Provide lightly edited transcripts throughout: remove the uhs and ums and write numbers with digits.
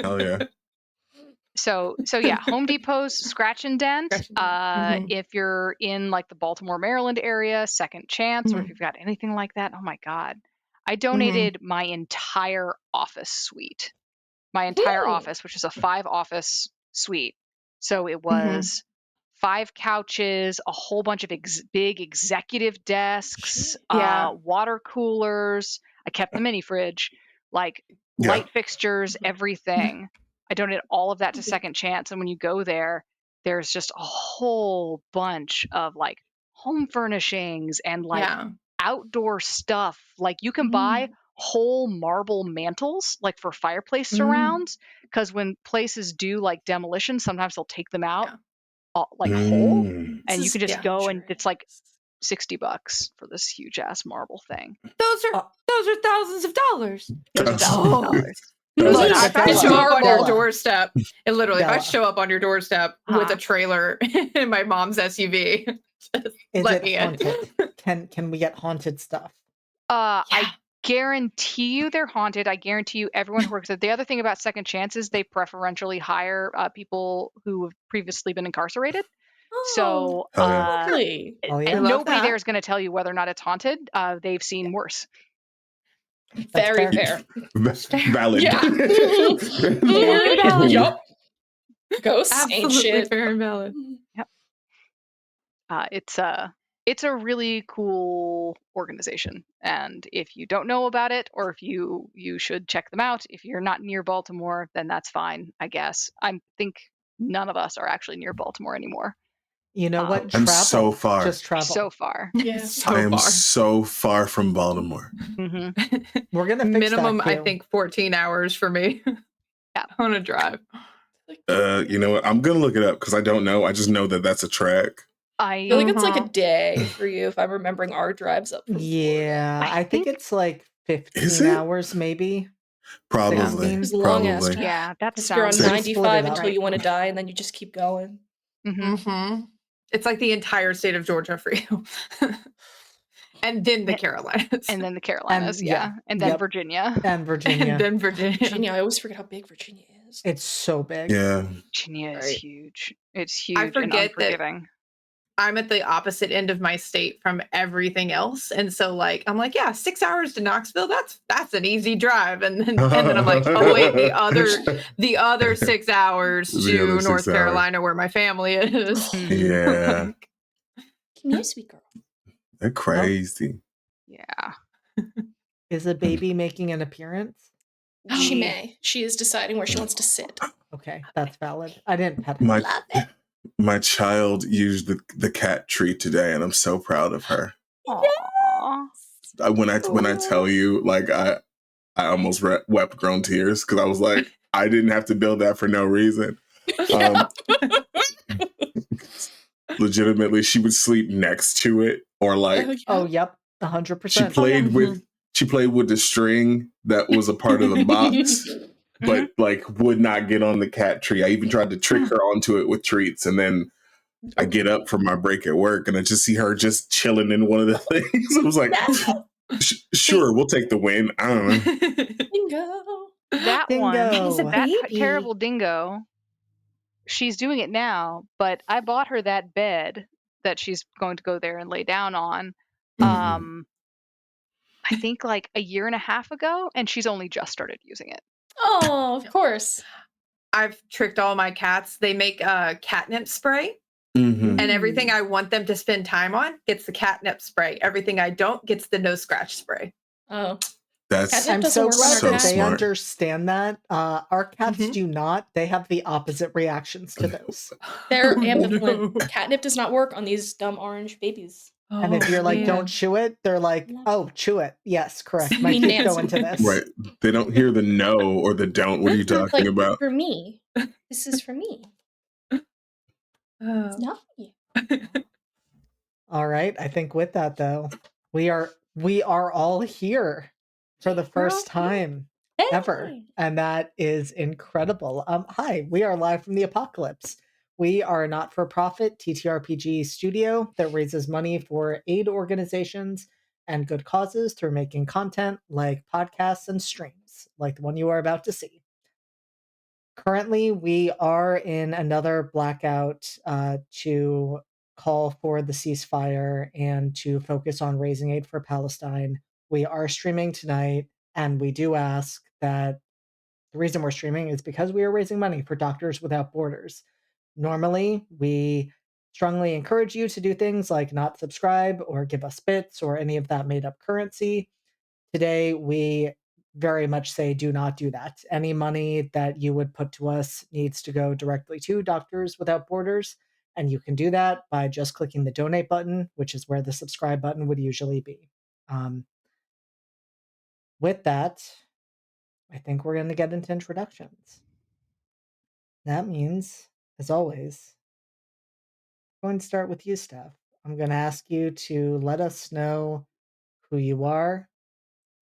Hell yeah. So yeah, Home Depot's Scratch and Dent. Scratch and Dent. If you're in like the Baltimore, Maryland area, Second Chance, or if Mhm. you've got anything like that, oh my God. I donated my entire office suite. My entire office, which is a 5-office suite. So it was 5 couches, a whole bunch of big executive desks, Yeah. water coolers. I kept the mini fridge, like Yeah. light fixtures, everything. I donated all of that to Second Chance. And when you go there, there's just a whole bunch of like home furnishings and like Yeah. outdoor stuff. Like you can buy whole marble mantles, like for fireplace surrounds, because when places do like demolition, sometimes they'll take them out like whole, and you can just go and it's like $60 for this huge ass marble thing. Those are thousands of dollars. Those are thousands of dollars. Look, Those if I are show up on your Bella. doorstep, and literally, if I Bella. show up on your doorstep with a trailer in my mom's SUV, just Is let it me in. haunted? Can we get haunted stuff? I guarantee you they're haunted. I guarantee you everyone who works there. The other thing about Second Chance is they preferentially hire people who have previously been incarcerated. So Hell yeah. Oh, yeah. and love nobody that. there is going to tell you whether or not it's haunted. They've seen worse. That's Very fair. Valid. Yeah. Very valid. Yup. Ghosts ain't Absolutely shit. fair and valid. It's a really cool organization, and if you don't know about it, or if you should check them out. If you're not near Baltimore, then that's fine, I guess. I think none of us are actually near Baltimore anymore. You know what? I'm Travel. so far. Just travel. So far. Yeah. I am so far from Baltimore. We're gonna fix minimum, that, I too. think, 14 hours for me. Yeah. On a drive. You know what? I'm gonna look it up because I don't know. I just know that that's a track. I feel like it's like a day for you if I'm remembering our drives up from Yeah, I think it's like 15 hours, maybe. Probably. It's a long ass Probably. drive. Yeah, that 'Cause you're on sounds 95 up. until you want to die, and then you just keep going. It's like the entire state of Georgia for you. And then the Carolinas. And then the Carolinas, And- yeah. And then Yep. Virginia. And Virginia. And then Virginia. Virginia, I always forget how big Virginia is. It's so big. Yeah. Virginia is Right. huge. It's huge I and forget that unforgiving. I'm at the opposite end of my state from everything else. And so like I'm like, yeah, 6 hours to Knoxville, that's an easy drive. And then I'm like, oh wait, the other 6 hours The to other 6 North hours. Carolina where my family is. Yeah. Come here, sweet girl. They're crazy. Yeah. Is a baby making an appearance? She may. She is deciding where she wants to sit. Okay, that's valid. I didn't pet her. My child used the cat treat today, and I'm so proud of her. Aww. When I tell you, like I almost wept grown tears because I was like, I didn't have to build that for no reason. Legitimately, she would sleep next to it, or like, oh yep, 100%. She played with the string that was a part of the box, but like would not get on the cat tree. I even tried to trick her onto it with treats, and then I get up from my break at work and I just see her just chilling in one of the things. I was like, sure, we'll take the win. I don't know. Dingo. That Dingo. one, He's a that baby. terrible dingo, she's doing it now, but I bought her that bed that she's going to go there and lay down on. I think like a year and a half ago, and she's only just started using it. Oh, of course. I've tricked all my cats. They make catnip spray. And everything I want them to spend time on gets the catnip spray. Everything I don't gets the no scratch spray. Oh. That's I'm so glad that they smart. understand that. Our cats do not. They have the opposite reactions to those. They're ambivalent. Catnip does not work on these dumb orange babies. And if you're like, don't chew it, they're like, oh, chew it. Yes, correct. My kids go into this. Right. They don't hear the no or the don't. What are you talking about? For me. This is for me. It's not for you. All right. I think with that though, we are all here for the first time ever. And that is incredible. Hi, we are live from the apocalypse. We are a not-for-profit TTRPG studio that raises money for aid organizations and good causes through making content like podcasts and streams, like the one you are about to see. Currently, we are in another blackout to call for the ceasefire and to focus on raising aid for Palestine. We are streaming tonight, and we do ask that the reason we're streaming is because we are raising money for Doctors Without Borders. Normally, we strongly encourage you to do things like not subscribe or give us bits or any of that made up currency. Today, we very much say do not do that. Any money that you would put to us needs to go directly to Doctors Without Borders, and you can do that by just clicking the donate button, which is where the subscribe button would usually be. With that, I think we're going to get into introductions. That means, as always, I'm going to start with you, Steph. I'm going to ask you to let us know who you are,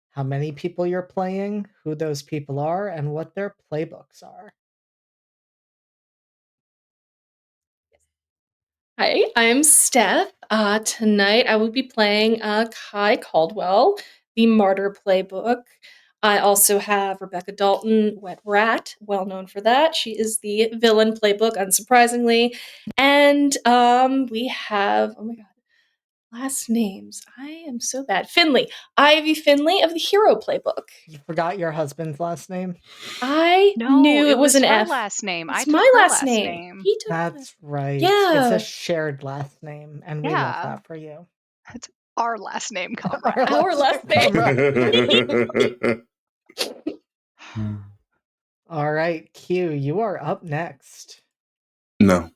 how many people you're playing, who those people are, and what their playbooks are. Hi, I'm Steph. Tonight I will be playing Kai Caldwell, the Martyr playbook. I also have Rebecca Dalton, Wet Rat, well known for that. She is the villain playbook, unsurprisingly. And we have, oh my god, last names. I am so bad. Finley. Ivy Finley of the Hero playbook. You forgot your husband's last name? I No, knew it was an her F. last name. It's I took my her last name. He took That's right. Yeah. It's a shared last name, and we love Yeah. that for you. It's our last name, comrade. Our last name. All right, Q, you are up next. No,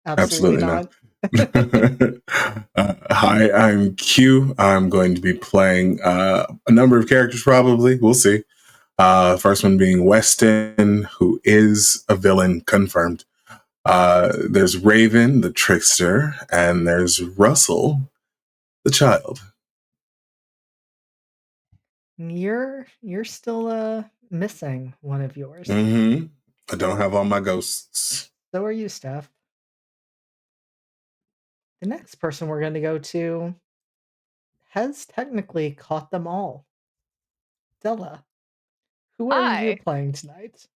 Absolutely absolutely not. Hi, I'm Q. I'm going to be playing a number of characters, probably. We'll see. First one being Weston, who is a villain, confirmed. There's Raven, the trickster, and there's Russell, the child. You're still missing one of yours. Mm-hmm. I don't have all my ghosts. So are you, Steph. The next person we're going to go to has technically caught them all. Della, who are you Hi. playing tonight?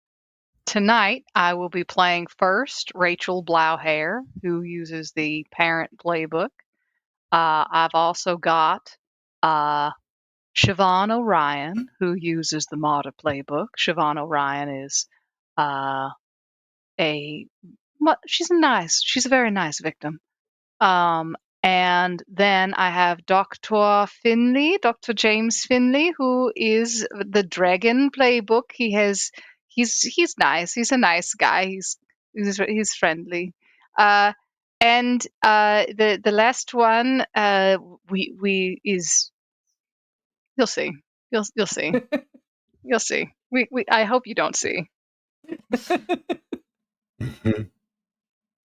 Tonight, I will be playing first Rachel Blauhair, who uses the parent playbook. I've also got Siobhan O'Ryan, who uses the Martyr playbook. Siobhan O'Ryan is she's a very nice victim. And then I have Dr. Finley, Dr. James Finley, who is the Dragon playbook. He's nice. He's a nice guy. He's friendly. And the last one we is you'll see. You'll see. You'll see. We I hope you don't see.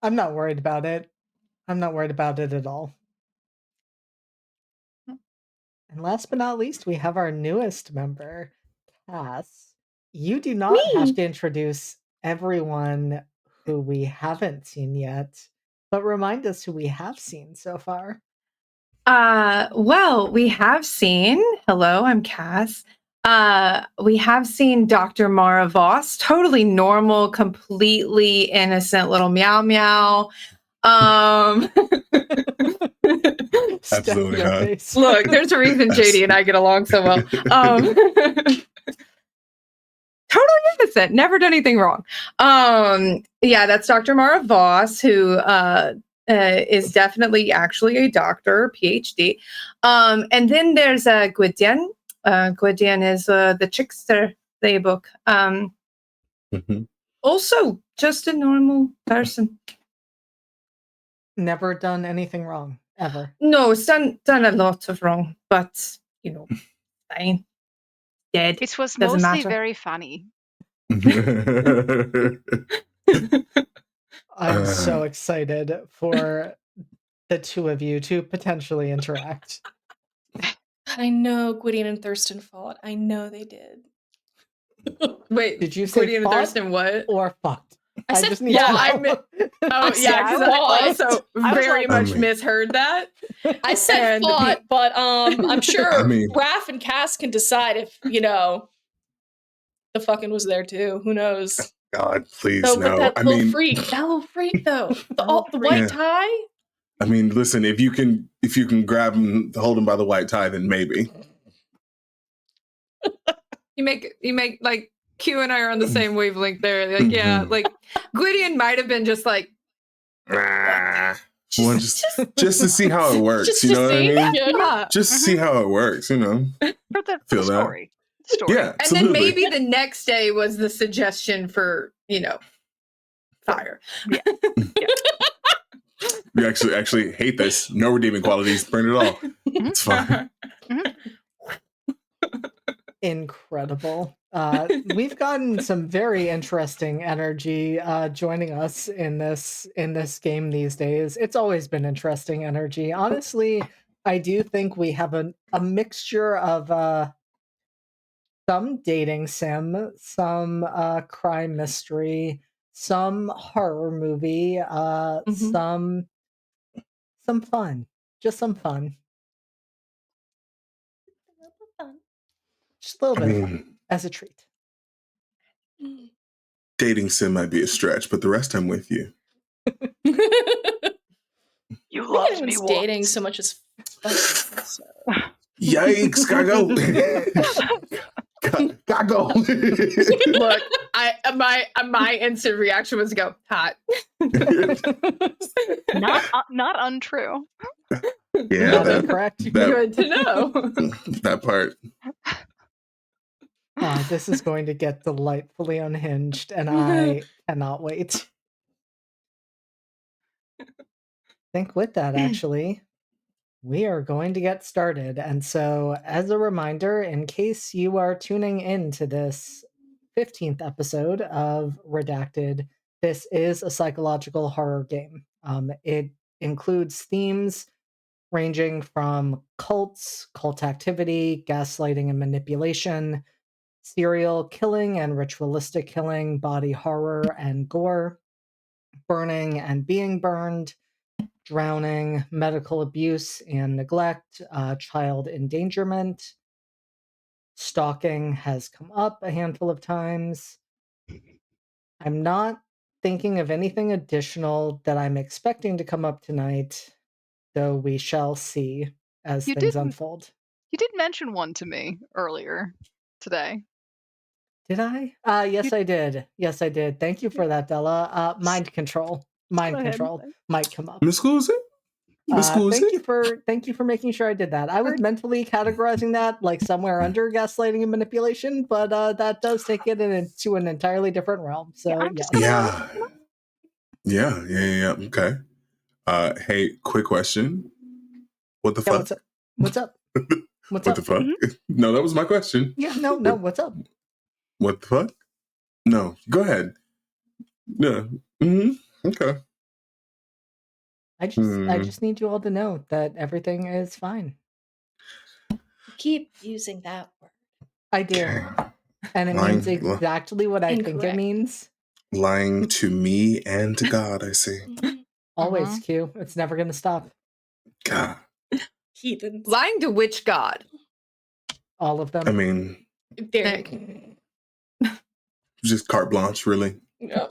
I'm not worried about it. I'm not worried about it at all. And last but not least, we have our newest member, Cass. You do not have to introduce everyone who we haven't seen yet, but remind us who we have seen so far. Well, we have seen, hello, I'm Cass. We have seen Dr. Mara Voss, totally normal, completely innocent little meow meow. Absolutely not. Look, there's a reason JD and I get along so well. Totally innocent, never done anything wrong. Yeah, that's Dr. Mara Voss, who is definitely actually a doctor, PhD. And then there's Gwydion. Gwydion is the trickster playbook. Also, just a normal person. Never done anything wrong, ever. No, it's done a lot of wrong, but fine. Dead. It was Doesn't mostly matter. very funny. I'm so excited for the two of you to potentially interact. I know Gwydion and Thurston fought. I know they did. Wait, Did you say Gwydion and fought Thurston what? or fucked? I said just need yeah, to I know. Oh, yeah, because I also very much misheard that. I said And fought, but I'm sure I mean- Raph and Cass can decide if, the fucking was there too. Who knows? God, please So, but no. that I little mean, freak, though, Little the freak. white Yeah. tie. I mean, listen, if you can grab him, hold him by the white tie, then maybe. You make like Q and I are on the same wavelength there. Like, yeah, like Gwydion might have been just like, Well, Just just to see how it works, just you to know what I see. mean? Yeah. Just to see how it works, you know. For the Feel that. story. Story. Yeah, and absolutely. then maybe the next day was the suggestion for, fire. Yeah. You actually hate this. No redeeming qualities. Burn it all. It's fine. Incredible. We've gotten some very interesting energy joining us in this game these days. It's always been interesting energy. Honestly, I do think we have a mixture of some dating sim, some crime mystery, some horror movie, some fun. Just some fun. Just a little I bit of fun mean, as a treat. dating sim might be a stretch, but the rest I'm with you. You loved me Anyone's once. dating so much as fucking. So. Yikes, gotta go. Gotta go. Look, my instant reaction was to go hot. Not untrue. Yeah, Not incorrect. Good to know. that part. This is going to get delightfully unhinged, and I cannot wait. I think with that, actually, we are going to get started. And so, as a reminder, in case you are tuning in to this 15th episode of Redacted, this is a psychological horror game. It includes themes ranging from cults, cult activity, gaslighting and manipulation, serial killing and ritualistic killing, body horror and gore, burning and being burned, drowning, medical abuse and neglect, child endangerment. Stalking has come up a handful of times. I'm not thinking of anything additional that I'm expecting to come up tonight, though we shall see as things unfold. You did mention one to me earlier today. Did I? Yes, I did. Yes, I did. Thank you for that, Della. Mind control. Mind Go ahead. control might come up. Miss Cluesy? Thank you for making sure I did that. I was mentally categorizing that like somewhere under gaslighting and manipulation, but that does take it into an entirely different realm. So I'm just Yeah. Okay. Hey, quick question. What the fuck? What's up? What's What up? the fuck? No, that was my question. Yeah, no, what's up? What the fuck? No, go ahead. Yeah. Okay. I just need you all to know that everything is fine. Keep using that word. I do. Okay. And it means exactly what I think it means. Lying to me and to God, I see. Always, Q. It's never going to stop. God. Heathens. Lying to which god? All of them. I mean, Derek. just carte blanche, really. No.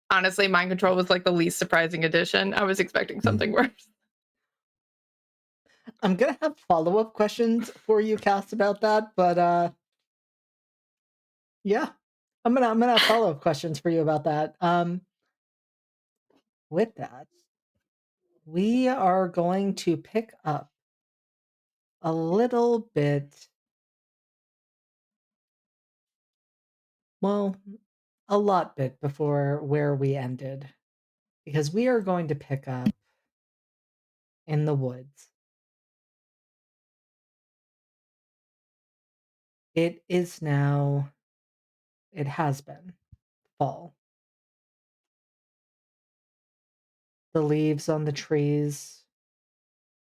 Honestly, mind control was like the least surprising addition. I was expecting something worse. I'm gonna have follow-up questions for you, Cass, about that, but yeah. I'm gonna have follow-up questions for you about that. With that, we are going to pick up a little bit, well, a lot bit before where we ended, because we are going to pick up in the woods. It is now, it has been, fall. The leaves on the trees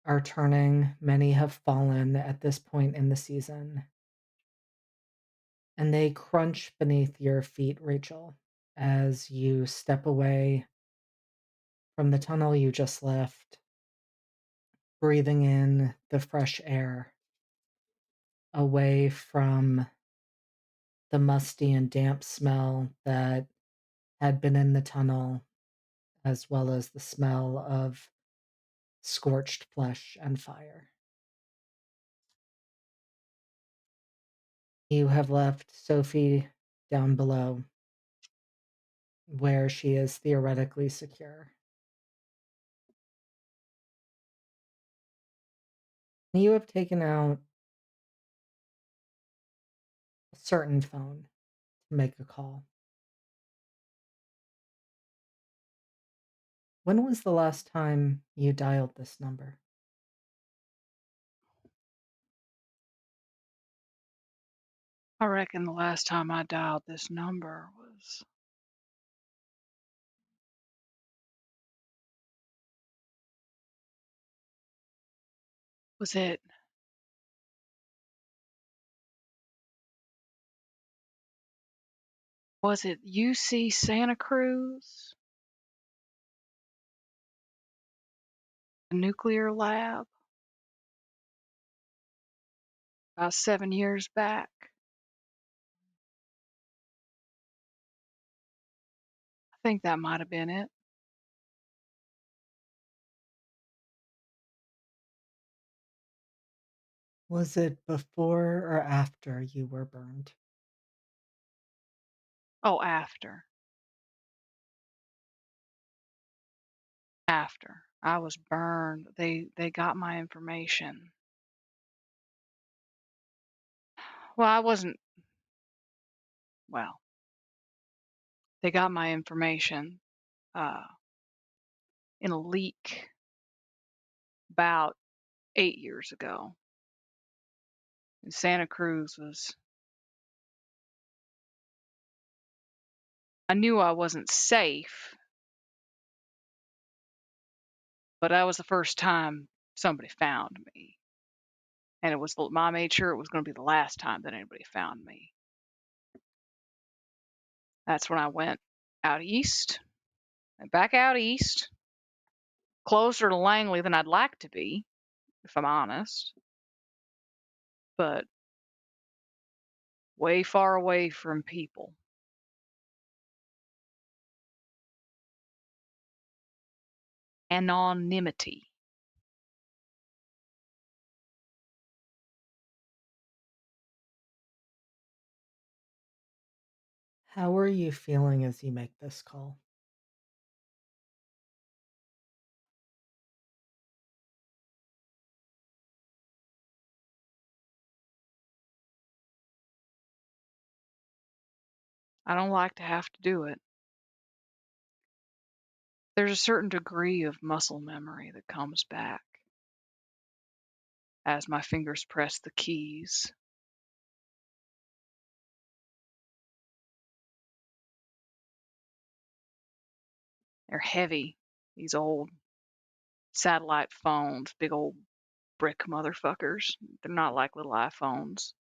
are turning. Many have fallen at this point in the season. And they crunch beneath your feet, Rachel, as you step away from the tunnel you just left, breathing in the fresh air, away from the musty and damp smell that had been in the tunnel, as well as the smell of scorched flesh and fire. You have left Sophie down below, where she is theoretically secure. You have taken out a certain phone to make a call. When was the last time you dialed this number? I reckon the last time I dialed this number was it UC Santa Cruz? The nuclear lab? About 7 years back. I think that might have been it. Was it before or after you were burned? Oh, after. After. I was burned. They got my information. Well, I wasn't. Well, they got my information in a leak about 8 years ago. And Santa Cruz was. I knew I wasn't safe, but that was the first time somebody found me. And I made sure it was going to be the last time that anybody found me. That's when I went out east, and back out east, closer to Langley than I'd like to be, if I'm honest, but way far away from people. Anonymity. How are you feeling as you make this call? I don't like to have to do it. There's a certain degree of muscle memory that comes back as my fingers press the keys. They're heavy, these old satellite phones, big old brick motherfuckers. They're not like little iPhones.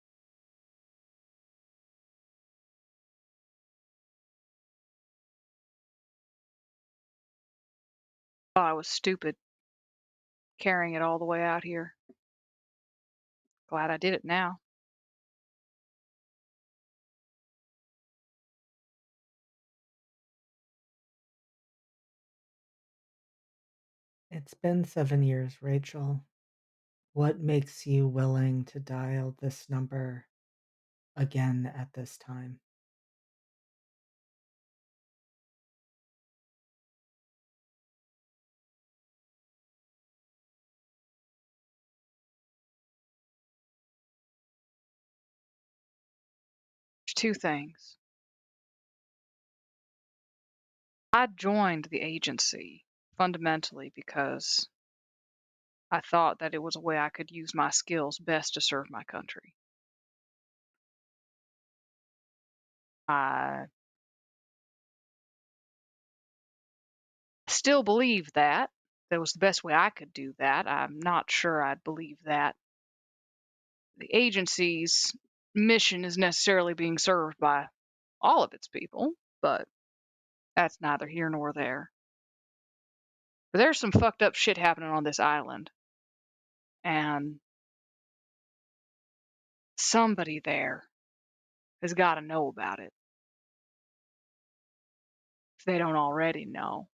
Thought I was stupid carrying it all the way out here. Glad I did it now. It's been 7 years, Rachel. What makes you willing to dial this number again at this time? There's two things. I joined the agency fundamentally because I thought that it was a way I could use my skills best to serve my country. I still believe that was the best way I could do that. I'm not sure I'd believe that the agency's mission is necessarily being served by all of its people, but that's neither here nor there. But there's some fucked up shit happening on this island, and somebody there has got to know about it if they don't already know.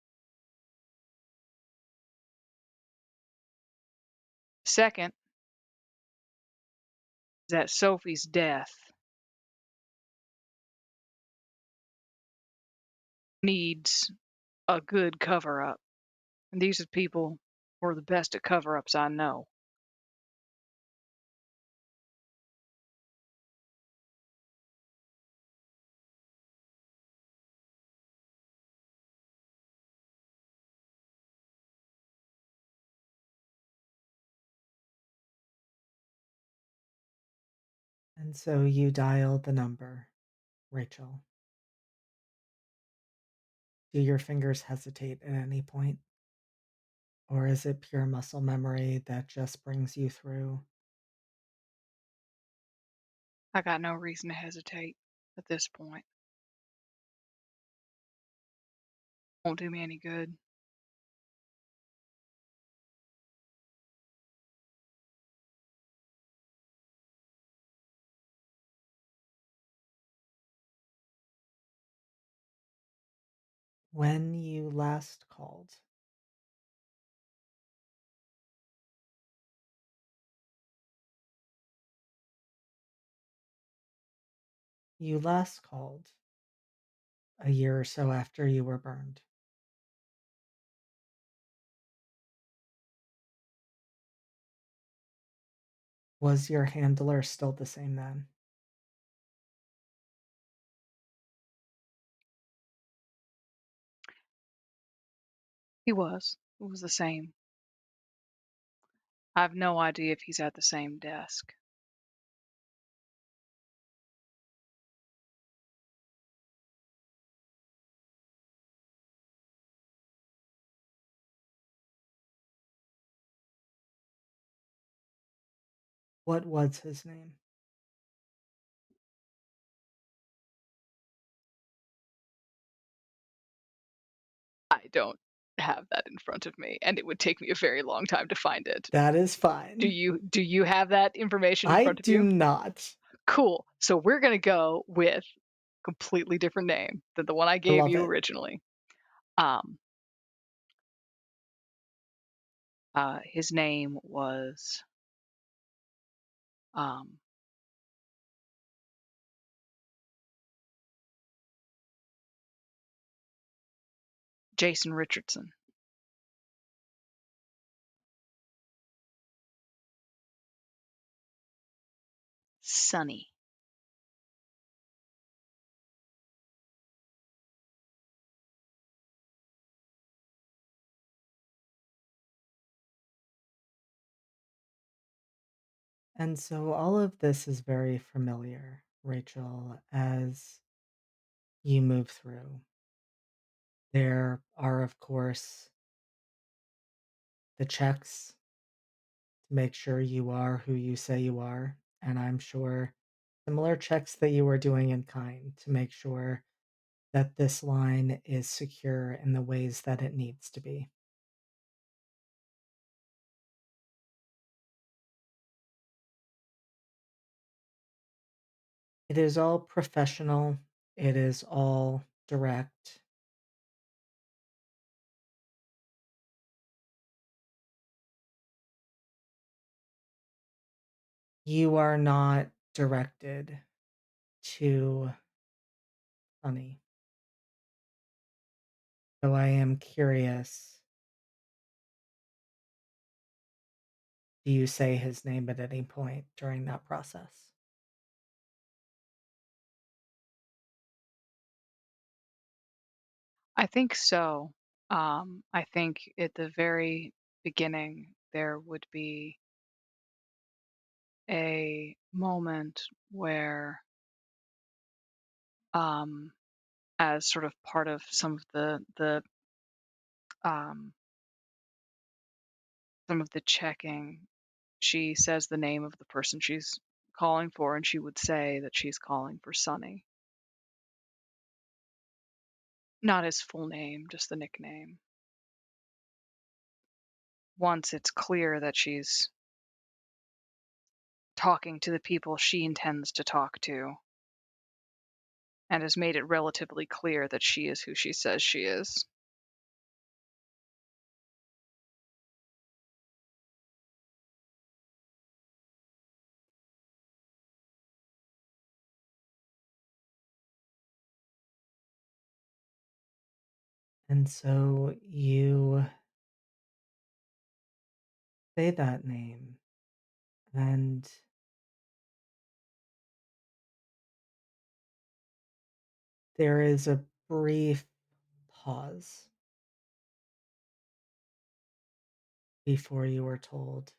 Second is that Sophie's death needs a good cover-up. And these are people who are the best at cover-ups I know. And so you dial the number, Rachel. Do your fingers hesitate at any point? Or is it pure muscle memory that just brings you through? I got no reason to hesitate at this point. Won't do me any good. When you last called, you last called a year or so after you were burned. Was your handler still the same then? He was. It was the same. I have no idea if he's at the same desk. What was his name? I don't have that in front of me, and it would take me a very long time to find it. That is fine. Do you have that information in I front of do you? not. Cool. So we're gonna go with completely different name than the one I I gave love you it. originally. His name was Jason Richardson. Sonny. And so all of this is very familiar, Rachel, as you move through. There are, of course, the checks to make sure you are who you say you are. And I'm sure similar checks that you are doing in kind to make sure that this line is secure in the ways that it needs to be. It is all professional. It is all direct. You are not directed to Sunny. So I am curious, do you say his name at any point during that process? I think so. I think at the very beginning there would be a moment where, as sort of part of some of the checking, she says the name of the person she's calling for, and she would say that she's calling for Sonny. Not his full name, just the nickname. Once it's clear that she's talking to the people she intends to talk to, and has made it relatively clear that she is who she says she is. And so you say that name, and there is a brief pause before you are told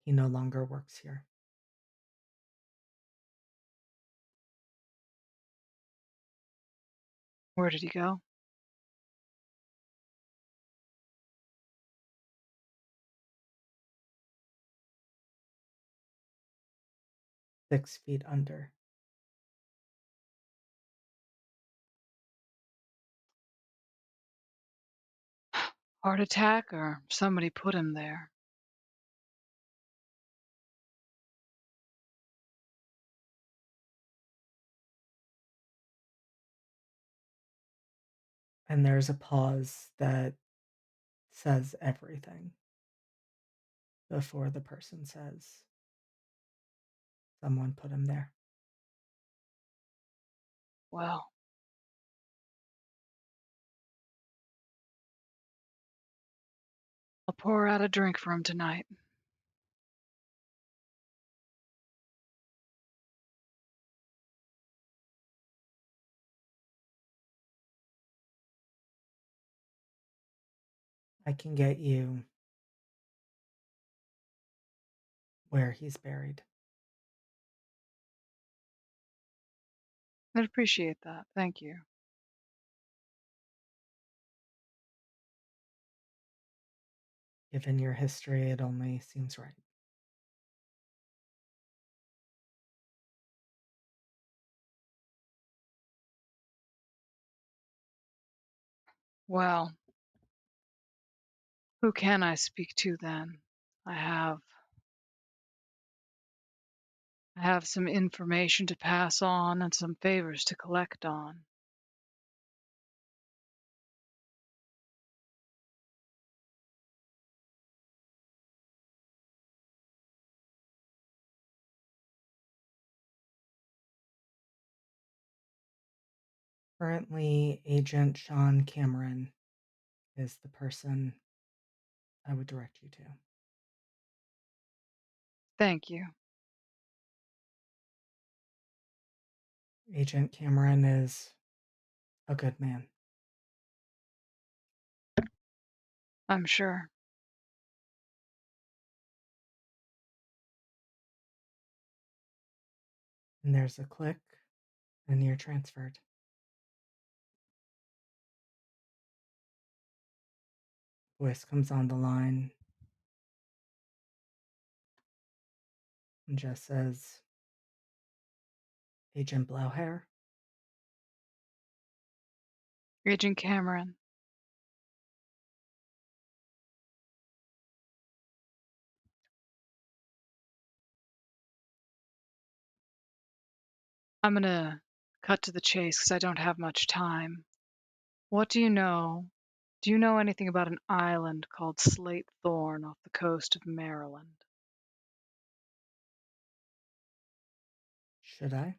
he no longer works here. Where did he go? 6 feet under. Heart attack, or somebody put him there? And there's a pause that says everything before the person says, someone put him there. Well, I'll pour out a drink for him tonight. I can get you where he's buried. I'd appreciate that. Thank you. Given your history, it only seems right. Well, who can I speak to then? I have some information to pass on and some favors to collect on. Currently, Agent Sean Cameron is the person I would direct you to. Thank you. Agent Cameron is a good man. I'm sure. And there's a click, and you're transferred. Voice comes on the line and just says, Agent Blauhair? Agent Cameron. I'm gonna cut to the chase because I don't have much time. What do you know? Do you know anything about an island called Slate Thorn off the coast of Maryland? Should I?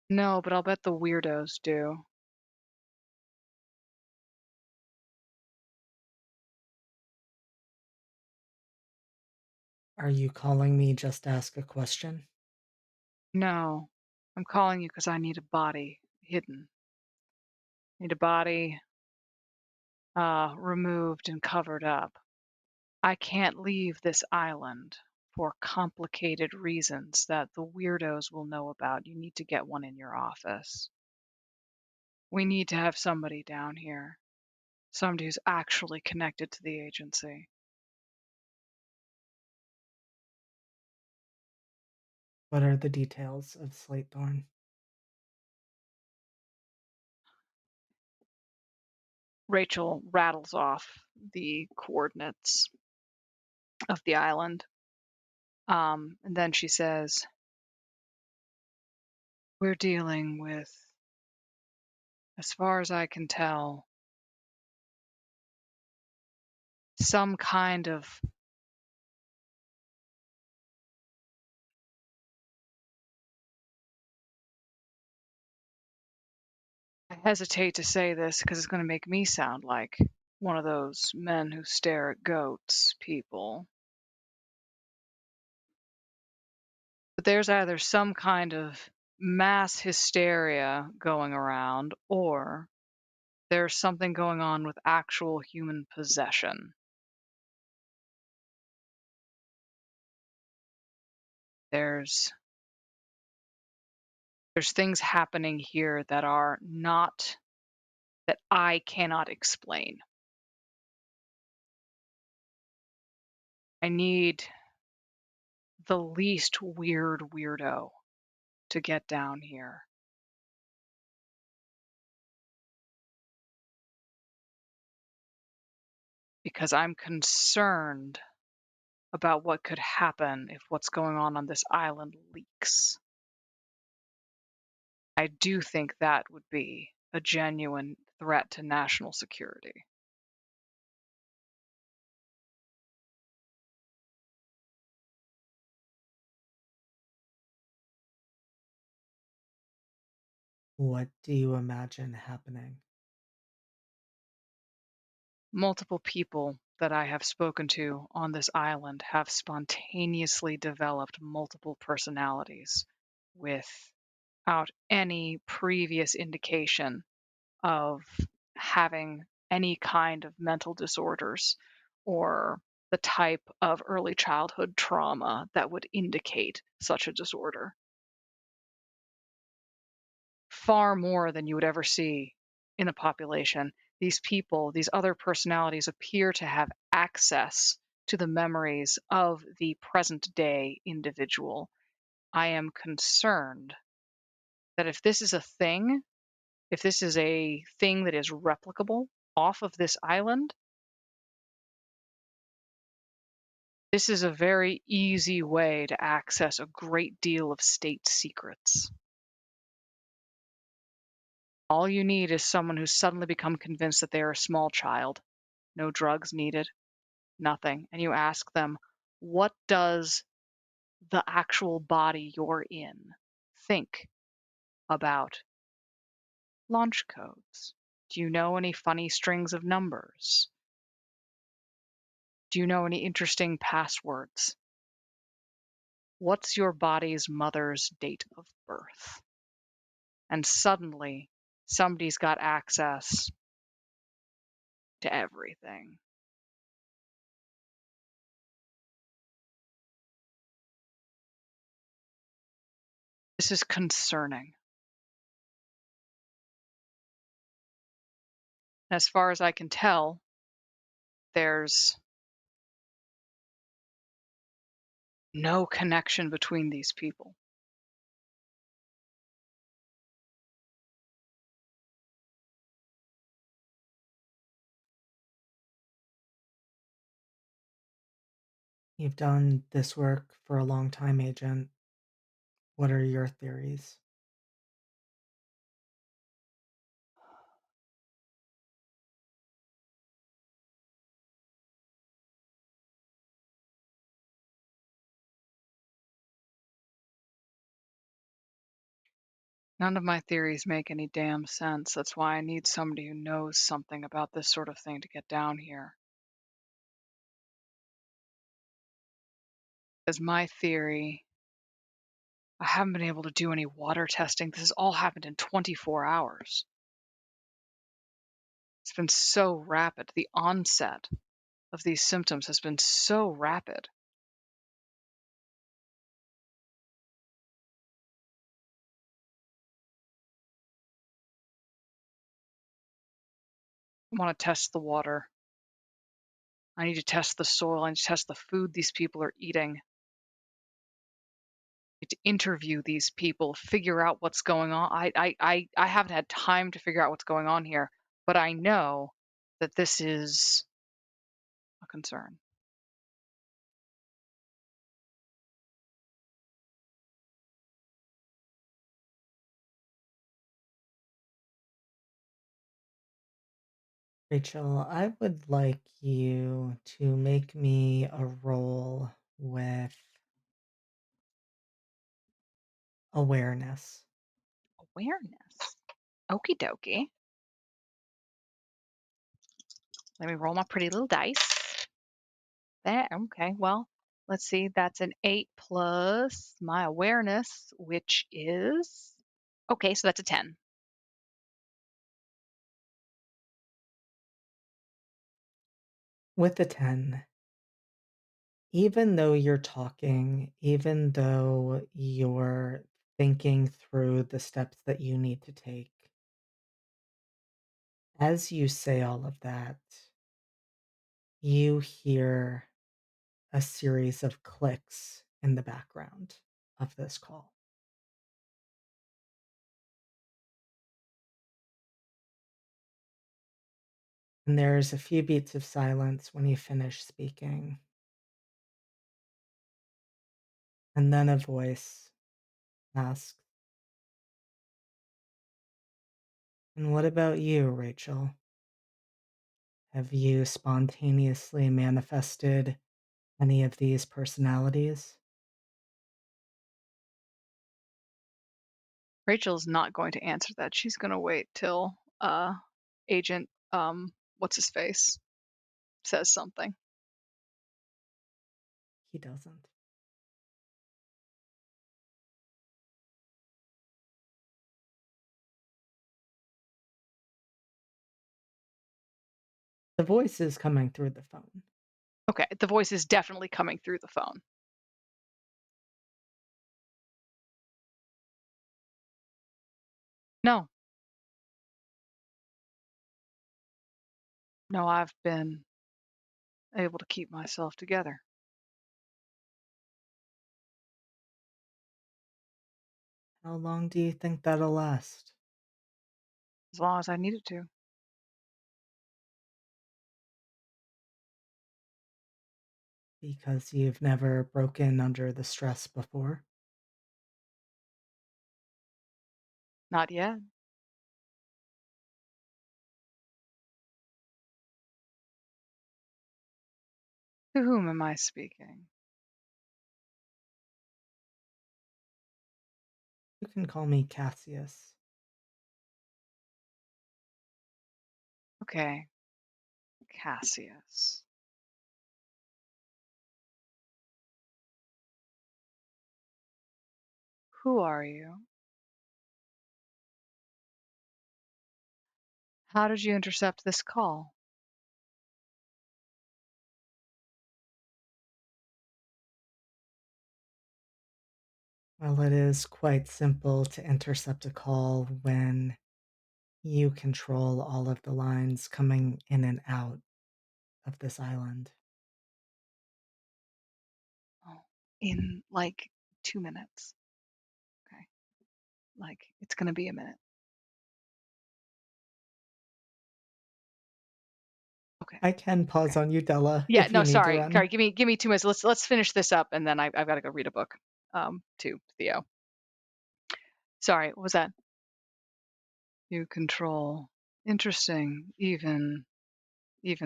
No, but I'll bet the weirdos do. Are you calling me just to ask a question? No, I'm calling you because I need a body hidden. Need a body removed and covered up. I can't leave this island for complicated reasons that the weirdos will know about. You need to get one in your office. We need to have somebody down here. Somebody who's actually connected to the agency. What are the details of Slate Thorn? Rachel rattles off the coordinates of the island. And then she says, We're dealing with, as far as I can tell, some kind of I hesitate to say this because it's going to make me sound like one of those men who stare at goats people. But there's either some kind of mass hysteria going around, or there's something going on with actual human possession. There's things happening here that are not, that I cannot explain. I need the least weird weirdo to get down here. Because I'm concerned about what could happen if what's going on this island leaks. I do think that would be a genuine threat to national security. What do you imagine happening? Multiple people that I have spoken to on this island have spontaneously developed multiple personalities without any previous indication of having any kind of mental disorders or the type of early childhood trauma that would indicate such a disorder. Far more than you would ever see in the population. These people, these other personalities appear to have access to the memories of the present day individual. I am concerned that if this is a thing, if this is a thing that is replicable off of this island, this is a very easy way to access a great deal of state secrets. All you need is someone who's suddenly become convinced that they are a small child, no drugs needed, nothing, and you ask them, what does the actual body you're in think about launch codes? Do you know any funny strings of numbers? Do you know any interesting passwords? What's your body's mother's date of birth? And suddenly, somebody's got access to everything. This is concerning. As far as I can tell, there's no connection between these people. You've done this work for a long time, Agent. What are your theories? None of my theories make any damn sense. That's why I need somebody who knows something about this sort of thing to get down here. As my theory, I haven't been able to do any water testing. This has all happened in 24 hours. It's been so rapid. The onset of these symptoms has been so rapid. I want to test the water. I need to test the soil. I need to test the food these people are eating. I need to interview these people, figure out what's going on. I haven't had time to figure out what's going on here, but I know that this is a concern. Rachel, I would like you to make me a roll with awareness. Awareness. Okie dokie. Let me roll my pretty little dice. There, okay, well, let's see. That's an 8 plus my awareness, which is. Okay, so that's a 10. With a 10, even though you're talking, even though you're thinking through the steps that you need to take, as you say all of that, you hear a series of clicks in the background of this call. And there's a few beats of silence when you finish speaking. And then a voice asks, "And what about you, Rachel? Have you spontaneously manifested any of these personalities?" Rachel's not going to answer that. She's going to wait till Agent, what's his face, says something. He doesn't. The voice is coming through the phone. Okay, the voice is definitely coming through the phone. No. No, I've been able to keep myself together. How long do you think that'll last? As long as I needed to. Because you've never broken under the stress before? Not yet. To whom am I speaking? You can call me Cassius. Okay, Cassius. Who are you? How did you intercept this call? Well, it is quite simple to intercept a call when you control all of the lines coming in and out of this island. Oh, in like 2 minutes. Okay. Like, it's going to be a minute. Okay. I can pause on you, Della, Yeah, if no, you need to sorry. run. Sorry, give me 2 minutes. Let's finish this up and then I've got to go read a book. To Theo. Sorry, what was that? You control. Interesting. Even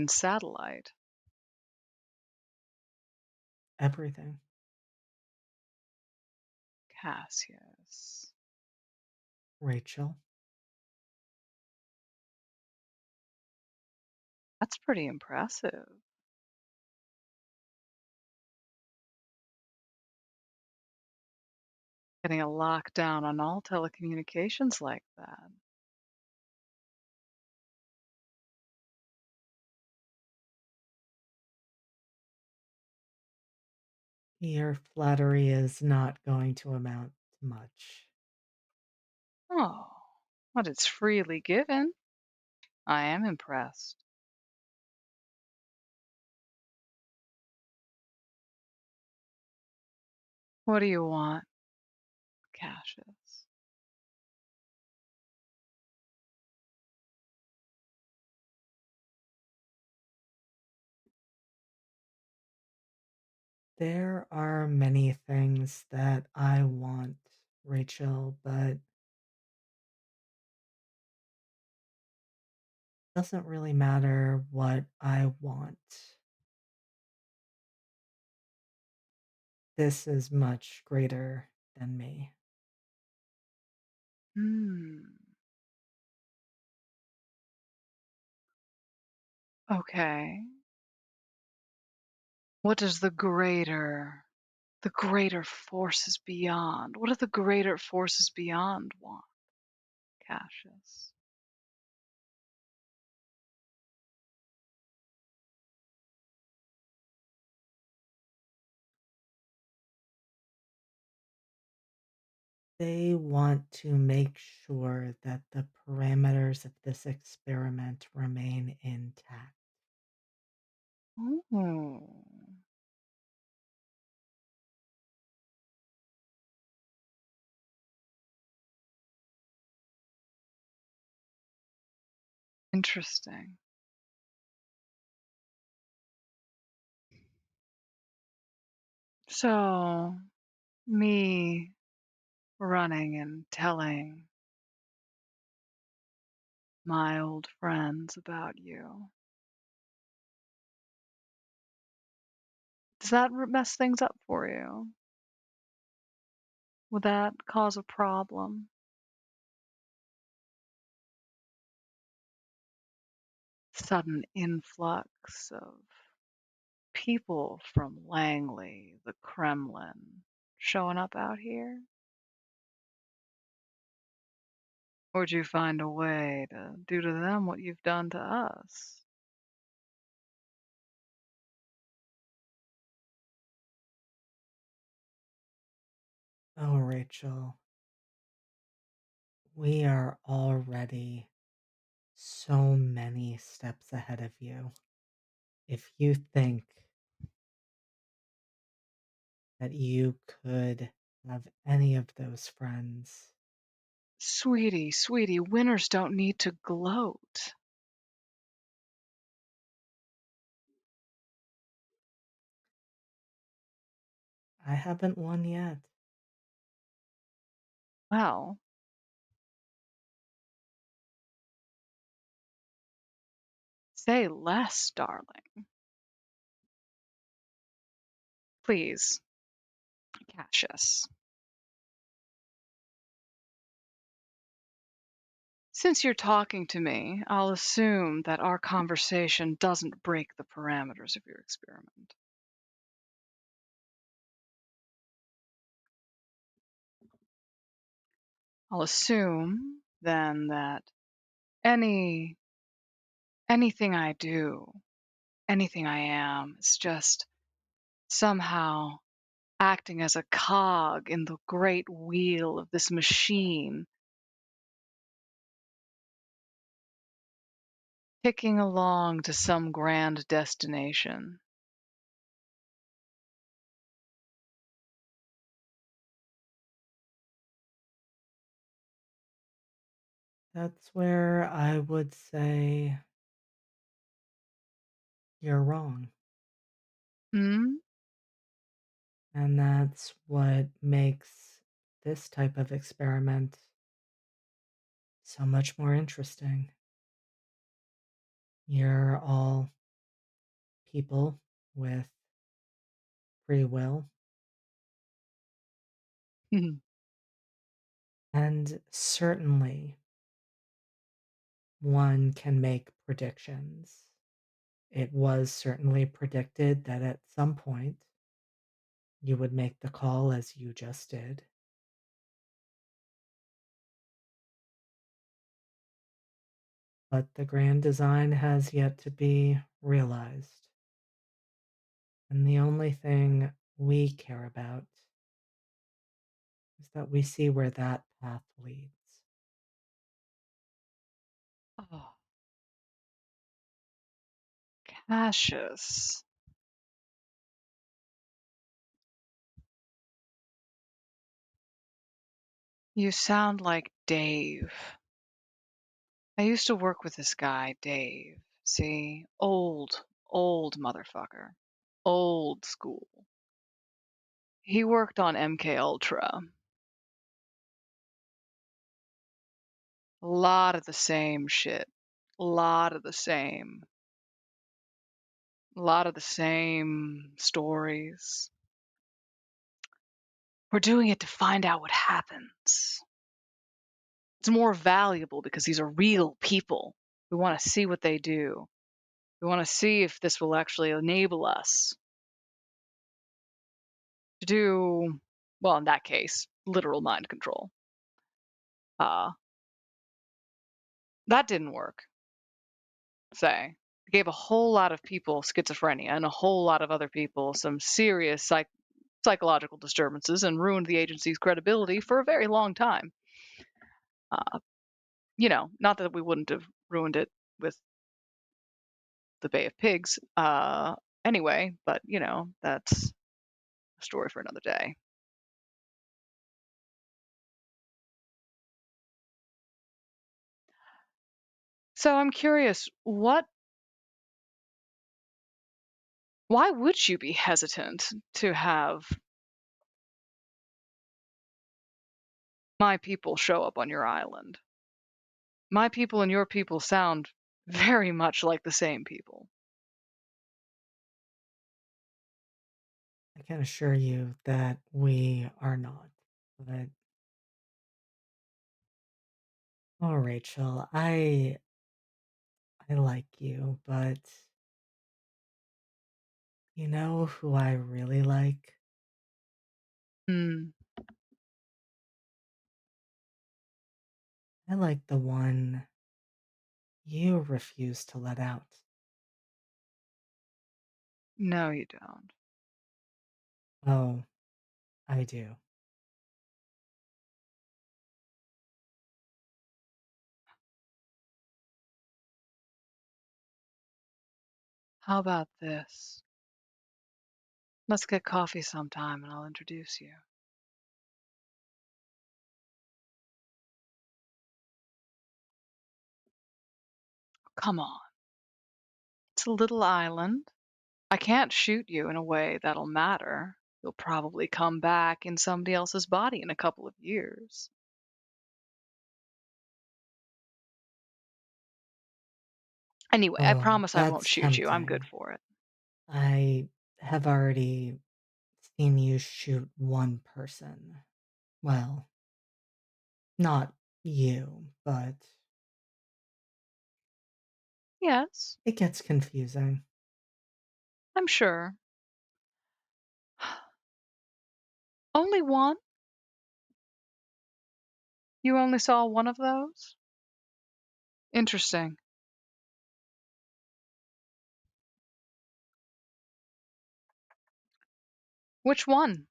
satellite. Everything. Cassius. Rachel. That's pretty impressive. Getting a lockdown on all telecommunications like that. Your flattery is not going to amount to much. Oh, but it's freely given. I am impressed. What do you want, Cassius? There are many things that I want, Rachel, but doesn't really matter what I want. This is much greater than me. Okay. What does the greater forces beyond? What do the greater forces beyond want, Cassius? They want to make sure that the parameters of this experiment remain intact. Ooh. Interesting. So, me running and telling my old friends about you. Does that mess things up for you? Would that cause a problem? Sudden influx of people from Langley, the Kremlin, showing up out here? Or would you find a way to do to them what you've done to us? Oh, Rachel, we are already so many steps ahead of you. If you think that you could have any of those friends, Sweetie, winners don't need to gloat. I haven't won yet. Well, say less, darling. Please, Cassius. Since you're talking to me, I'll assume that our conversation doesn't break the parameters of your experiment. I'll assume, then, that any anything I do, anything I am, is just somehow acting as a cog in the great wheel of this machine, ticking along to some grand destination. That's where I would say you're wrong. Hmm? And that's what makes this type of experiment so much more interesting. You're all people with free will, and certainly one can make predictions. It was certainly predicted that at some point you would make the call as you just did. But the grand design has yet to be realized. And the only thing we care about is that we see where that path leads. Oh, Cassius. You sound like Dave. I used to work with this guy, Dave. See? Old motherfucker. Old school. He worked on MK Ultra. A lot of the same shit A lot of the same. A lot of the same stories. We're doing it to find out what happens. It's more valuable because these are real people. We want to see what they do. We want to see if this will actually enable us to do, well, in that case, literal mind control. That didn't work. Say, it gave a whole lot of people schizophrenia and a whole lot of other people some serious psychological disturbances and ruined the agency's credibility for a very long time. Not that we wouldn't have ruined it with the Bay of Pigs anyway, but that's a story for another day. So I'm curious, why would you be hesitant to have my people show up on your island? My people and your people sound very much like the same people. I can assure you that we are not. But oh, Rachel, I like you, but you know who I really like? Hmm. I like the one you refuse to let out. No, you don't. Oh, I do. How about this? Let's get coffee sometime and I'll introduce you. Come on. It's a little island. I can't shoot you in a way that'll matter. You'll probably come back in somebody else's body in a couple of years. Anyway, I Oh, promise I won't that's shoot you. I'm good tempting. for it. I have already seen you shoot one person. Well, not you, but Yes, it gets confusing. I'm sure. Only one? You only saw one of those? Interesting. Which one?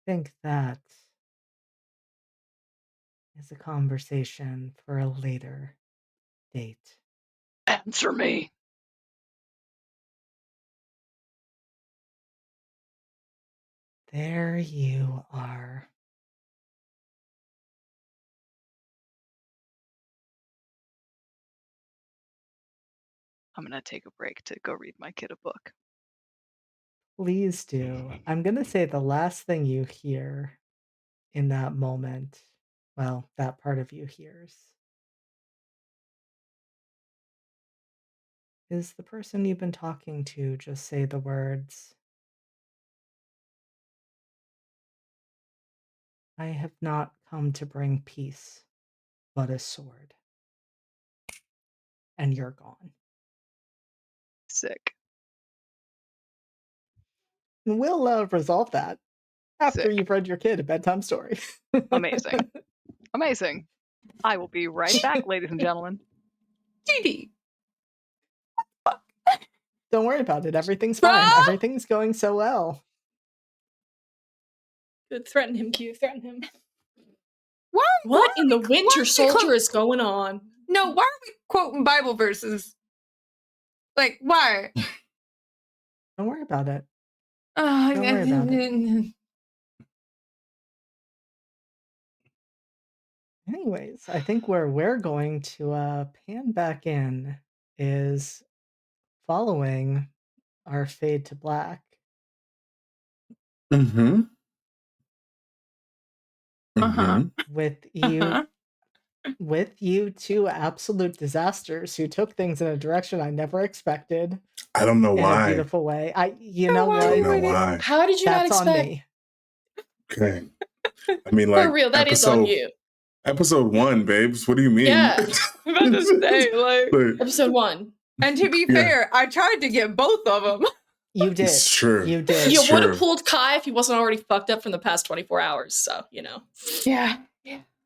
I think that is a conversation for a later date. Answer me. There you are. I'm gonna take a break to go read my kid a book. Please do. I'm going to say the last thing you hear in that moment, well, that part of you hears, is the person you've been talking to just say the words, I have not come to bring peace, but a sword. And you're gone. Sick. And we'll resolve that after Sick. you've read your kid a bedtime story. Amazing. Amazing. I will be right back, ladies and gentlemen. GD. Don't worry about it. Everything's fine. Everything's going so well. Good. Threaten him, Q. Threaten him. What What in the Winter Soldier is going on? No, why are we quoting Bible verses? Like, why? Don't worry about it. Don't worry about it. Anyways, I think where we're going to pan back in is following our fade to black Mm-hmm. Uh-huh. Mm-hmm. with you with you two absolute disasters who took things in a direction I never expected I don't know in a why. beautiful way. You Oh, know why I are don't you what? know waiting? why. How did you not That's on expect? me. Okay. I mean, For like, real, that is on you. episode 1, babes. What do you mean? Yeah. I'm about to say, like, Like, Episode 1. and to be Yeah. fair, I tried to get both of them. You did. it's true. You did. You It's would have true. pulled Kai if he wasn't already fucked up from the past 24 hours. So, you know. Yeah.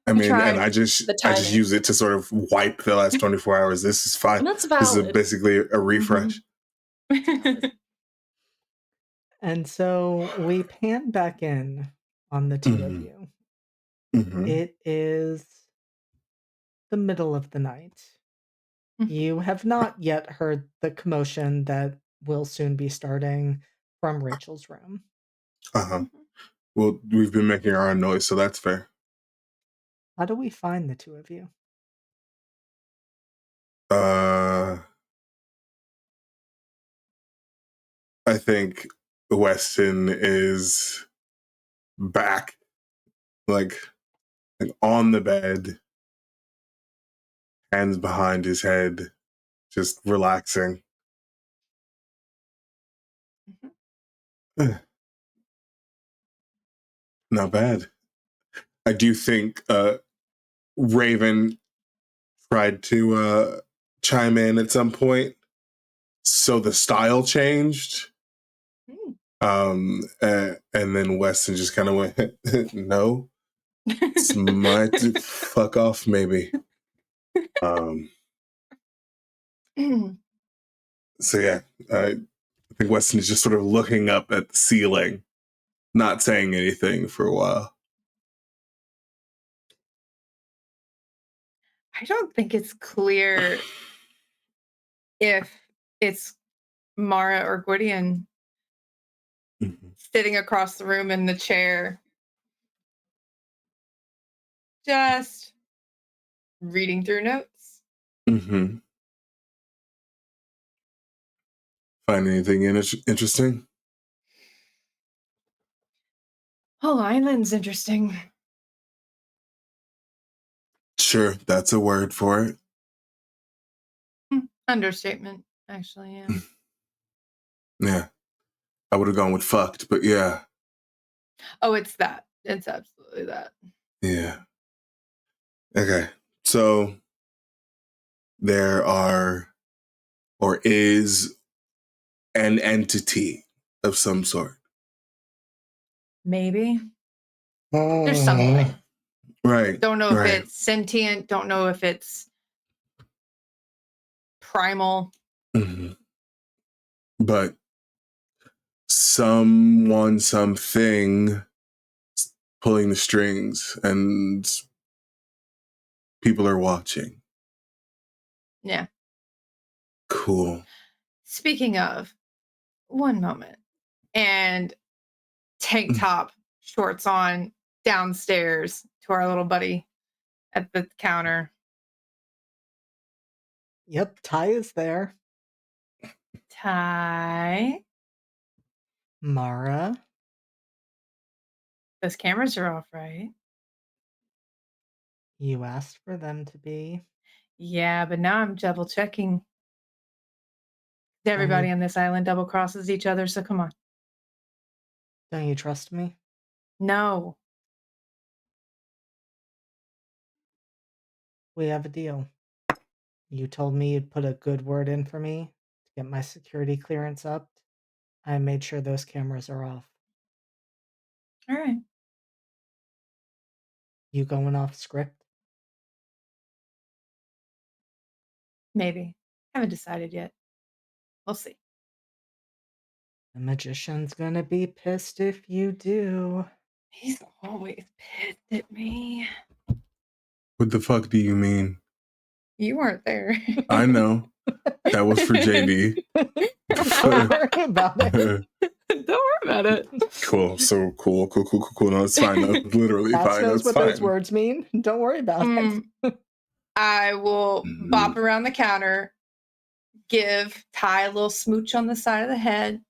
I mean, tried. and I just The timing. use it to sort of wipe the last 24 hours. This is fine. And that's This is valid. basically a refresh. And so we pan back in on the two of Mhm. you. Mhm. It is the middle of the night. You have not yet heard the commotion that will soon be starting from Rachel's room. Uh-huh. Well, we've been making our own noise, so that's fair. How do we find the two of you? I think Weston is back, like on the bed, hands behind his head, just relaxing. Not bad. I do think Raven tried to chime in at some point, so the style changed. And then Weston just kind of went, no, it's my fuck off, maybe. So yeah, I think Weston is just sort of looking up at the ceiling, not saying anything for a while. I don't think it's clear if it's Mara or Gwydion sitting across the room in the chair, just reading through notes. Mm-hmm. Find anything interesting? Oh, Island's interesting. Sure, that's a word for it. Understatement, actually, yeah. Yeah, I would have gone with fucked, but yeah. Oh, it's that. It's absolutely that. Yeah. Okay, so there are, or is, an entity of some sort. Maybe. There's something. Right. Don't know if it's sentient. Don't know if it's primal. Mm-hmm. But someone, something pulling the strings, and people are watching. Yeah. Cool. Speaking of, one moment. And tank top, shorts on, downstairs to our little buddy at the counter. Yep, Ty is there. Ty. Mara. Those cameras are off, right? You asked for them to be. Yeah, but now I'm double checking. Everybody on this island double crosses each other, so come on. Don't you trust me? No. We have a deal. You told me you'd put a good word in for me to get my security clearance up. I made sure those cameras are off. All right. You going off script? Maybe. Haven't decided yet. We'll see. The magician's gonna be pissed if you do. He's always pissed at me. What the fuck do you mean? You weren't there. I know. That was for JD. Don't worry about it. Don't worry about it. Cool. So cool. No, it's fine. That's literally Bats fine. knows That's what fine. those words mean. Don't worry about it. I will bop around the counter, give Ty a little smooch on the side of the head.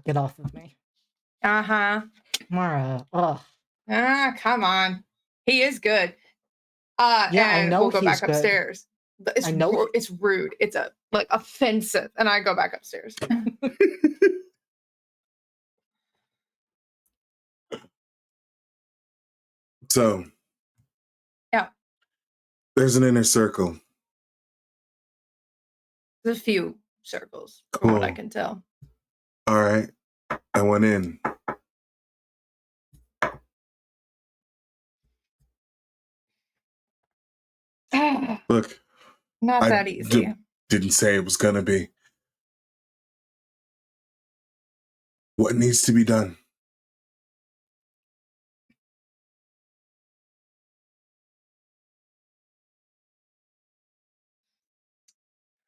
Get off of me. Uh-huh. Mara, ugh. Ah, come on. He is good. Yeah, I and know we'll go he's back good. upstairs. It's I know it's rude. It's like offensive, and I go back upstairs. So, Yeah, there's an inner circle. there's a few circles from what I Cool. can tell. All right. I went in. Look, Not I that easy. didn't say it was going to be. What needs to be done?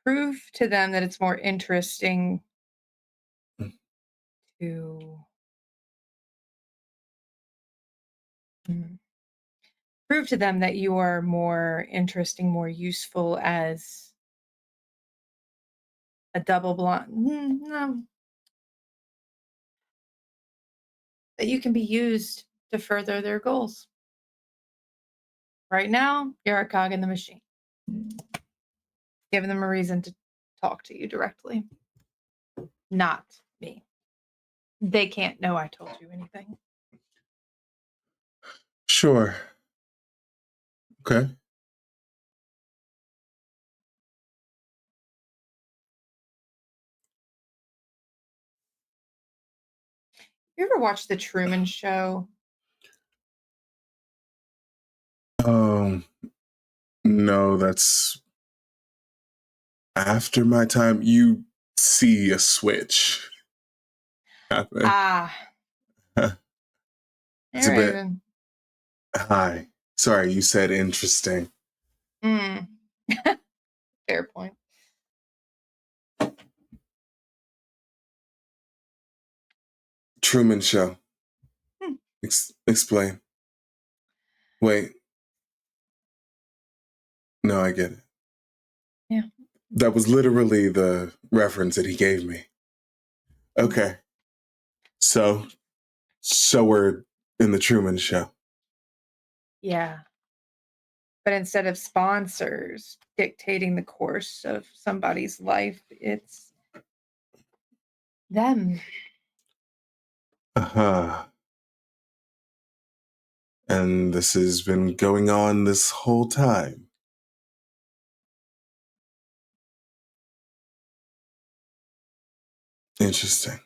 Prove to them that it's more interesting to prove to them that you are more interesting, more useful as a double blonde. No, that you can be used to further their goals. Right now, you're a cog in the machine. Give them a reason to talk to you directly, not me. They can't know I told you anything. Sure. Okay. You ever watch The Truman Show? No, that's after my time. You see a switch happen. It's a bit Raven. high. Sorry, you said interesting. Fair point. Truman Show. Explain. Wait. No, I get it. Yeah. That was literally the reference that he gave me. Okay. So we're in the Truman Show. Yeah. But instead of sponsors dictating the course of somebody's life, it's them. Uh-huh. And this has been going on this whole time. Interesting.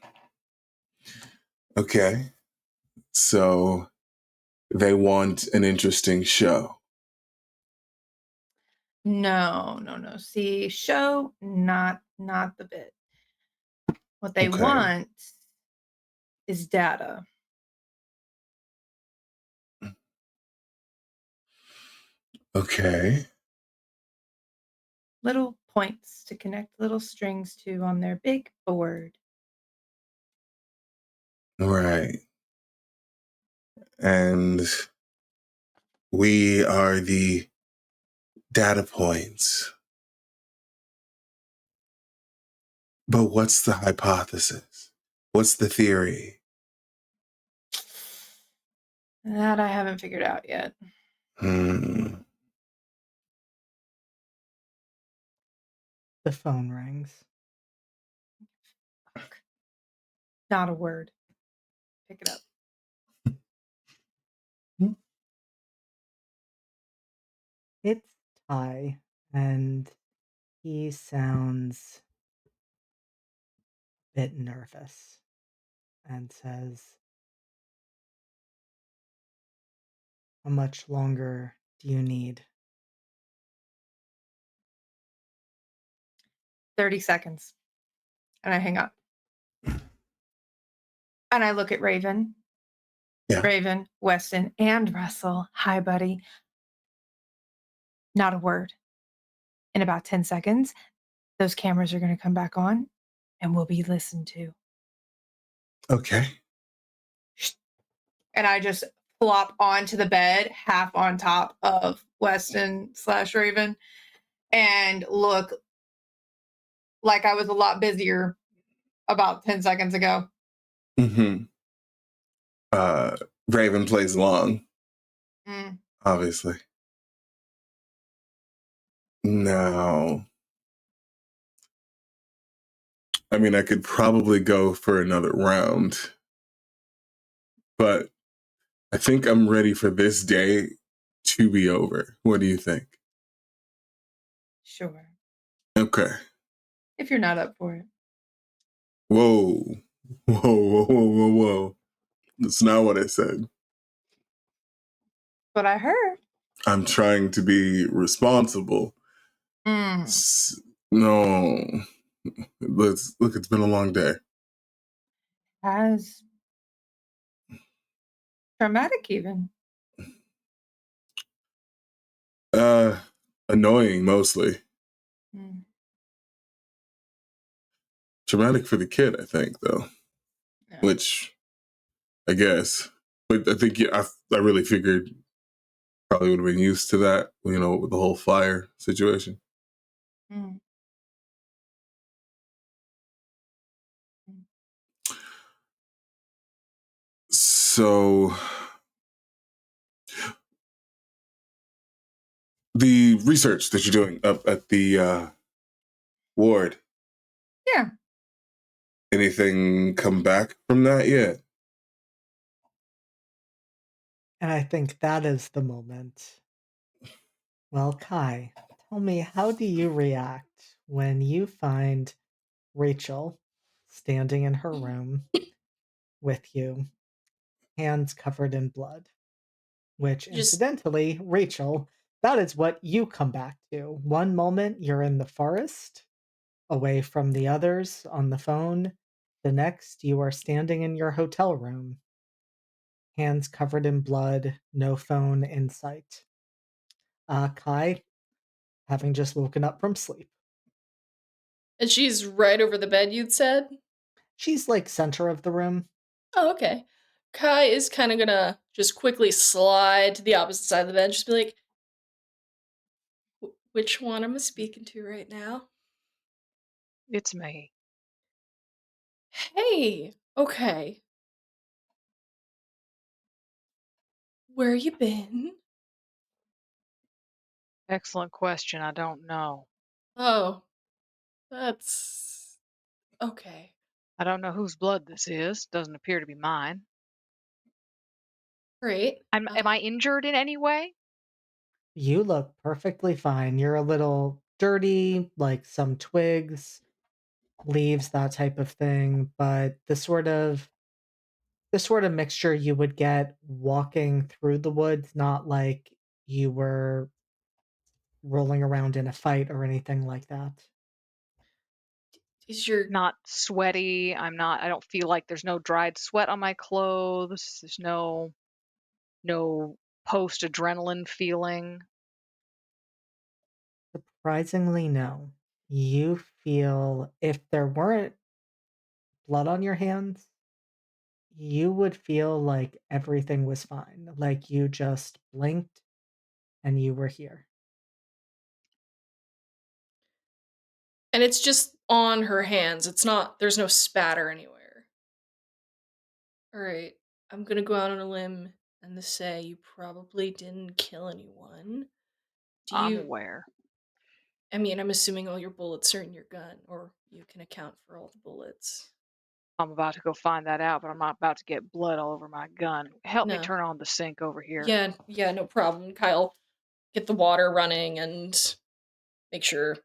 Okay. So they want an interesting show. No. See, show, not the bit. What they Okay. want is data. Okay. Little points to connect little strings to on their big board. Right. And we are the data points. But what's the hypothesis? What's the theory? That I haven't figured out yet. The phone rings. Fuck. Not a word. Pick it up. It's Ty, and he sounds a bit nervous and says, "How much longer do you need?" 30 seconds. And I hang up. And I look at Raven. Yeah. Raven, Weston, and Russell. Hi, buddy. Not a word. In about 10 seconds, those cameras are going to come back on and we'll be listened to. Okay. And I just flop onto the bed, half on top of Weston/Raven, and look like I was a lot busier about 10 seconds ago. Raven plays along, obviously. Now, I mean, I could probably go for another round, but I think I'm ready for this day to be over. What do you think? Sure. Okay. If you're not up for it. Whoa. Whoa, whoa, whoa, whoa, whoa. That's not what I said. But I heard. I'm trying to be responsible. No. Let's look, it's been a long day. As traumatic even. Annoying mostly. Traumatic for the kid, I think, though. Yeah. Which, I guess. But I think I really figured probably would have been used to that, you know, with the whole fire situation. So the research that you're doing up at the ward. Yeah. Anything come back from that yet? And I think that is the moment. Well, Kai, tell me, how do you react when you find Rachel standing in her room with you, hands covered in blood? Which, Just incidentally, Rachel, that is what you come back to. One moment you're in the forest, away from the others on the phone. The next, you are standing in your hotel room, hands covered in blood, no phone in sight. Kai, having just woken up from sleep. and she's right over the bed, you'd said? She's like center of the room. Oh, okay. Kai is kind of gonna just quickly slide to the opposite side of the bed, just be like, which one am I speaking to right now? It's me. Hey, okay. Where you been? Excellent question. I don't know. Oh, that's okay. I don't know whose blood this is. Doesn't appear to be mine. Great. Am I injured in any way? You look perfectly fine. You're a little dirty, like some twigs, leaves, that type of thing, but the sort of mixture you would get walking through the woods, not like you were rolling around in a fight or anything like that. Is your Not sweaty. I don't feel like there's no dried sweat on my clothes. There's no post adrenaline feeling. Surprisingly, no. You feel if there weren't blood on your hands, you would feel like everything was fine. Like you just blinked and you were here. and it's just on her hands. It's not there's no spatter anywhere. All right. I'm going to go out on a limb and say you probably didn't kill anyone. I'm aware. I mean, I'm assuming all your bullets are in your gun, or you can account for all the bullets. I'm about to go find that out, but I'm not about to get blood all over my gun. Help me No. turn on the sink over here. Yeah, no problem. Kyle, get the water running and make sure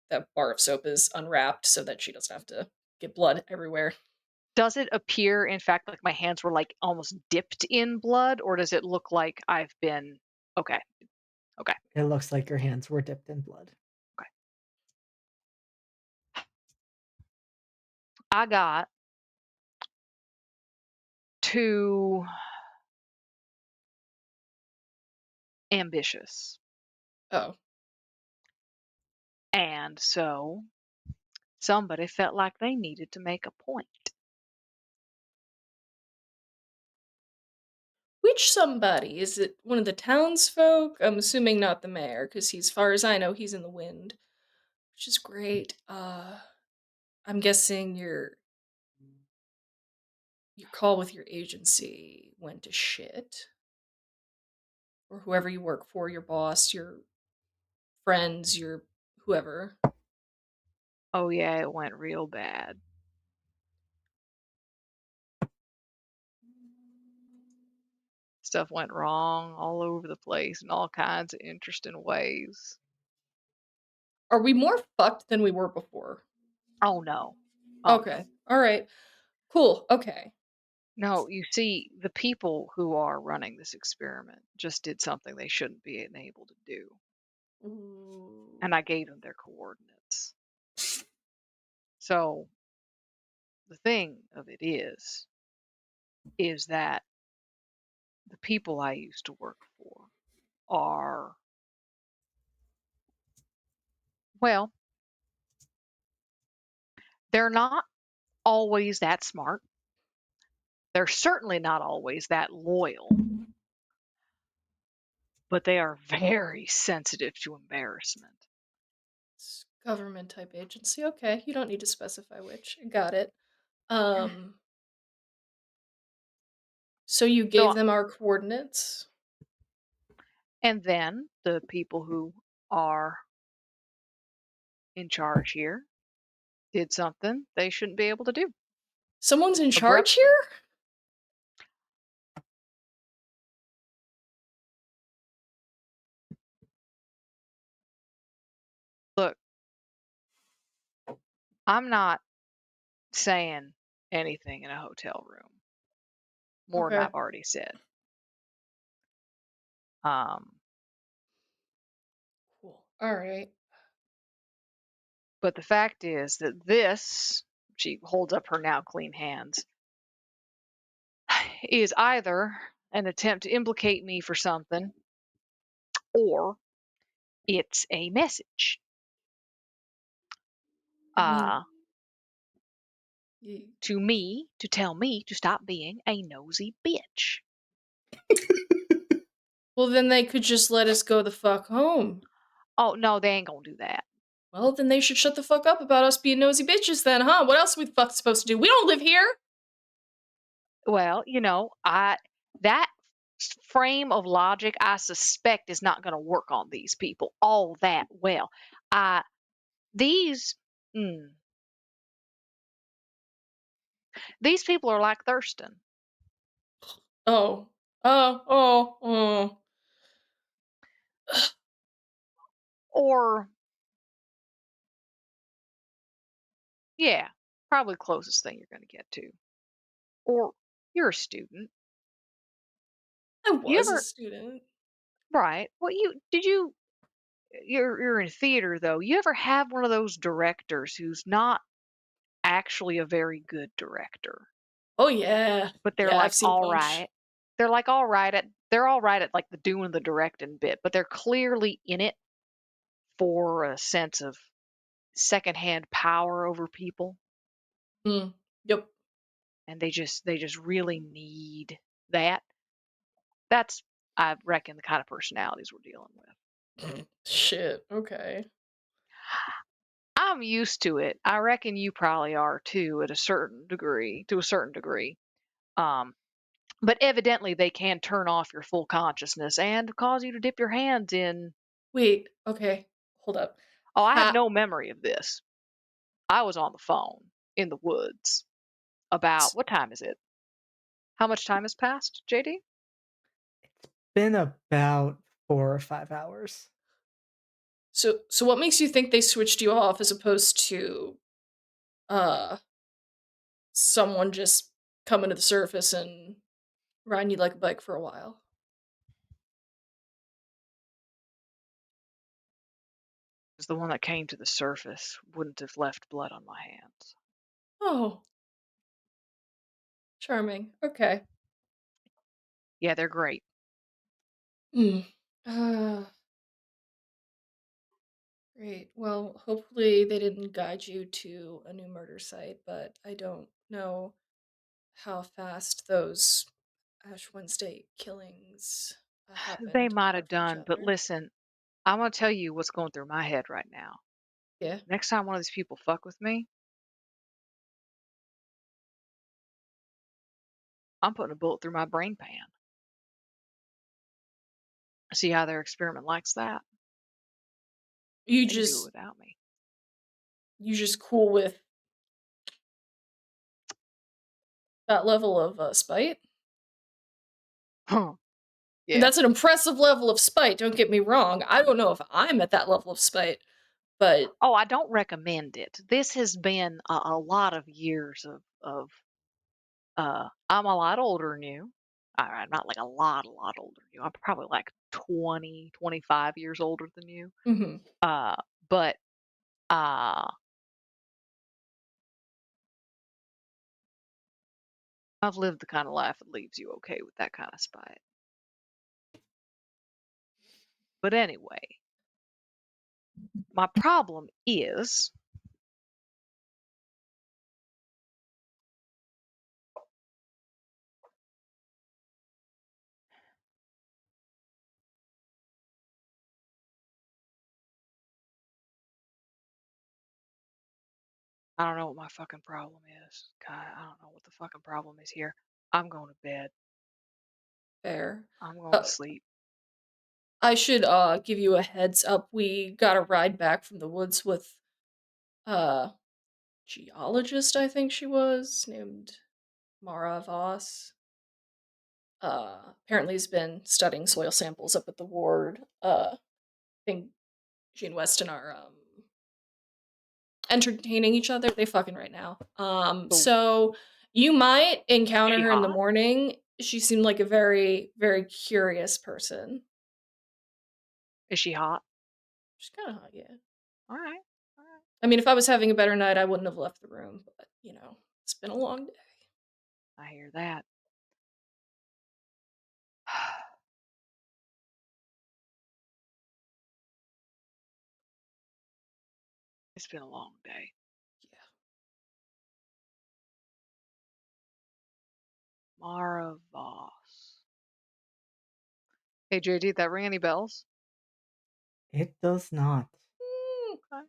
that bar of soap is unwrapped so that she doesn't have to get blood everywhere. Does it appear, in fact, like my hands were like almost dipped in blood, or does it look like I've been okay? Okay. It looks like your hands were dipped in blood. Okay. I got too ambitious. Oh. And so somebody felt like they needed to make a point. Which somebody? Is it one of the townsfolk? I'm assuming not the mayor, because as far as I know, he's in the wind. Which is great. I'm guessing your call with your agency went to shit. Or whoever you work for, your boss, your friends, your whoever. Oh yeah, it went real bad. Stuff went wrong all over the place in all kinds of interesting ways. Are we more fucked than we were before? Oh no. Oh Okay. All right. Cool. Okay. no. No, you see, the people who are running this experiment just did something they shouldn't be able to do. Ooh. And I gave them their coordinates. So the thing of it is that the people I used to work for are, well, they're not always that smart. They're certainly not always that loyal, but they are very sensitive to embarrassment. It's government type agency. Okay. You don't need to specify which. Got it. Um. So you So, gave them our coordinates? and then the people who are in charge here did something they shouldn't be able to do. Someone's in charge Abruptly. here? Look, I'm not saying anything in a hotel room more than Okay. I've already said. Um, Cool. All right. but the fact is that this, she holds up her now clean hands, is either an attempt to implicate me for something or it's a message. I mean, To me, to tell me to stop being a nosy bitch. well, then they could just let us go the fuck home. Oh, no, they ain't gonna do that. Well, then they should shut the fuck up about us being nosy bitches then, huh? What else are we the fuck supposed to do? We don't live here! Well, that frame of logic, I suspect, is not gonna work on these people all that well. These, these people are like Thurston. Oh. Oh. Or, yeah, probably closest thing you're gonna get to. Or you're a student. I You was a ever, student. right? Well, you're in theater though. You ever have one of those directors who's not actually a very good director, Oh, yeah. but they're Yeah, I've like seen a all bunch. right. They're all right at like the doing the directing bit, but they're clearly in it for a sense of secondhand power over people, Yep. and they just really need that. That's, I reckon, the kind of personalities we're dealing with. Shit. Okay. I'm used to it. I reckon you probably are too, at a certain degree, to a certain degree. Um, but evidently they can turn off your full consciousness and cause you to dip your hands in. Wait. Okay. Hold up. Oh, I have Ha- no memory of this. I was on the phone in the woods about, what time is it? How much time has passed, JD? Been about 4 or 5 hours. So what makes you think they switched you off as opposed to someone just coming to the surface and riding you like a bike for a while? Because the one that came to the surface wouldn't have left blood on my hands. Oh, charming. Okay. Yeah, they're great. Hmm. Great. Well, hopefully they didn't guide you to a new murder site, but I don't know how fast those Ash Wednesday killings They happened might have after each done, but other. listen, I'm going to tell you what's going through my head right now. Yeah. Next time one of these people fuck with me, I'm putting a bullet through my brain pan. See how their experiment likes that. You They can do it just without me. cool with that level of spite? Huh. And Yeah. that's an impressive level of spite, don't get me wrong. I don't know if I'm at that level of spite, but Oh, I don't recommend it. This has been a lot of years of I'm a lot older than you. I'm not like a lot older than you. I'm probably like 20, 25 years older than you. mhm. But uh I've lived the kind of life that leaves you okay with that kind of spite. But anyway, my problem is I don't know what my fucking problem is. God, I don't know what the fucking problem is here. I'm going to bed. Fair. I'm going Uh, to sleep. I should give you a heads up. We got a ride back from the woods with geologist, I think she was, named Mara Voss. Apparently has been studying soil samples up at the ward. I think she and Weston are entertaining each other. They fucking right now. Cool. So you might encounter She her in the hot? morning. She seemed like a very, very curious person. Is she hot? She's kind of hot, yeah. All right. All right. I mean, if I was having a better night, I wouldn't have left the room, but, you know, it's been a long day. I hear that. It's been a long day. Yeah. Mara Voss. Hey, JD, did that ring any bells? It does not. Okay.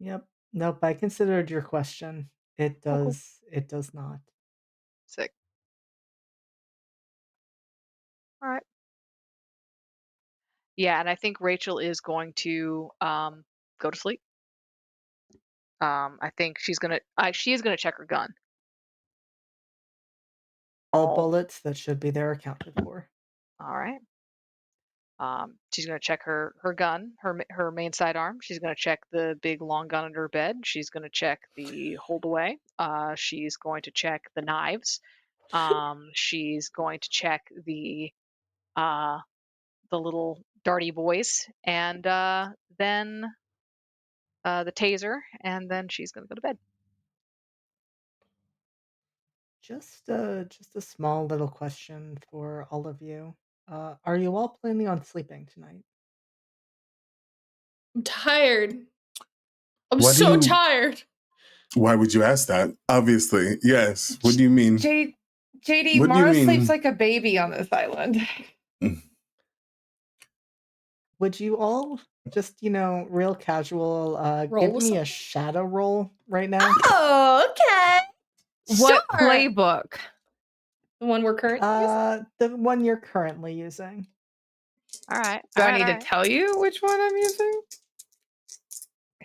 Yep. Nope. I considered your question. It Cool, cool. does. It does not. Sick. All right. Yeah, and I think Rachel is going to go to sleep. I think she is gonna check her gun. All All bullets that should be there accounted for. right. She's gonna check her gun, her main sidearm. She's gonna check the big long gun under her bed. She's gonna check the hold away. She's going to check the knives. She's going to check the little darty boys, and then the taser, and then she's gonna go to bed. Just a small little question for all of you. Are you all planning on sleeping tonight? I'm tired. I'm Why do so you- tired. Why would you ask that? Obviously, yes. What do you mean? JD, What do you Mara mean? sleeps like a baby on this island. Would you all just, real casual, Roll give with me a something. shadow roll right now? Oh, okay. What Sure. playbook? The one we're currently using? The one you're currently using. All right. Do all I right, need all to right. tell you which one I'm using?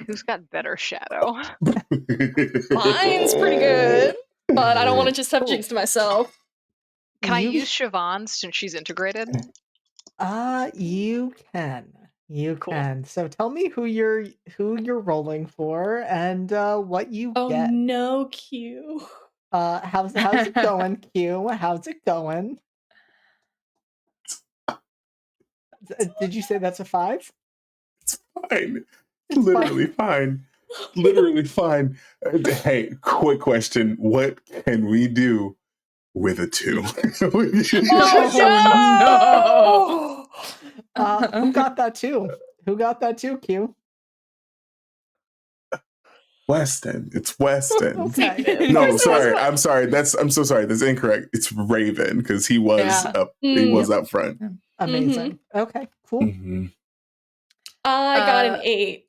Who's got better shadow? Mine's pretty good, but I don't want to just have Cool. jinxed myself. Can I You- use Siobhan's since she's integrated? You can. You Cool. can. So tell me who you're rolling for and what you Oh get. no, Q. How's it going, Q? How's it going? Did you say that's a 5? Fine. Literally fine. Literally fine. Hey, quick question. What can we do with a 2? Oh no! Who got that too? Who got that too, Q? Weston. It's Weston. Okay. No, sorry. I'm sorry. I'm so sorry. That's incorrect. It's Raven because he was Yeah. up. He was up front. Amazing. Okay, cool. Mhm. I got an 8.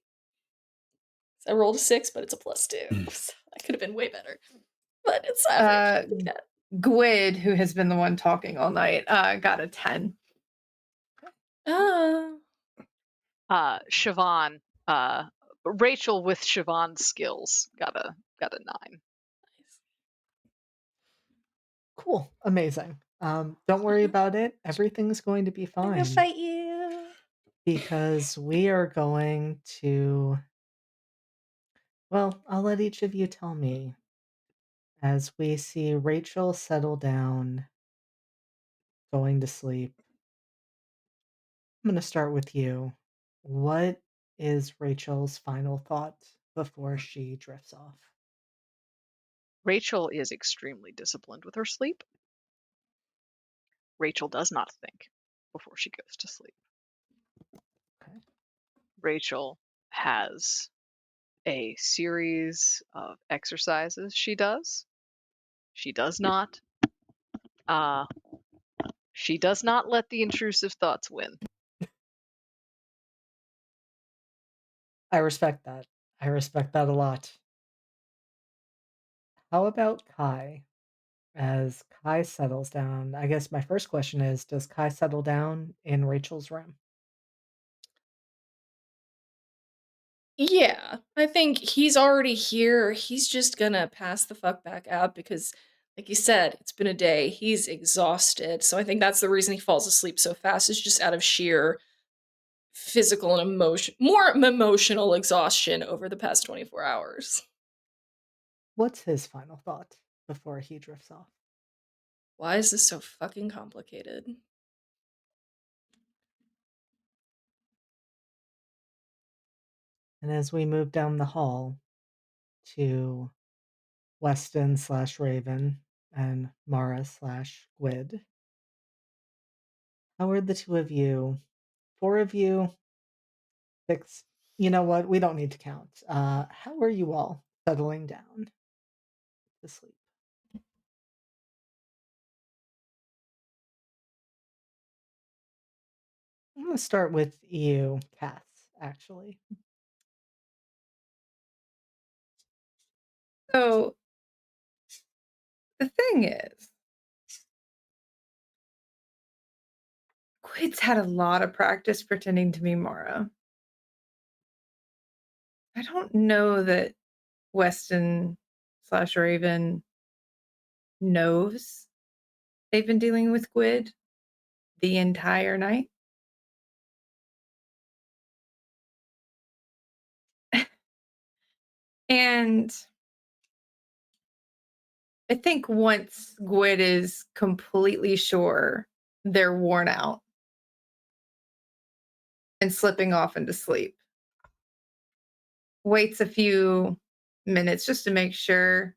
I rolled a 6, but it's a +2. So I could have been way better. But it's average. Gwyd, who has been the one talking all night, got a 10. Siobhan Rachel with Siobhan's skills got a 9. Cool. Amazing. Don't worry about it. Everything's going to be I'm gonna fine fight you. because we are going to. Well, I'll let each of you tell me as we see Rachel settle down, going to sleep. I'm going to start with you. What is Rachel's final thought before she drifts off? Rachel is extremely disciplined with her sleep. Rachel does not think before she goes to sleep. Okay. Rachel has a series of exercises she does. She does not let the intrusive thoughts win. I respect that. I respect that a lot. How about Kai? As Kai settles down, I guess my first question is, does Kai settle down in Rachel's room? Yeah, I think he's already here. He's just gonna pass the fuck back out because, like you said, it's been a day. He's exhausted. So I think that's the reason he falls asleep so fast, is just out of sheer physical and more emotional exhaustion over the past 24 hours. What's his final thought before he drifts off? Why is this so fucking complicated? And as we move down the hall to Weston/Raven and Mara/Gwyd, how are the two of you, 4 of you, 6, you know what, we don't need to count. How are you all settling down to sleep? I'm going to start with you, Cass, actually. So the thing is, Quid's had a lot of practice pretending to be Mara. I don't know that Weston/Raven knows they've been dealing with Gwyd the entire night. And I think once Gwyd is completely sure they're worn out and slipping off into sleep, waits a few minutes just to make sure,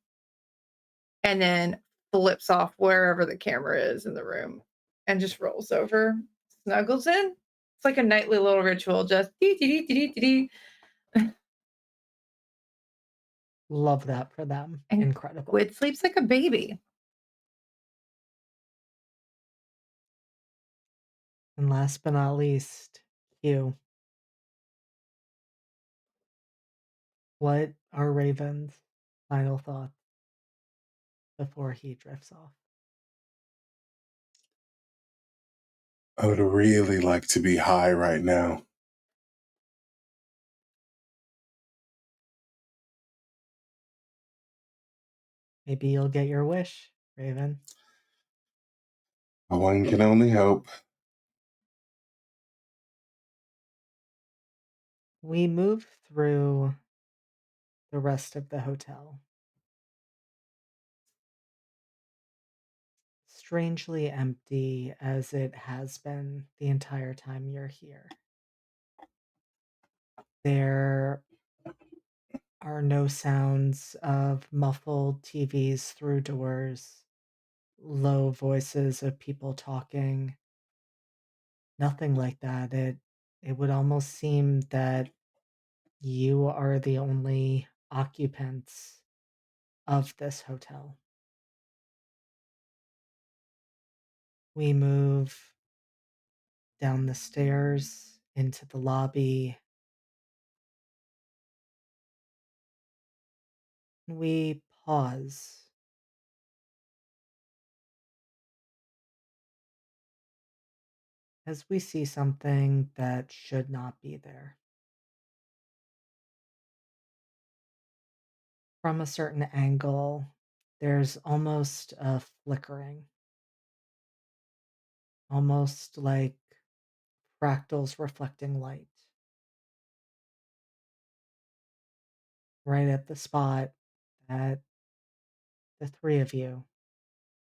and then flips off wherever the camera is in the room and just rolls over, snuggles in. It's like a nightly little ritual, just dee, dee, dee, dee, dee, dee. Love that for them. And Incredible. Gwyd sleeps like a baby. And last but not least, you. What are Raven's final thoughts before he drifts off? I would really like to be high right now. Maybe you'll get your wish, Raven. One can only hope. We move through the rest of the hotel. Strangely empty as it has been the entire time you're here. There are no sounds of muffled TVs through doors, low voices of people talking. Nothing like that. It would almost seem that you are the only occupants of this hotel. We move down the stairs into the lobby. We pause as we see something that should not be there. From a certain angle, there's almost a flickering, almost like fractals reflecting light, right at the spot that the three of you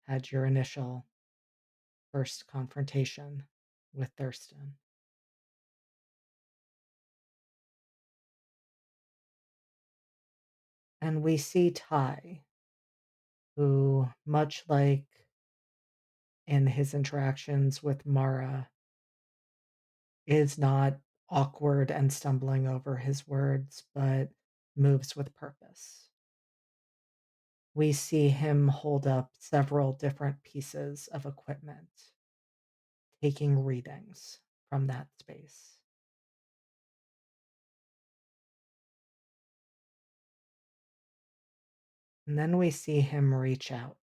had your initial first confrontation with Thurston. And we see Ty, who, much like in his interactions with Mara, is not awkward and stumbling over his words, but moves with purpose. We see him hold up several different pieces of equipment, taking readings from that space. And then we see him reach out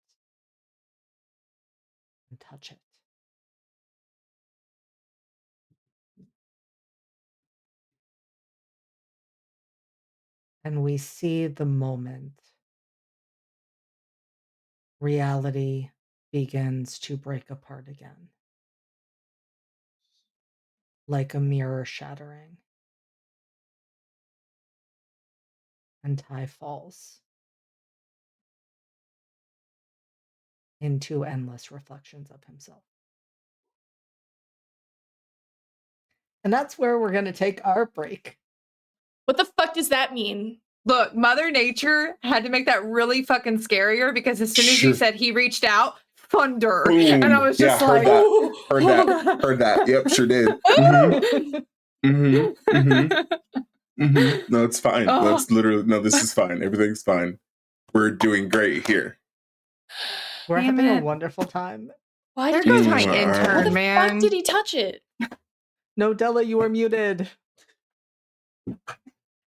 and touch it. And we see the moment reality begins to break apart again, like a mirror shattering. And Ty falls into endless reflections of himself. And that's where we're going to take our break. What the fuck does that mean? Look, Mother Nature had to make that really fucking scarier because as soon as you said he reached out, thunder. Boom. And I was just heard like, that. Heard that. Yep, sure did. No, it's fine. Oh. That's literally, no, this is fine. Everything's fine. We're doing great here. We're Damn having a it. wonderful time. There Why goes my Mm, Why intern, the man. fuck did he touch it? No, Della, you are muted.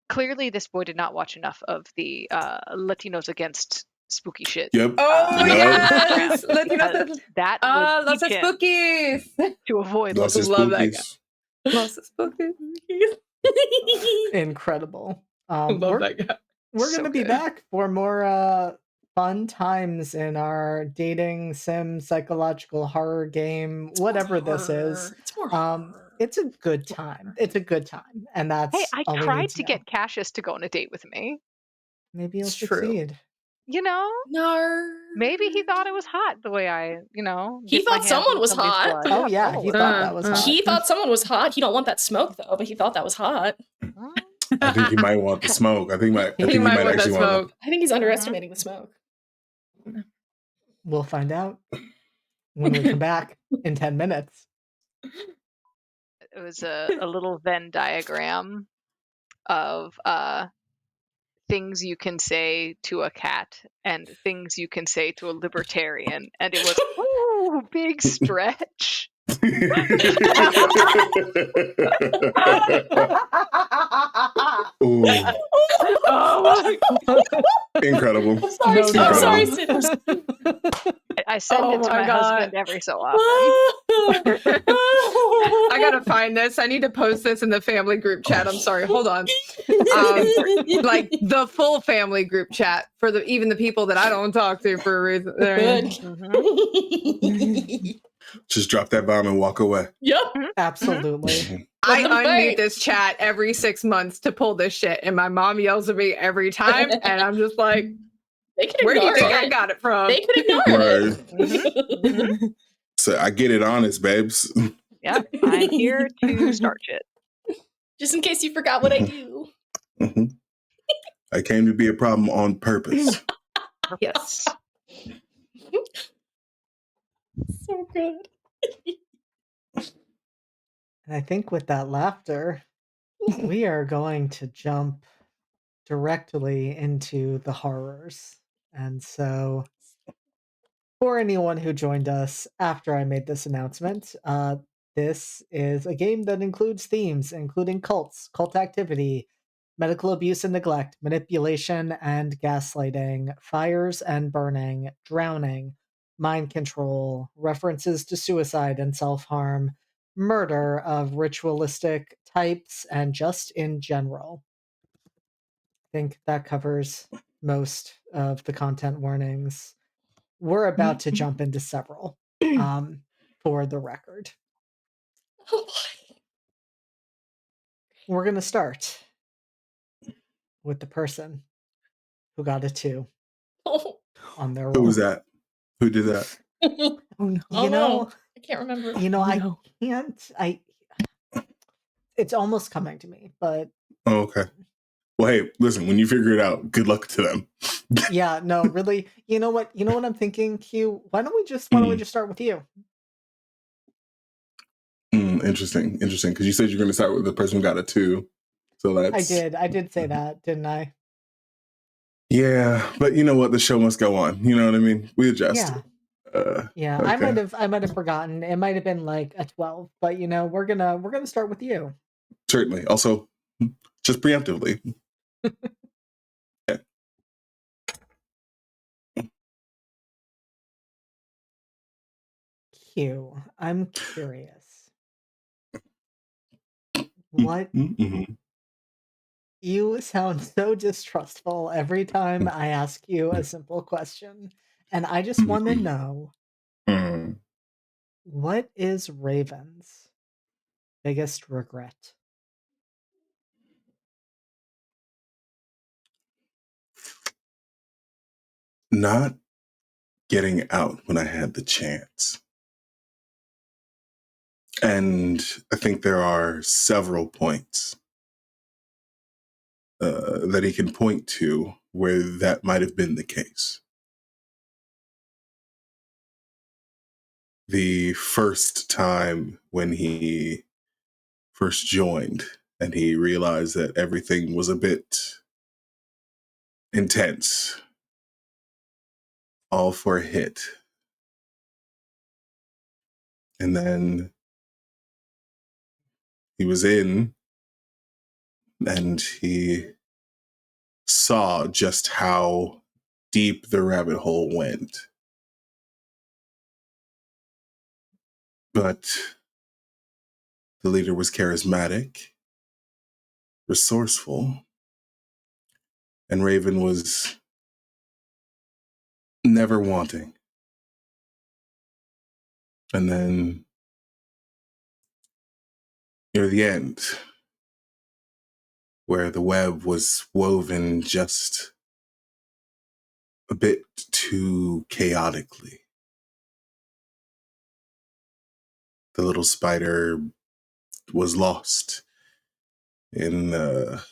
Clearly, this boy did not watch enough of the Latinos against spooky shit. Yep. Oh, Yep. yes. Because Latinos. that would Los teach him spookies. to avoid Los Latinos. Love that Spookies. Los spookies. Incredible. Love we're that guy. we're So going to be good. back for more fun times in our dating sim psychological horror game, whatever this is. It's more horror. It's a good time. It's a good time. And that's Hey, I all we need tried to to know. get Cassius to go on a date with me. Maybe you'll It's true. succeed. You know, No. maybe he thought it was hot the way I, He dipped my thought hands someone in was somebody's hot. blood. Oh yeah, he thought that was hot. He thought someone was hot. He don't want that smoke though, but he thought that was hot. I think he might want the smoke. I think He he might might want that actually want smoke. I think he's underestimating the smoke. We'll find out when we come back in 10 minutes. It was a little Venn diagram of things you can say to a cat and things you can say to a libertarian, and it was ooh, big stretch. Ooh, Oh, incredible. I'm sorry, No, I'm sorry, Incredible. Sid. I send Oh it to my my God. husband every so often. I gotta find this. I need to post this in the family group chat. I'm sorry. Hold on. Like the full family group chat for even the people that I don't talk to for a reason. Good. Mhm. Just drop that bomb and walk away. Yep. Absolutely. I Let them unmute fight. this chat every 6 months to pull this shit, and my mom yells at me every time, and I'm just like, They can "Where do you ignore think it. I got it from?" They could ignore Right. it. So I get it honest, babes. Yeah, I'm here to start shit. Just in case you forgot what I do. Mhm. I came to be a problem on purpose. Yes. So good. And I think with that laughter, we are going to jump directly into the horrors. And so, for anyone who joined us after I made this announcement, this is a game that includes themes including cults, cult activity, medical abuse and neglect, manipulation and gaslighting, fires and burning, drowning, mind control, references to suicide and self-harm, murder of ritualistic types, and just in general. I think that covers most of the content warnings. We're about to jump into several for the record. Oh boy. We're going to start with the person who got a 2 Oh, on their Who roll. was that? Who did that? Oh no. You know, I can't remember. I can't. It's almost coming to me, but Oh, okay. Well, hey, listen, when you figure it out, good luck to them. yeah, no, really. You know what I'm thinking, Q? Why don't we just start with you? Interesting. Because you said you're going to start with the person who got a 2. So that's... I did say that, didn't I? Yeah, but you know what? The show must go on. You know what I mean? We adjust. Yeah, okay. I might have forgotten. It might have been like a 12, but we're gonna start with you. Certainly. Also, just preemptively. Q, I'm curious. What Mm-hmm. You sound so distrustful every time I ask you a simple question, and I just want to know, what is Raven's biggest regret? Not getting out when I had the chance. And I think there are several points that he can point to where that might have been the case. The first time when he first joined and he realized that everything was a bit intense, all for a hit. And then he was in and he saw just how deep the rabbit hole went. But the leader was charismatic, resourceful, and Raven was never wanting. And then near the end, where the web was woven just a bit too chaotically, the little spider was lost in the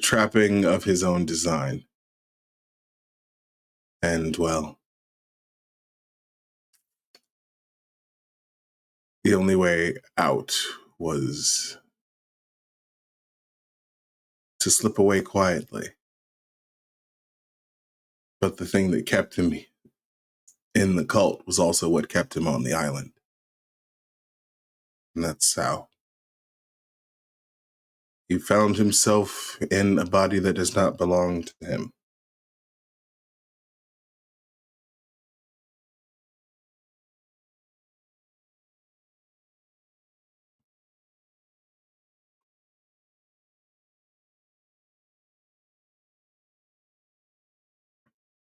trapping of his own design. And, well, the only way out was to slip away quietly. But the thing that kept him in the cult was also what kept him on the island. And that's how he found himself in a body that does not belong to him.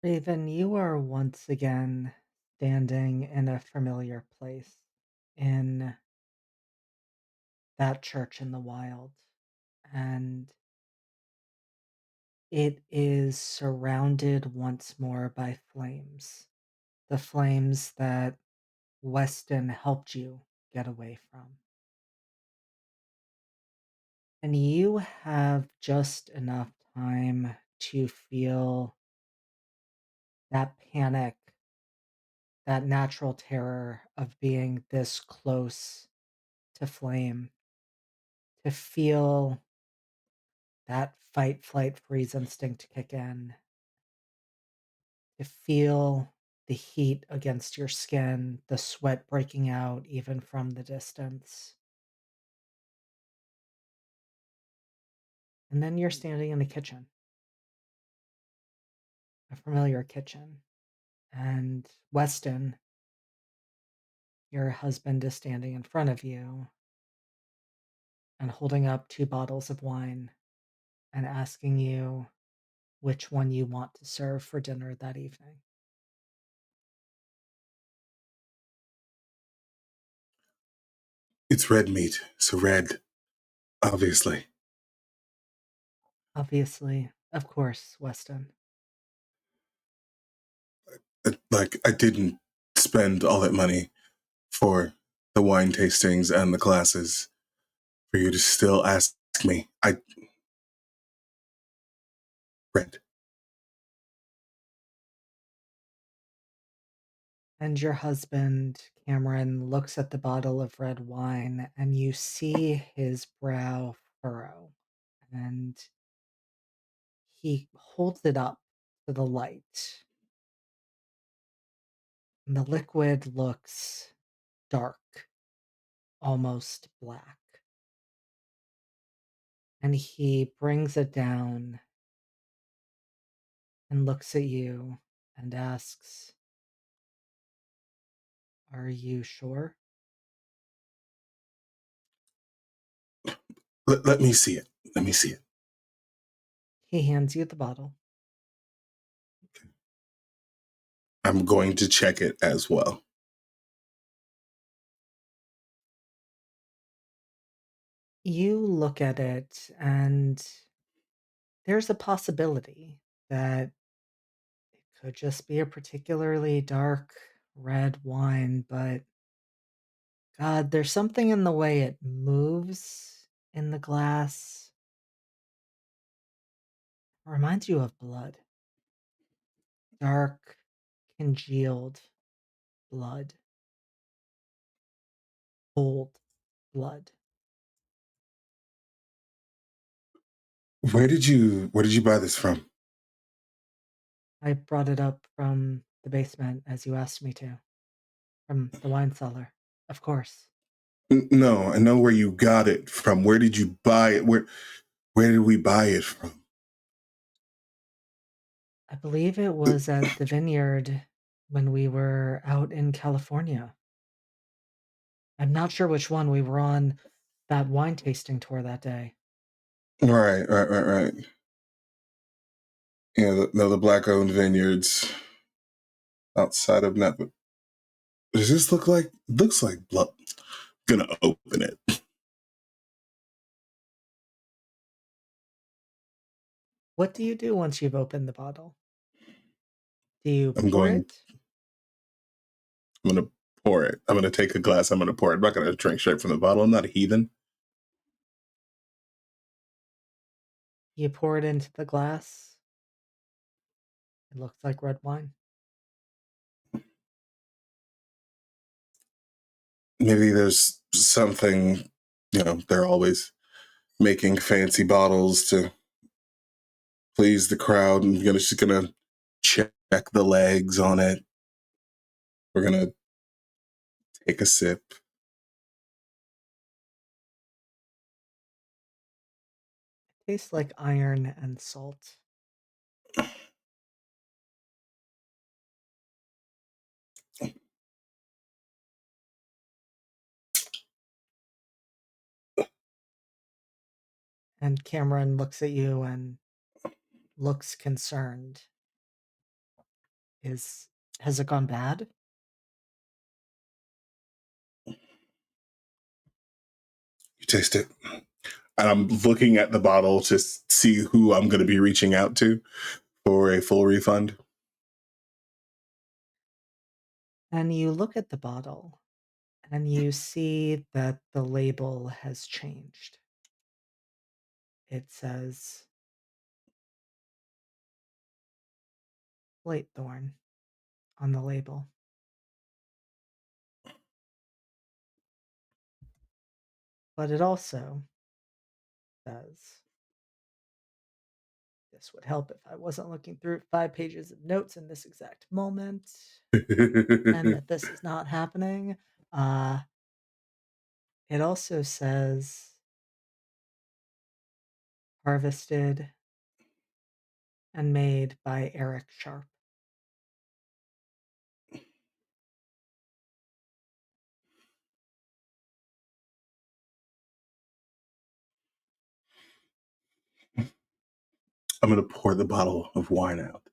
Raven, you are once again standing in a familiar place in that church in the wild, and it is surrounded once more by flames. The flames that Weston helped you get away from. And you have just enough time to feel that panic, that natural terror of being this close to flame, to feel that fight, flight, freeze instinct kick in, to feel the heat against your skin, the sweat breaking out even from the distance. And then you're standing in the kitchen, a familiar kitchen. And Weston, your husband, is standing in front of you and holding up 2 bottles of wine and asking you which one you want to serve for dinner that evening. It's red meat, so red, obviously. Obviously, of course, Weston. Like, I didn't spend all that money for the wine tastings and the classes for you to still ask me. Red. And your husband, Cameron, looks at the bottle of red wine, and you see his brow furrow. And he holds it up to the light. And the liquid looks dark, almost black. And he brings it down and looks at you and asks, "Are you sure?" Let me see it. Let me see it. He hands you the bottle. I'm going to check it as well. You look at it, and there's a possibility that it could just be a particularly dark red wine, but God, there's something in the way it moves in the glass. It reminds you of blood. Dark, congealed blood. Cold blood. Where did you buy this from? I brought it up from the basement as you asked me to. From the wine cellar, of course. No, I know where you got it from. Where did you buy it? Where did we buy it from? I believe it was at the vineyard when we were out in California. I'm not sure which one. We were on that wine tasting tour that day. Right. Yeah, the black-owned vineyards outside of Napa. Does this look like? Looks like blood. I'm gonna open it. What do you do once you've opened the bottle? Do you I'm pour going. it? I'm gonna pour it. I'm gonna take a glass. I'm gonna pour it. I'm not gonna drink straight from the bottle. I'm not a heathen. You pour it into the glass. It looks like red wine. Maybe there's something. They're always making fancy bottles to please the crowd. I'm just gonna check the legs on it. We're gonna take a sip. It tastes like iron and salt. And Cameron looks at you and looks concerned. Has it gone bad? You taste it. And I'm looking at the bottle to see who I'm going to be reaching out to for a full refund. And you look at the bottle and you see that the label has changed. It says Thorn on the label. But it also says, this would help if I wasn't looking through 5 pages of notes in this exact moment, and that this is not happening. It also says harvested and made by Eric Sharp. I'm going to pour the bottle of wine out.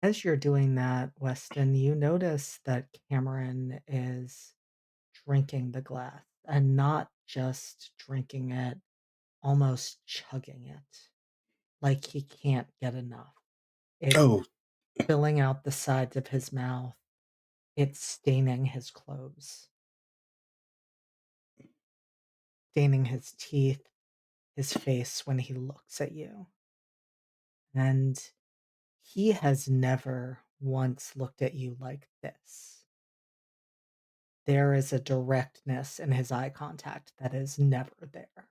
As you're doing that, Weston, you notice that Cameron is drinking the glass and not just drinking it, almost chugging it. Like he can't get enough. It's filling out the sides of his mouth. It's staining his clothes, staining his teeth, his face when he looks at you. And he has never once looked at you like this. There is a directness in his eye contact that is never there,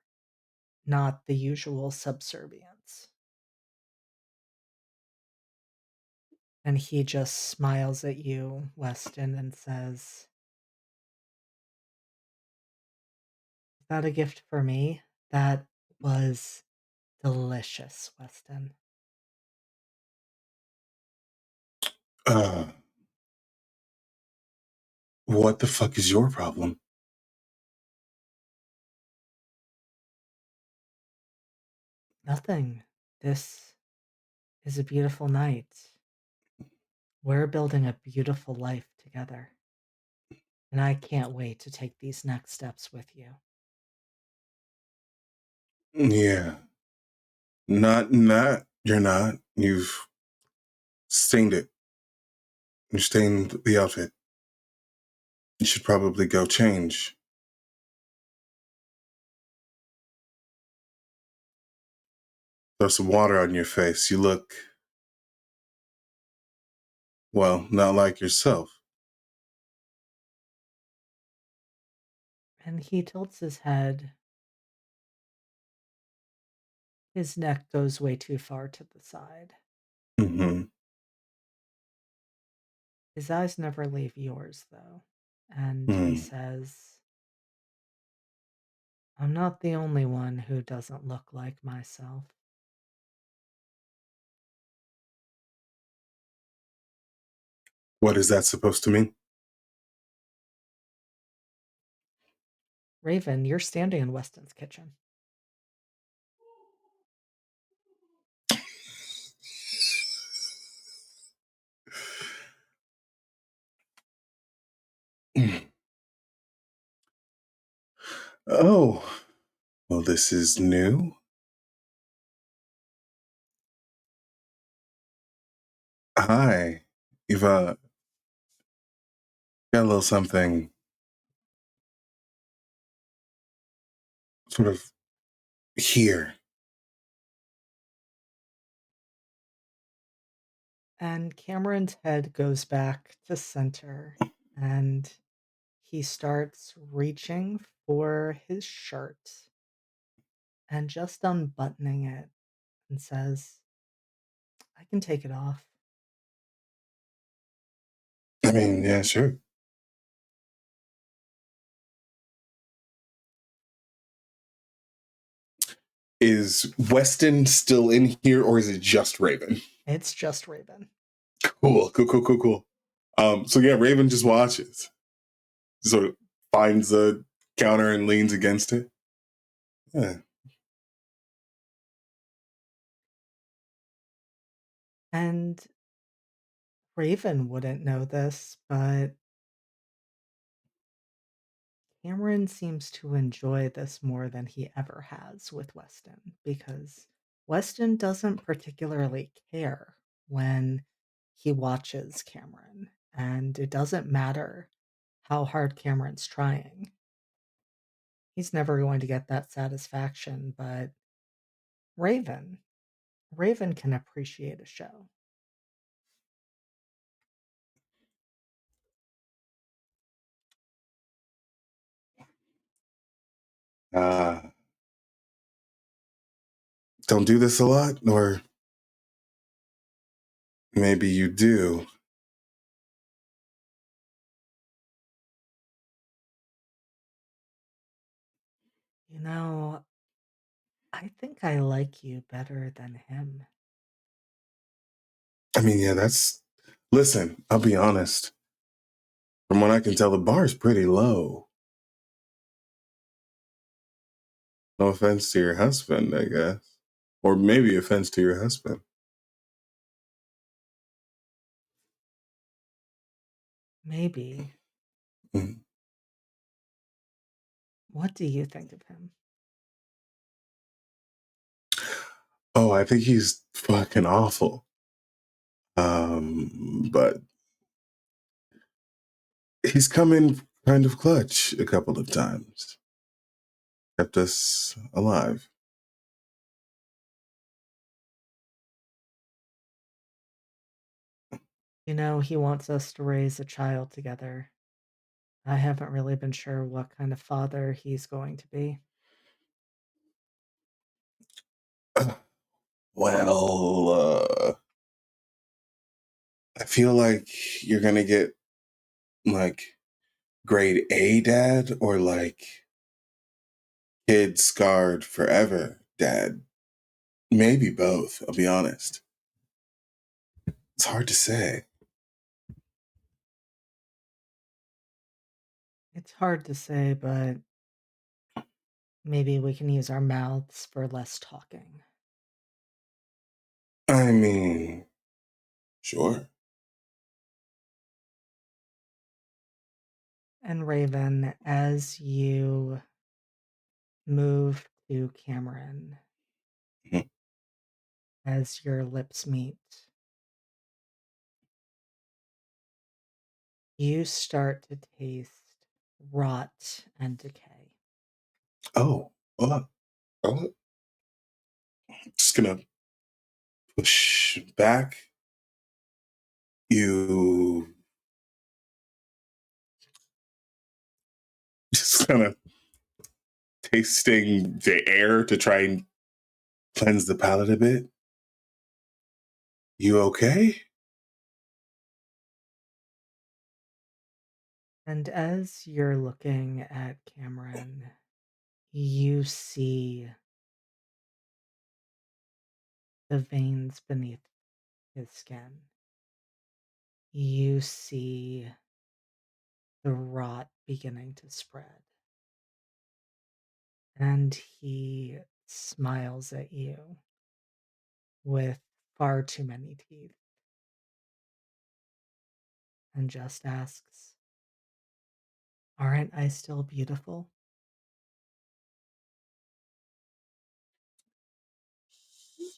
not the usual subservience. And he just smiles at you, Weston, and says, "Is that a gift for me? That was delicious, Weston." What the fuck is your problem? Nothing. This is a beautiful night. We're building a beautiful life together. And I can't wait to take these next steps with you. Yeah. Not, you're not. You've stained it. You stained the outfit. You should probably go change. Throw some water on your face. You look, well, not like yourself. And he tilts his head. His neck goes way too far to the side. Mm-hmm. His eyes never leave yours, though. And he says, "I'm not the only one who doesn't look like myself." What is that supposed to mean? Raven, you're standing in Weston's kitchen. Oh, well, this is new. Hi, you've got a little something sort of here. And Cameron's head goes back to center, and he starts reaching for his shirt and just unbuttoning it and says, "I can take it off." I mean, yeah, sure. Is Weston still in here, or is it just Raven? It's just Raven. Cool. So yeah, Raven just watches. Sort of finds the counter and leans against it. Yeah. And Raven wouldn't know this, but Cameron seems to enjoy this more than he ever has with Weston, because Weston doesn't particularly care when he watches Cameron, and it doesn't matter how hard Cameron's trying. He's never going to get that satisfaction, but Raven can appreciate a show. Don't do this a lot, or maybe you do. You know, I think I like you better than him. I mean, yeah, listen, I'll be honest. From what I can tell, the bar is pretty low. No offense to your husband, I guess. Or maybe offense to your husband. Maybe. Mm. What do you think of him? Oh, I think he's fucking awful. But he's come in kind of clutch a couple of times. Kept us alive. You know, he wants us to raise a child together. I haven't really been sure what kind of father he's going to be. Well, I feel like you're gonna get like grade A dad or like kid scarred forever dad. Maybe both, I'll be honest. It's hard to say. It's hard to say, but maybe we can use our mouths for less talking. I mean, sure. And Raven, as you move to Cameron, Mhm. as your lips meet, you start to taste rot and decay. Oh, oh, just gonna push back. You just kind of tasting the air to try and cleanse the palate a bit. You okay? And as you're looking at Cameron, you see the veins beneath his skin. You see the rot beginning to spread. And he smiles at you with far too many teeth and just asks, "Aren't I still beautiful?"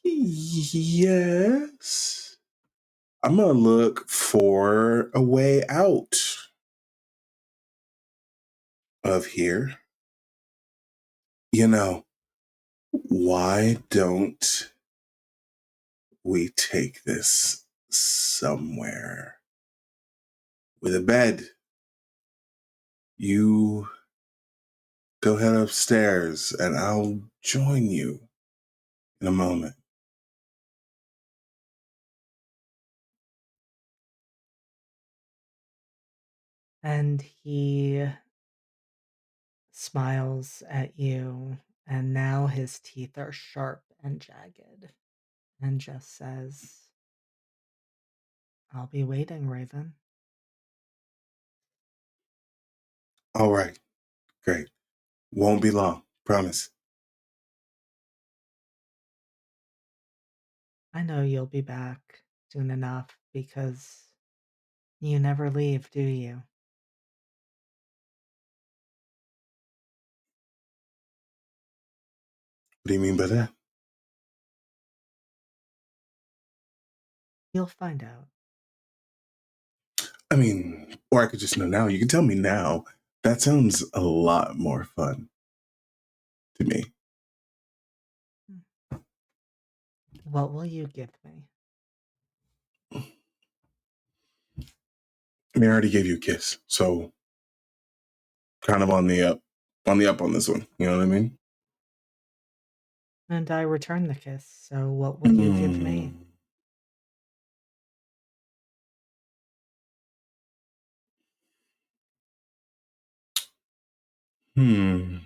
Yes. I'm gonna look for a way out of here. You know, why don't we take this somewhere with a bed? You go head upstairs and I'll join you in a moment. And he smiles at you, and now his teeth are sharp and jagged, and just says, "I'll be waiting, Raven." All right, great. Won't be long, promise. I know you'll be back soon enough because you never leave, do you? What do you mean by that? You'll find out. I mean, or I could just know now. You can tell me now. That sounds a lot more fun to me. What will you give me? I mean, I already gave you a kiss, so kind of on the up, on this one. You know what I mean? And I return the kiss, so what will you give me? Hmm.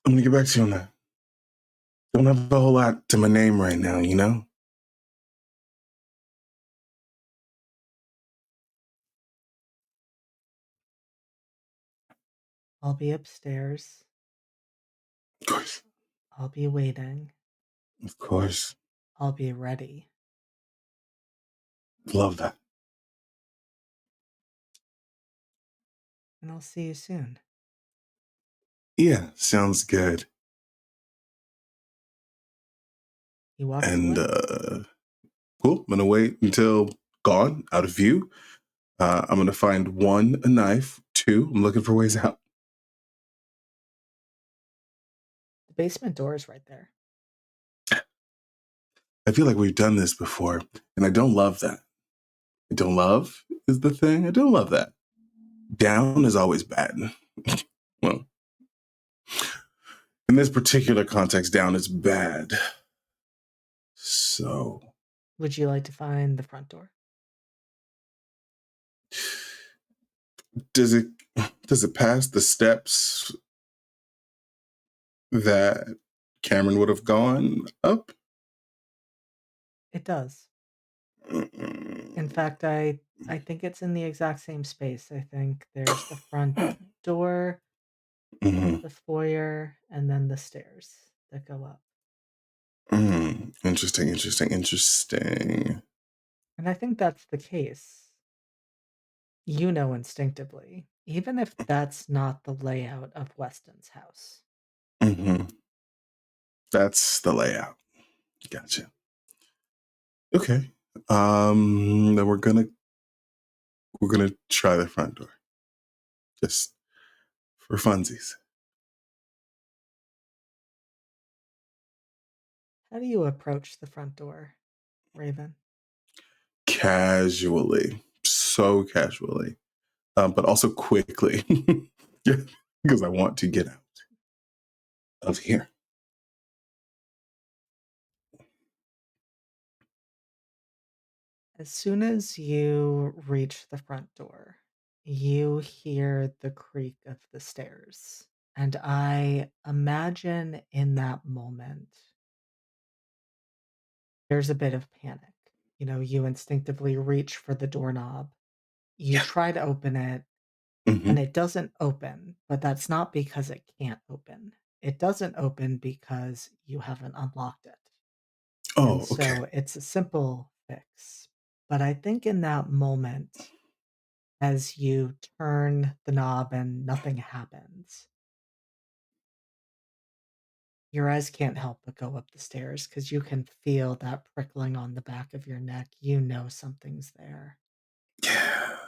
I'm gonna get back to you on that. Don't have a whole lot to my name right now, you know? I'll be upstairs. Of course. I'll be waiting. Of course. I'll be ready. Love that. And I'll see you soon. Yeah, sounds good. He walks And away. cool. I'm gonna wait until gone, out of view. I'm gonna find 1, a knife. 2, I'm looking for ways out. The basement door is right there. I feel like we've done this before, and I don't love that. I don't love is the thing. I don't love that. Down is always bad. Well, in this particular context, down is bad. So, Would you like to find the front door? does it pass the steps that Cameron would have gone up? It does. In fact, I think it's in the exact same space. I think there's the front door, Mhm. the foyer, and then the stairs that go up. Interesting, interesting, interesting. And I think that's the case. You know instinctively, even if that's not the layout of Weston's house. hmm That's the layout. Gotcha. Okay. Then we're gonna try the front door, just for funsies. How do you approach the front door, Raven? Casually, so casually, but also quickly, yeah, because I want to get out of here. As soon as you reach the front door, you hear the creak of the stairs. And I imagine in that moment, there's a bit of panic. You know, you instinctively reach for the doorknob. You Yeah. try to open it, hmm and it doesn't open, but that's not because it can't open. It doesn't open because you haven't unlocked it. And Oh, okay. so it's a simple fix. But I think in that moment, as you turn the knob and nothing happens, your eyes can't help but go up the stairs because you can feel that prickling on the back of your neck. You know something's there. Yeah.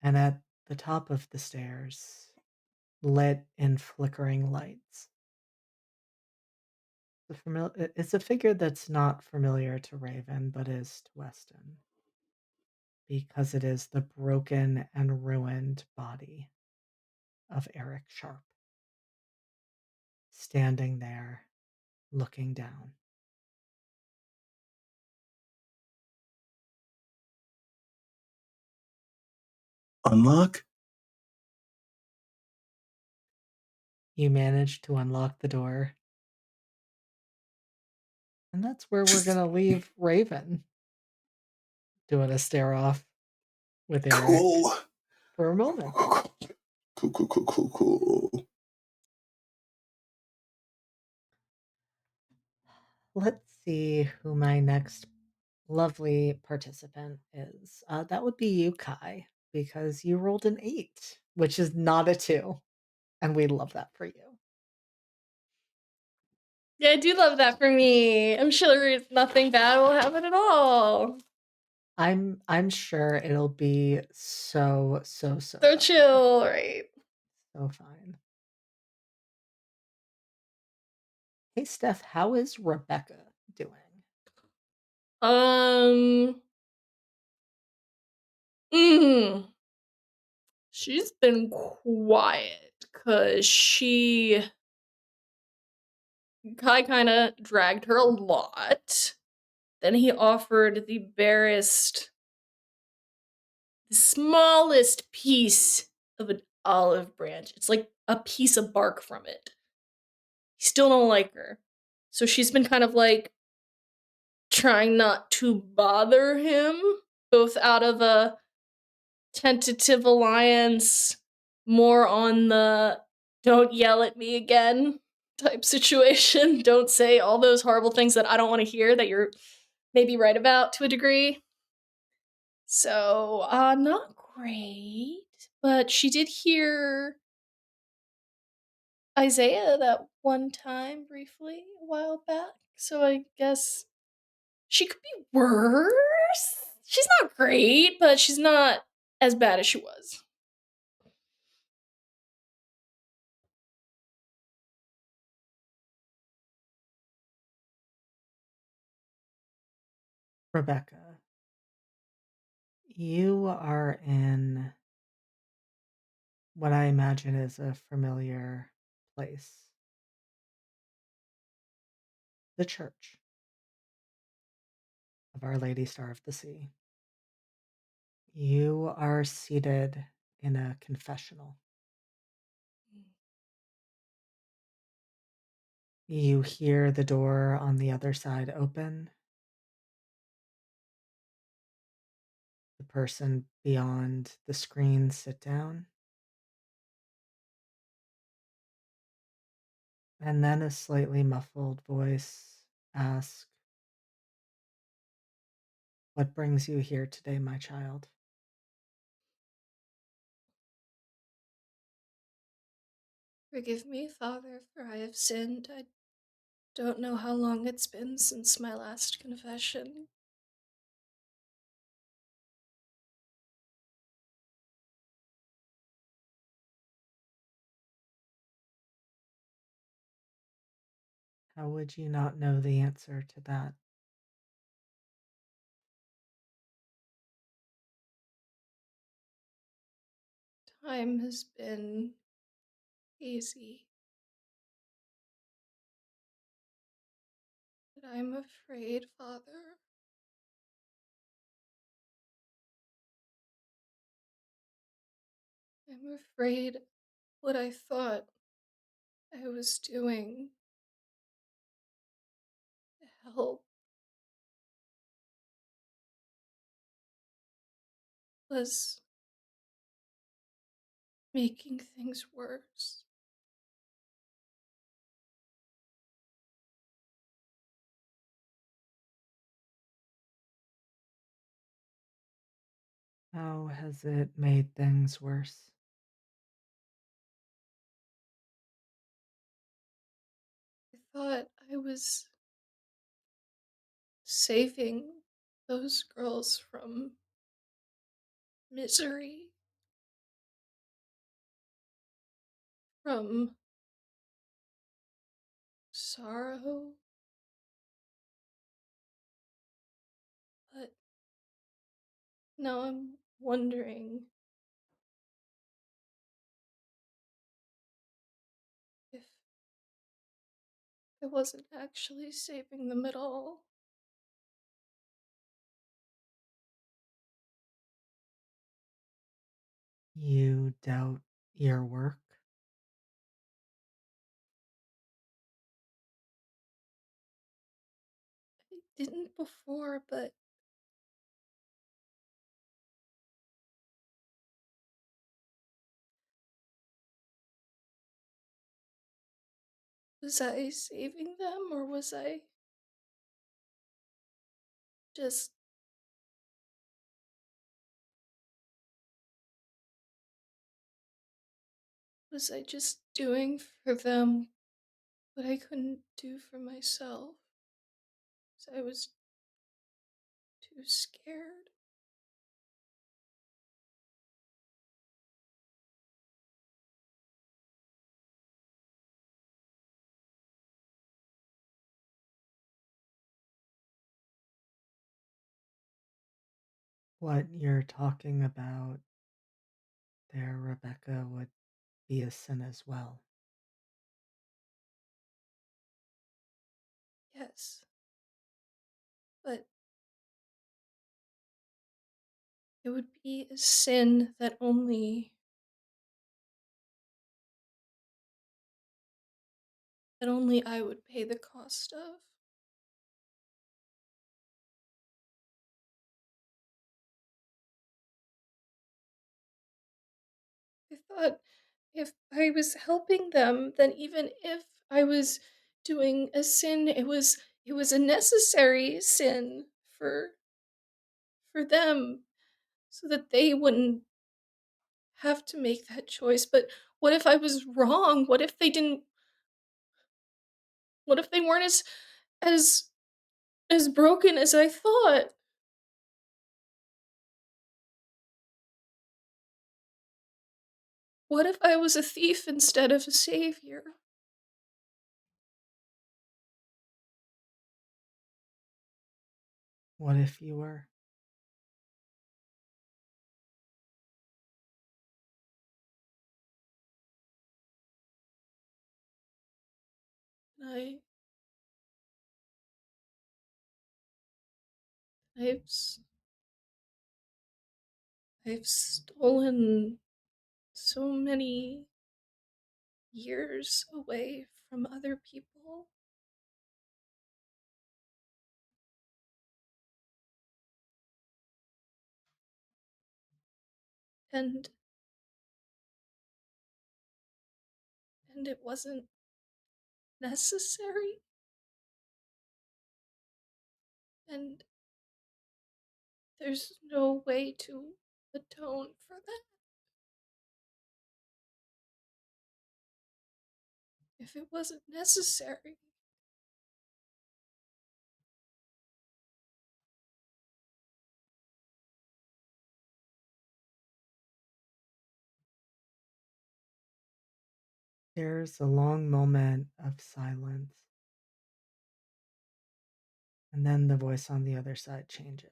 And at the top of the stairs, lit in flickering lights, it's a figure that's not familiar to Raven, but is to Weston, because it is the broken and ruined body of Eric Sharp, standing there, looking down. Unlock? You manage to unlock the door. And that's where we're going to leave Raven doing a stare off with Eric Cool. for a moment. Cool, cool, cool, cool, cool. Let's see who my next lovely participant is. That would be you, Kai, because you rolled an 8, which is not a 2. And we love that for you. Yeah, I do love that for me. I'm sure nothing bad will happen at all. I'm sure it'll be so So chill, right? so fine. Hey Steph, how is Rebecca doing? Mm, she's been quiet because Kai kind of dragged her a lot. Then he offered the smallest piece of an olive branch. It's like a piece of bark from it. He still don't like her. So she's been kind of like trying not to bother him, both out of a tentative alliance, more on the don't yell at me again type situation. Don't say all those horrible things that I don't want to hear that you're maybe right about to a degree. So, not great, but she did hear Isaiah that one time briefly a while back. So I guess she could be worse. She's not great, but she's not as bad as she was. Rebecca, you are in what I imagine is a familiar place. The Church of Our Lady Star of the Sea. You are seated in a confessional. You hear the door on the other side open. The person beyond the screen sit down. And then a slightly muffled voice asks, "What brings you here today, my child?" Forgive me, Father, for I have sinned. I don't know how long it's been since my last confession. How would you not know the answer to that? Time has been easy, but I'm afraid, Father. I'm afraid what I thought I was doing to help was making things worse. How has it made things worse? I thought I was saving those girls from misery, from sorrow, but now I'm wondering if I wasn't actually saving them at all. You doubt your work? I didn't before, but was I saving them or was I just doing for them what I couldn't do for myself? 'Cause I was too scared. What you're talking about there, Rebecca, would be a sin as well. Yes, but it would be a sin that only I would pay the cost of. thought if I was helping them, then even if I was doing a sin, it was a necessary sin for them so that they wouldn't have to make that choice. But what if I was wrong? What if they weren't as as broken as I thought? What if I was a thief instead of a savior? What if you were? I I've s- I've stolen so many years away from other people, and it wasn't necessary, and there's no way to atone for that. If it wasn't necessary, There's a long moment of silence, and then the voice on the other side changes.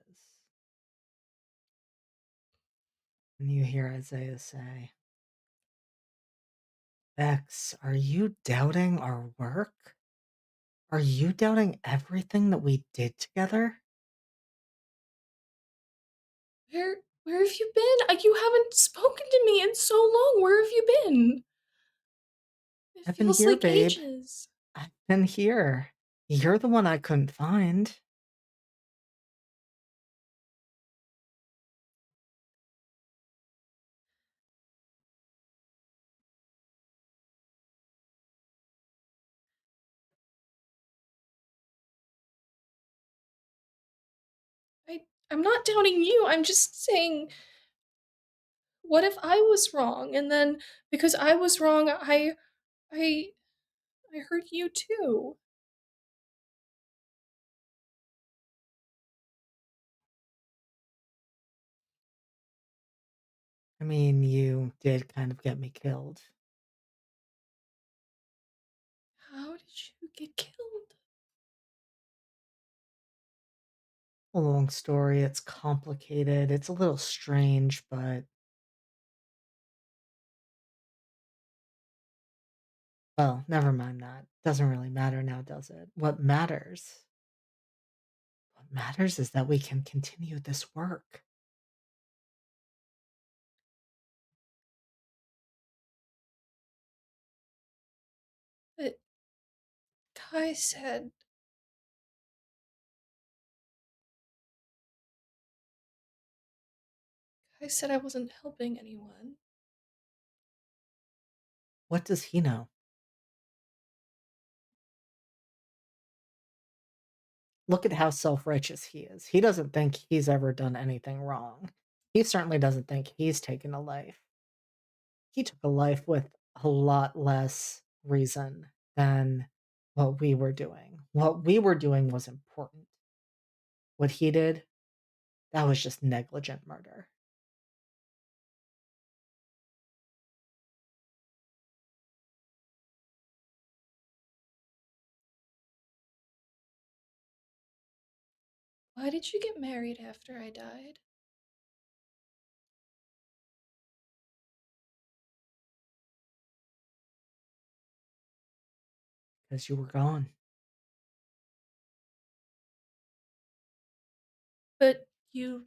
And you hear Isaiah say, Bex, are you doubting our work? Are you doubting everything that we did together? where have you been? You haven't spoken to me in so long. Where have you been? It I've been feels here, like babe. ages. I've been here. You're the one I couldn't find. I'm not doubting you. I'm just saying, what if I was wrong? And then because I was wrong, I I hurt you too. I mean, you did kind of get me killed. How did you get killed? A long story. It's complicated. It's a little strange, but well, never mind that. Doesn't really matter now, does it? What matters is that we can continue this work. But Kai said Kai said I wasn't helping anyone. What does he know? Look at how self-righteous he is. He doesn't think he's ever done anything wrong. He certainly doesn't think he's taken a life. He took a life with a lot less reason than what we were doing. What we were doing was important. What he did, that was just negligent murder. Why did you get married after I died? Because you were gone. But you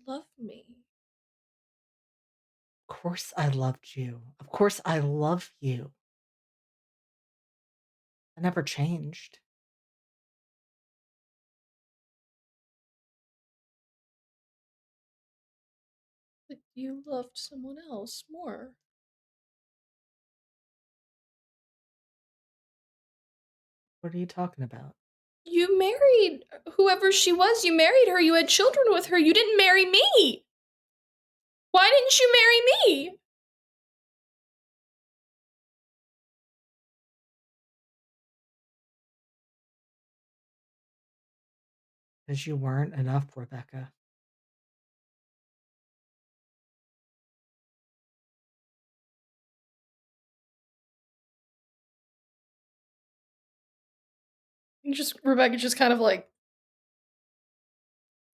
love me. Of course I loved you. Of course I love you. I never changed. But you loved someone else more. What are you talking about? You married whoever she was. You married her. You had children with her. You didn't marry me. Why didn't you marry me? Because you weren't enough, Rebecca. Rebecca just kind of like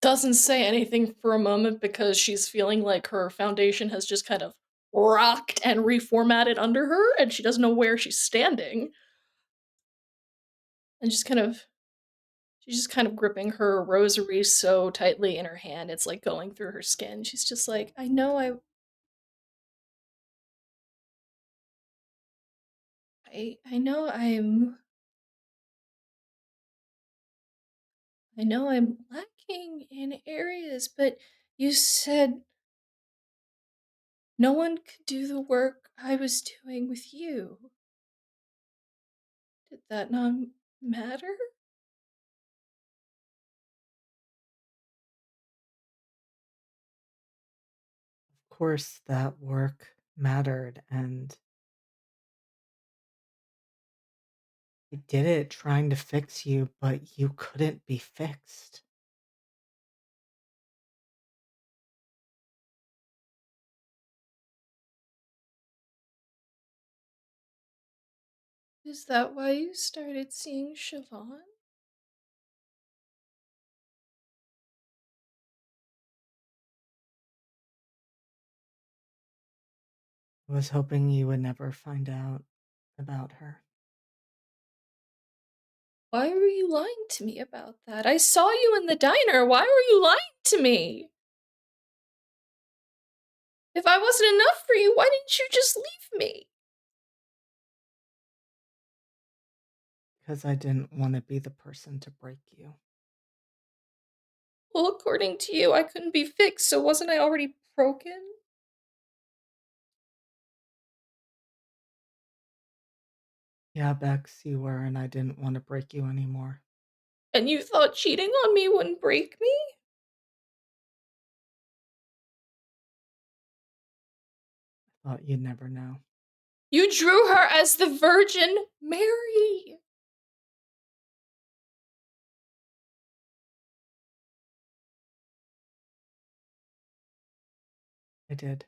doesn't say anything for a moment because she's feeling like her foundation has just kind of rocked and reformatted under her and she doesn't know where she's standing. And she's just kind of gripping her rosary so tightly in her hand, it's like going through her skin. She's just like, I know I'm lacking in areas, but you said no one could do the work I was doing with you. Did that not matter? Of course, that work mattered, and you did it trying to fix you, but you couldn't be fixed. Is that why you started seeing Siobhan? I was hoping you would never find out about her. Why were you lying to me about that? I saw you in the diner. Why were you lying to me? If I wasn't enough for you, why didn't you just leave me? Because I didn't want to be the person to break you. Well, according to you, I couldn't be fixed, so wasn't I already broken? Yeah, Bex, you were, and I didn't want to break you anymore. And you thought cheating on me wouldn't break me? I thought you'd never know. You drew her as the Virgin Mary. I did.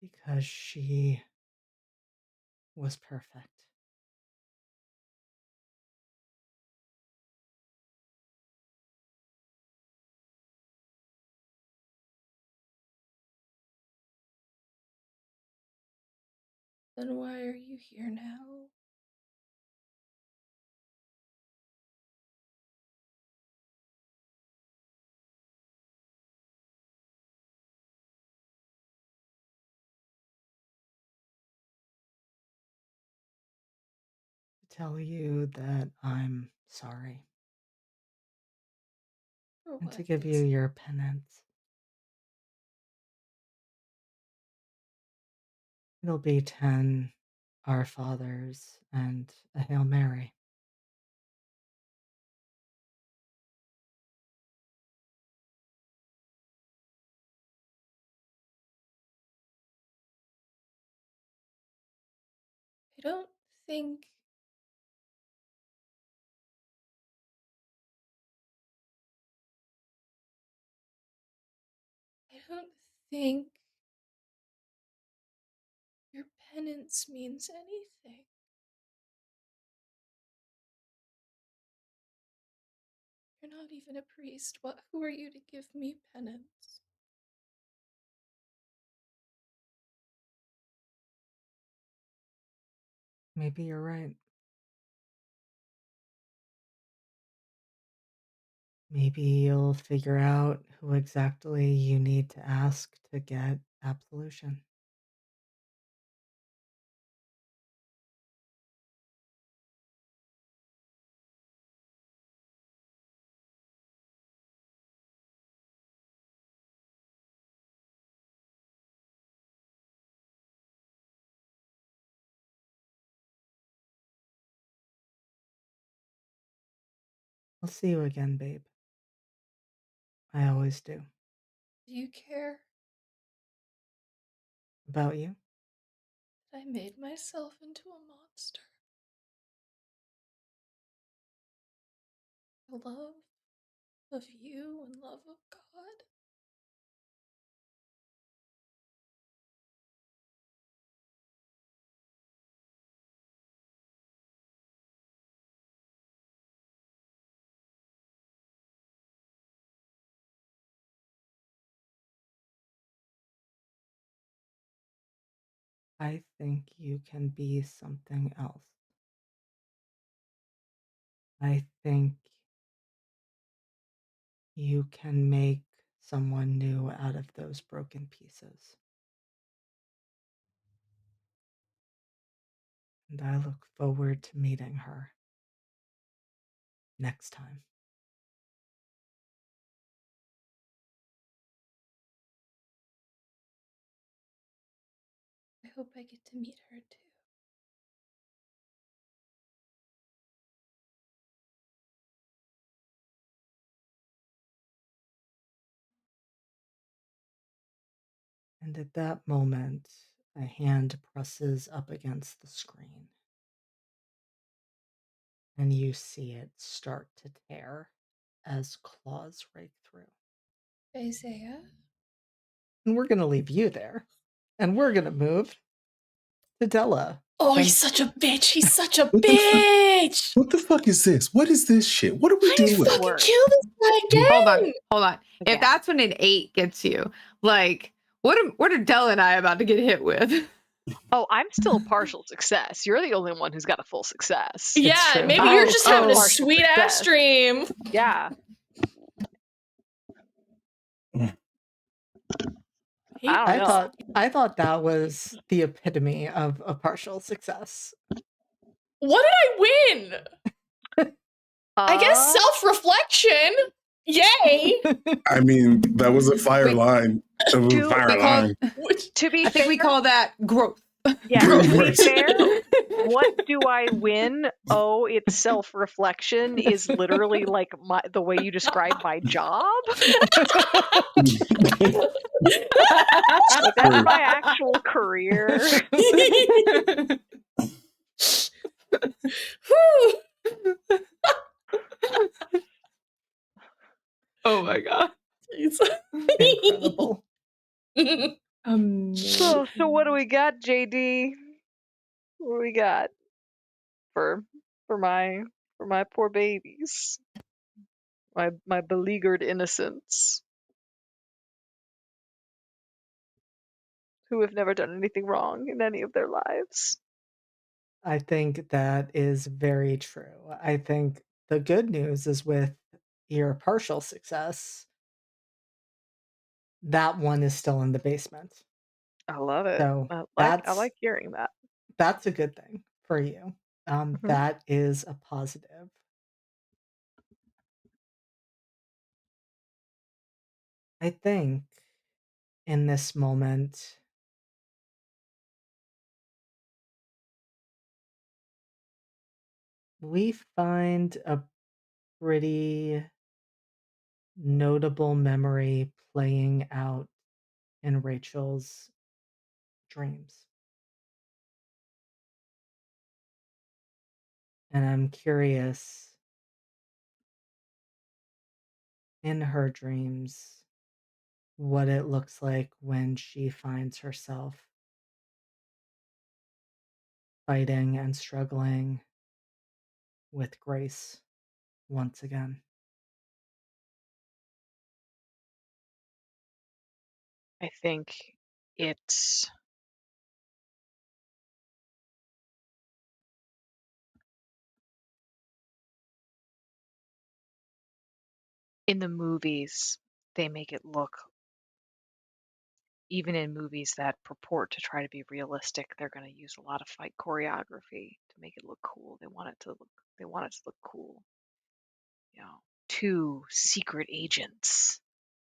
Because she was perfect. Then why are you here now? To tell you that I'm sorry. For And what? to give you your penance. It'll be 10 Our Fathers and a Hail Mary. I don't think I don't think your penance means anything. You're not even a priest. Who are you to give me penance? Maybe you're right. Maybe you'll figure out who exactly you need to ask to get absolution. I'll see you again, babe. I always do. Do you care About you? that I made myself into a monster? For love of you and love of God. I think you can be something else. I think you can make someone new out of those broken pieces. And I look forward to meeting her next time. I hope I get to meet her too. And at that moment, a hand presses up against the screen. And you see it start to tear as claws rake through. Isaiah? And we're going to leave you there. And we're going to move to Della. Oh, And he's such a bitch. He's such a What the fuck? bitch. What the fuck is this? What is this shit? What are we How do you doing? fucking Work. kill this guy again? Hold on. If Again. that's when an 8 gets you, like, what are Della and I about to get hit with? Oh, I'm still a partial success. You're the only one who's got a full success. It's Yeah, true. maybe you're Oh, just oh, having a partial sweet ass success. dream. Yeah. I don't know. I thought that was the epitome of a partial success. What did I win? I guess self-reflection. Yay. I mean, that was a fire We- line. It was a to- fire we call- line. To be I think fair, we call that growth. yeah, to be Right. fair, what do I win? Oh, it's self-reflection is literally like the way you describe my job. Like, that's my actual career. Oh my god. Incredible. So what do we got, JD? What do we got for my poor babies? My beleaguered innocents who have never done anything wrong in any of their lives. I think that is very true. I think the good news is with your partial success, that one is still in the basement. I love it. So I like hearing that. that's a good thing for you. That is a positive. I think in this moment, we find a pretty notable memory playing out in Rachel's dreams. And I'm curious, in her dreams, what it looks like when she finds herself fighting and struggling with Grace once again. I think it's in the movies, they make it look, even in movies that purport to try to be realistic, they're going to use a lot of fight choreography to make it look cool. They want it to look cool. You know, 2 secret agents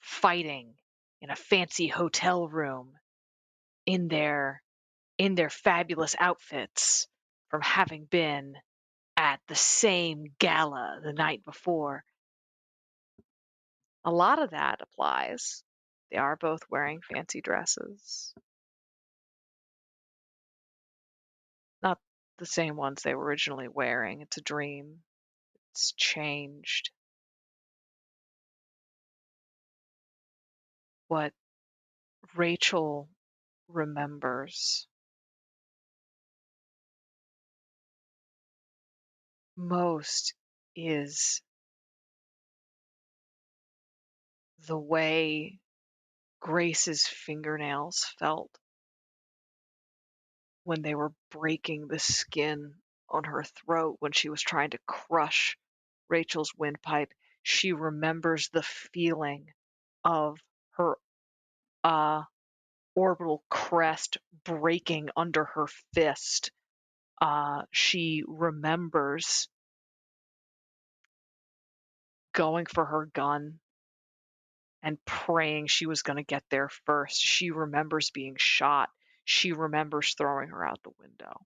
fighting in a fancy hotel room in their fabulous outfits from having been at the same gala the night before. A lot of that applies. They are both wearing fancy dresses. Not the same ones they were originally wearing. It's a dream. It's changed. What Rachel remembers most is the way Grace's fingernails felt when they were breaking the skin on her throat when she was trying to crush Rachel's windpipe. She remembers the feeling of her orbital crest breaking under her fist. She remembers going for her gun and praying she was going to get there first. She remembers being shot. She remembers throwing her out the window.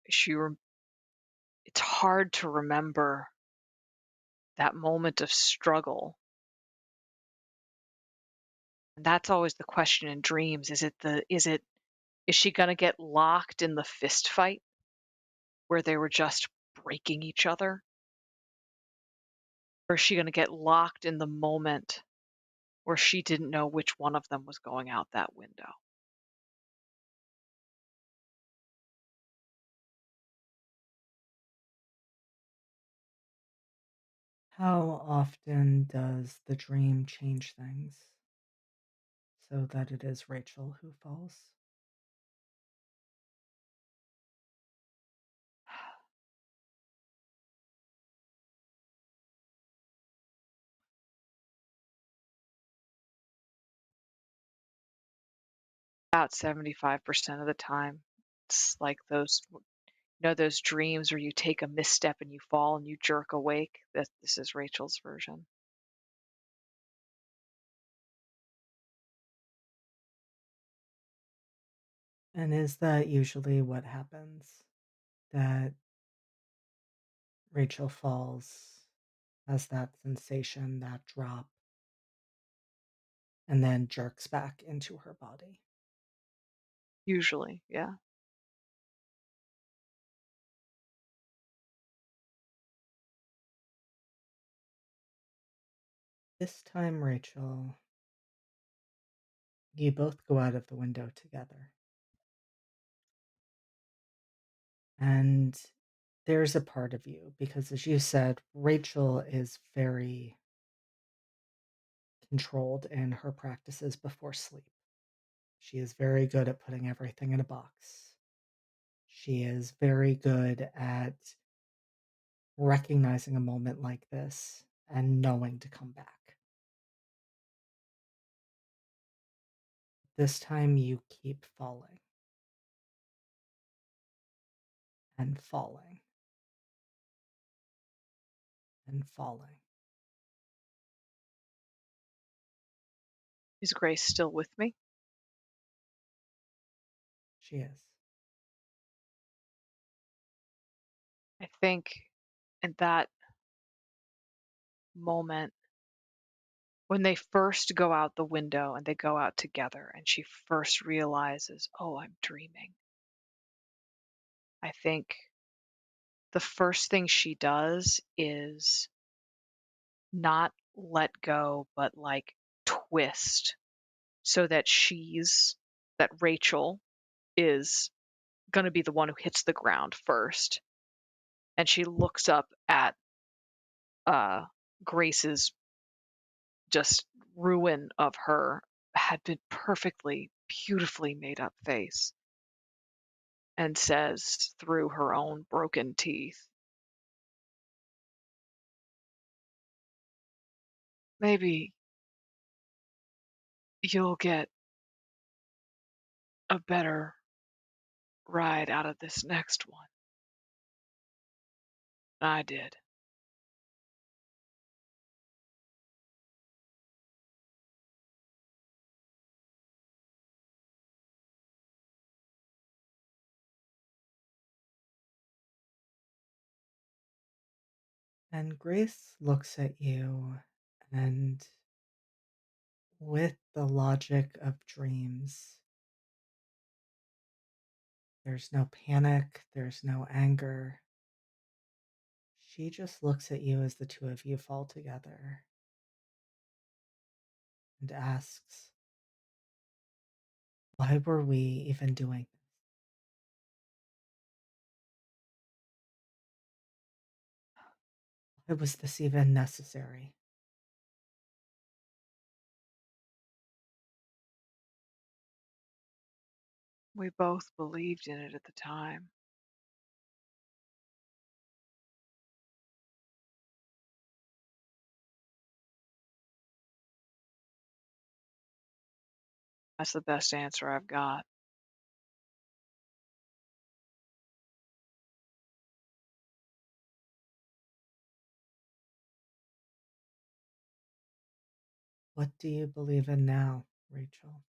It's hard to remember that moment of struggle. And that's always the question in dreams. Is she going to get locked in the fist fight where they were just breaking each other? Or is she going to get locked in the moment where she didn't know which one of them was going out that window? How often does the dream change things so that it is Rachel who falls? About 75% of the time. It's like those dreams where you take a misstep and you fall and you jerk awake. This is Rachel's version. And is that usually what happens? That Rachel falls, has that sensation, that drop, and then jerks back into her body. Usually, yeah. This time, Rachel, you both go out of the window together. And there's a part of you, because as you said, Rachel is very controlled in her practices before sleep. She is very good at putting everything in a box. She is very good at recognizing a moment like this and knowing to come back. This time you keep falling and falling and falling. Is Grace still with me? She is. I think in that moment when they first go out the window and they go out together and she first realizes, oh, I'm dreaming. I think the first thing she does is not let go, but like twist so that Rachel is going to be the one who hits the ground first. And she looks up at Grace's just ruin of her had been perfectly, beautifully made up face and says through her own broken teeth, maybe you'll get a better ride out of this next one. I did. And Grace looks at you, and with the logic of dreams, there's no panic, there's no anger. She just looks at you as the two of you fall together and asks, why were we even doing this? Why was this even necessary? We both believed in it at the time. That's the best answer I've got. What do you believe in now, Rachel?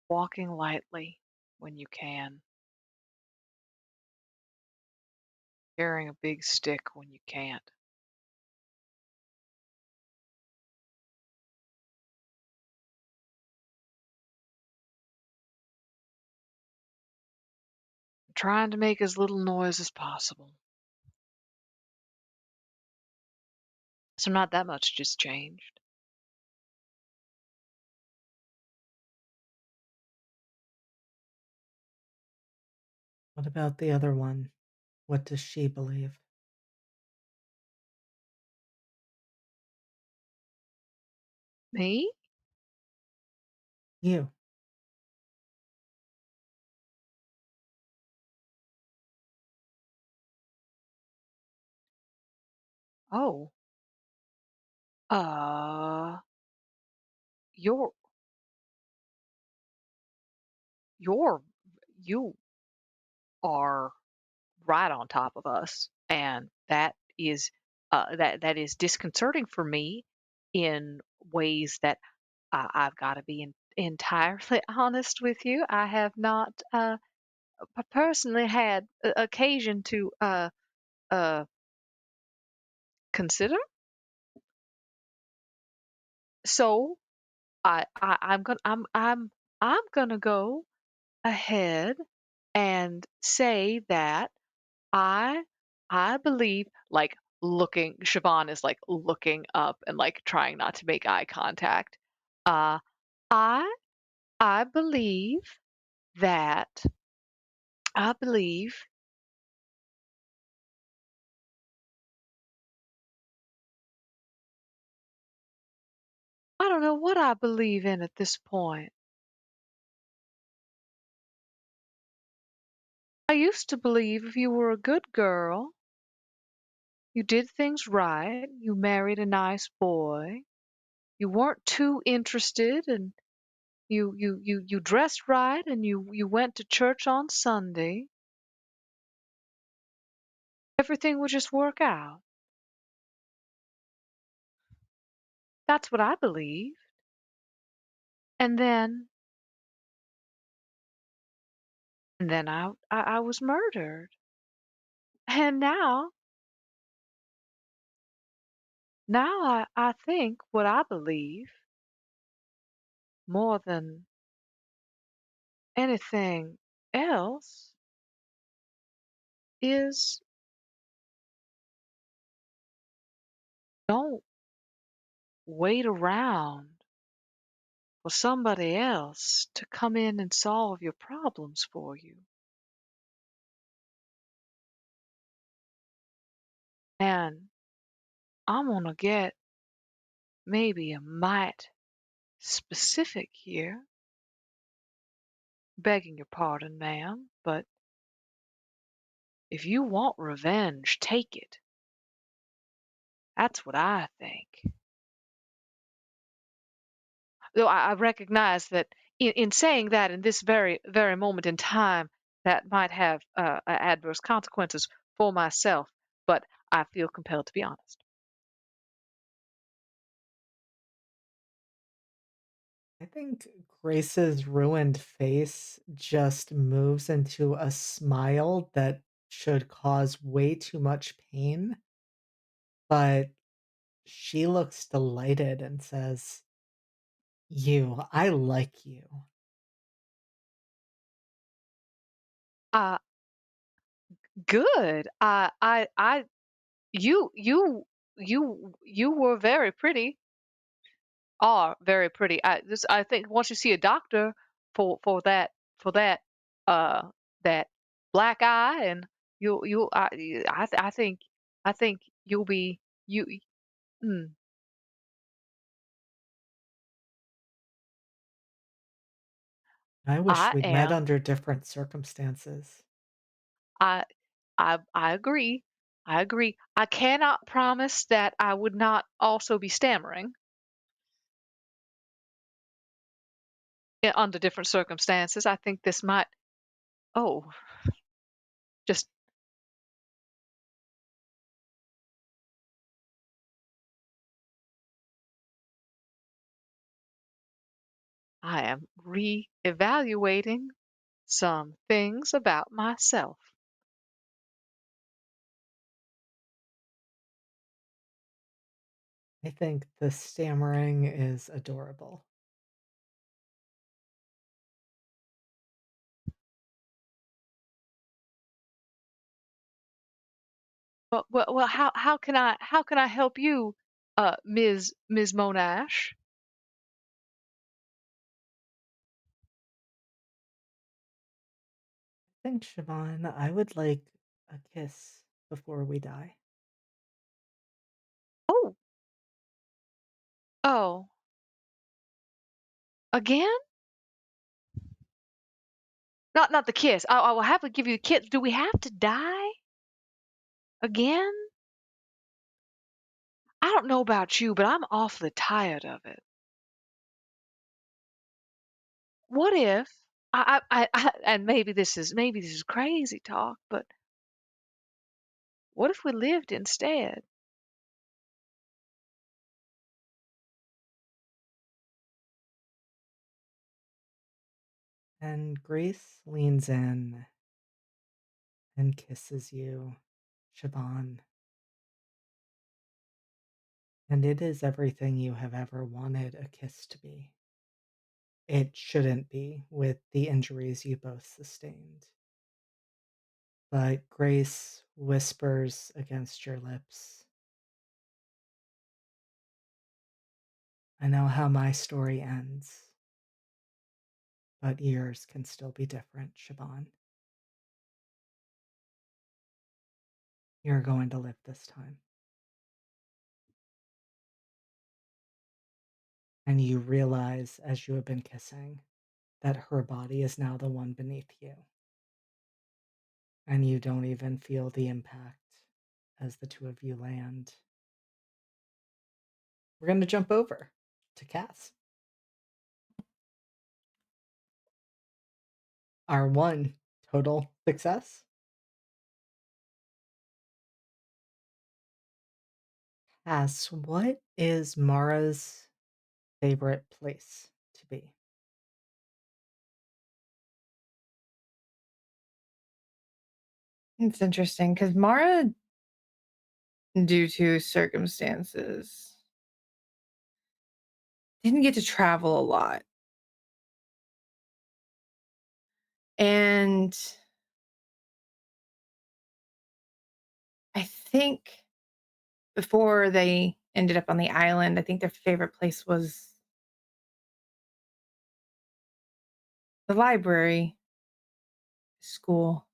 Walking lightly when you can. Carrying a big stick when you can't. Trying to make as little noise as possible. So not that much just changed. What about the other one? What does she believe? Me? You. Oh. Uh, you're, you're, you are right on top of us, and that is, that is disconcerting for me in ways that I've got to be entirely honest with you. I have not personally had occasion to uh, consider. So I'm gonna go ahead and say that I I believe, like, looking Siobhan is like looking up and like trying not to make eye contact. Uh I I believe that I believe I don't know what I believe in at this point. I used to believe if you were a good girl, you did things right, you married a nice boy, you weren't too interested, and you dressed right, and you went to church on Sunday, everything would just work out. That's what I believe. And then I was murdered. And now I think what I believe more than anything else is don't wait around for somebody else to come in and solve your problems for you. And I'm gonna get maybe a mite specific here, begging your pardon, ma'am, but if you want revenge, take it. That's what I think. Though I recognize that in saying that in this very moment in time, that might have adverse consequences for myself, but I feel compelled to be honest. I think Grace's ruined face just moves into a smile that should cause way too much pain, but she looks delighted and says, "You, I like you." Uh, good. You, you, you were very pretty. Are very pretty. I think once you see a doctor for that uh that black eye, and you I think you'll be you. Mm, I wish I we'd met am. under different circumstances. I I agree. I agree. I cannot promise that I would not also be stammering under different circumstances. I think this might. Oh, just I am re-evaluating some things about myself. I think the stammering is adorable. Well, how can I help you, Ms. Monash? I think, Siobhan, I would like a kiss before we die. Oh, oh, again? Not the kiss. I will happily give you the kiss. Do we have to die again? I don't know about you, but I'm awfully tired of it. What if and maybe this is crazy talk, but what if we lived instead? And Grace leans in and kisses you, Siobhan. And it is everything you have ever wanted a kiss to be. It shouldn't be with the injuries you both sustained. But Grace whispers against your lips, "I know how my story ends, but yours can still be different, Siobhan. You're going to live this time." And you realize as you have been kissing that her body is now the one beneath you. And you don't even feel the impact as the two of you land. We're going to jump over to Cass. Our one total success. Cass, what is Mara's favorite place to be? It's interesting because Mara, due to circumstances, didn't get to travel a lot. And I think before they ended up on the island, I think their favorite place was the library, school.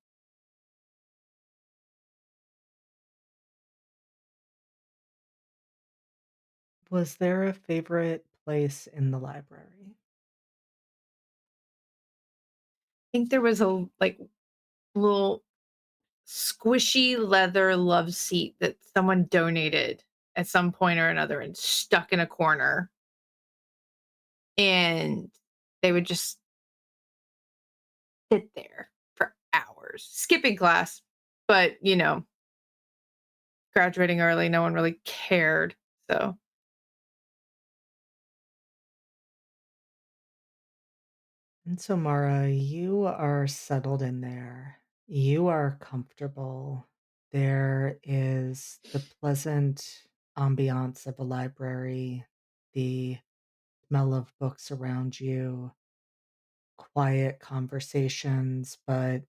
Was there a favorite place in the library? I think there was a like little squishy leather love seat that someone donated at some point or another and stuck in a corner. And they would just sit there for hours, skipping class. But, graduating early, no one really cared. So And so, Mara, you are settled in there. You are comfortable. There is the pleasant ambiance of a library, the smell of books around you, quiet conversations, but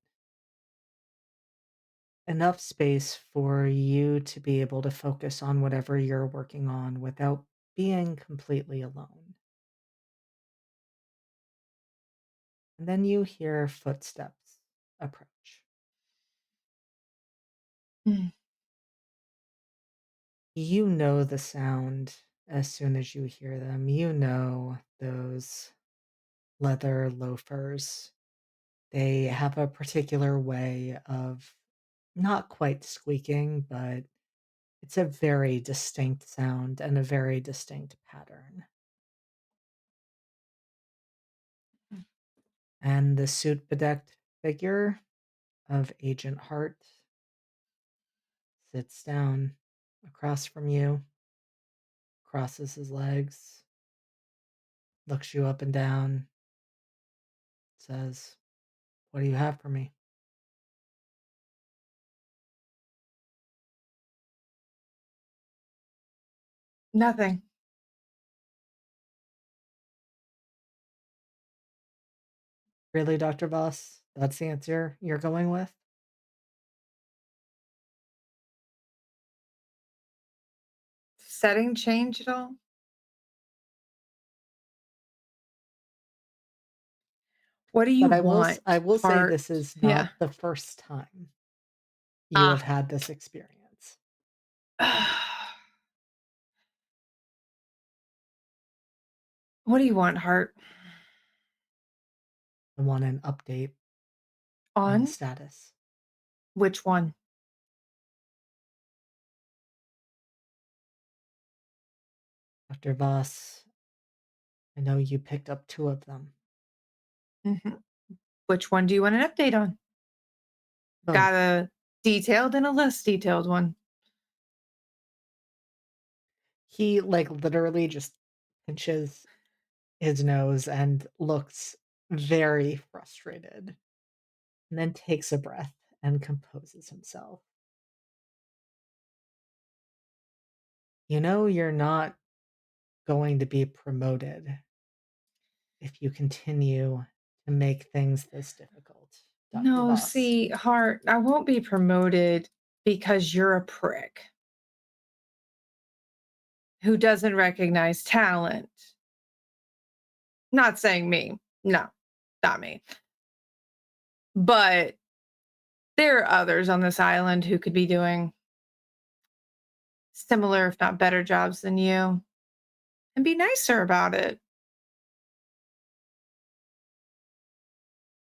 enough space for you to be able to focus on whatever you're working on without being completely alone. And then you hear footsteps approach. Mm. You know the sound as soon as you hear them. You know those leather loafers. They have a particular way of not quite squeaking, but it's a very distinct sound and a very distinct pattern. And the suit bedecked figure of Agent Hart sits down across from you, crosses his legs, looks you up and down, says, "What do you have for me?" Nothing. Really, Dr. Voss? That's the answer you're going with? Setting change at all? What do you But want, I will say Heart? this is Yeah. not the first time you have had this experience. What do you want, Heart? I want an update on the On status. which one? Dr. Voss, I know you picked up 2 of them. Mhm. Which one do you want an update on? Got Both. a detailed and a less detailed one. He, like, literally just pinches his nose and looks very frustrated, and then takes a breath and composes himself. You know you're not going to be promoted if you continue to make things this difficult, Dr. No, Voss. see, Heart, I won't be promoted because you're a prick who doesn't recognize talent. Not saying me. No, not me. But there are others on this island who could be doing similar, if not better jobs than you, and be nicer about it.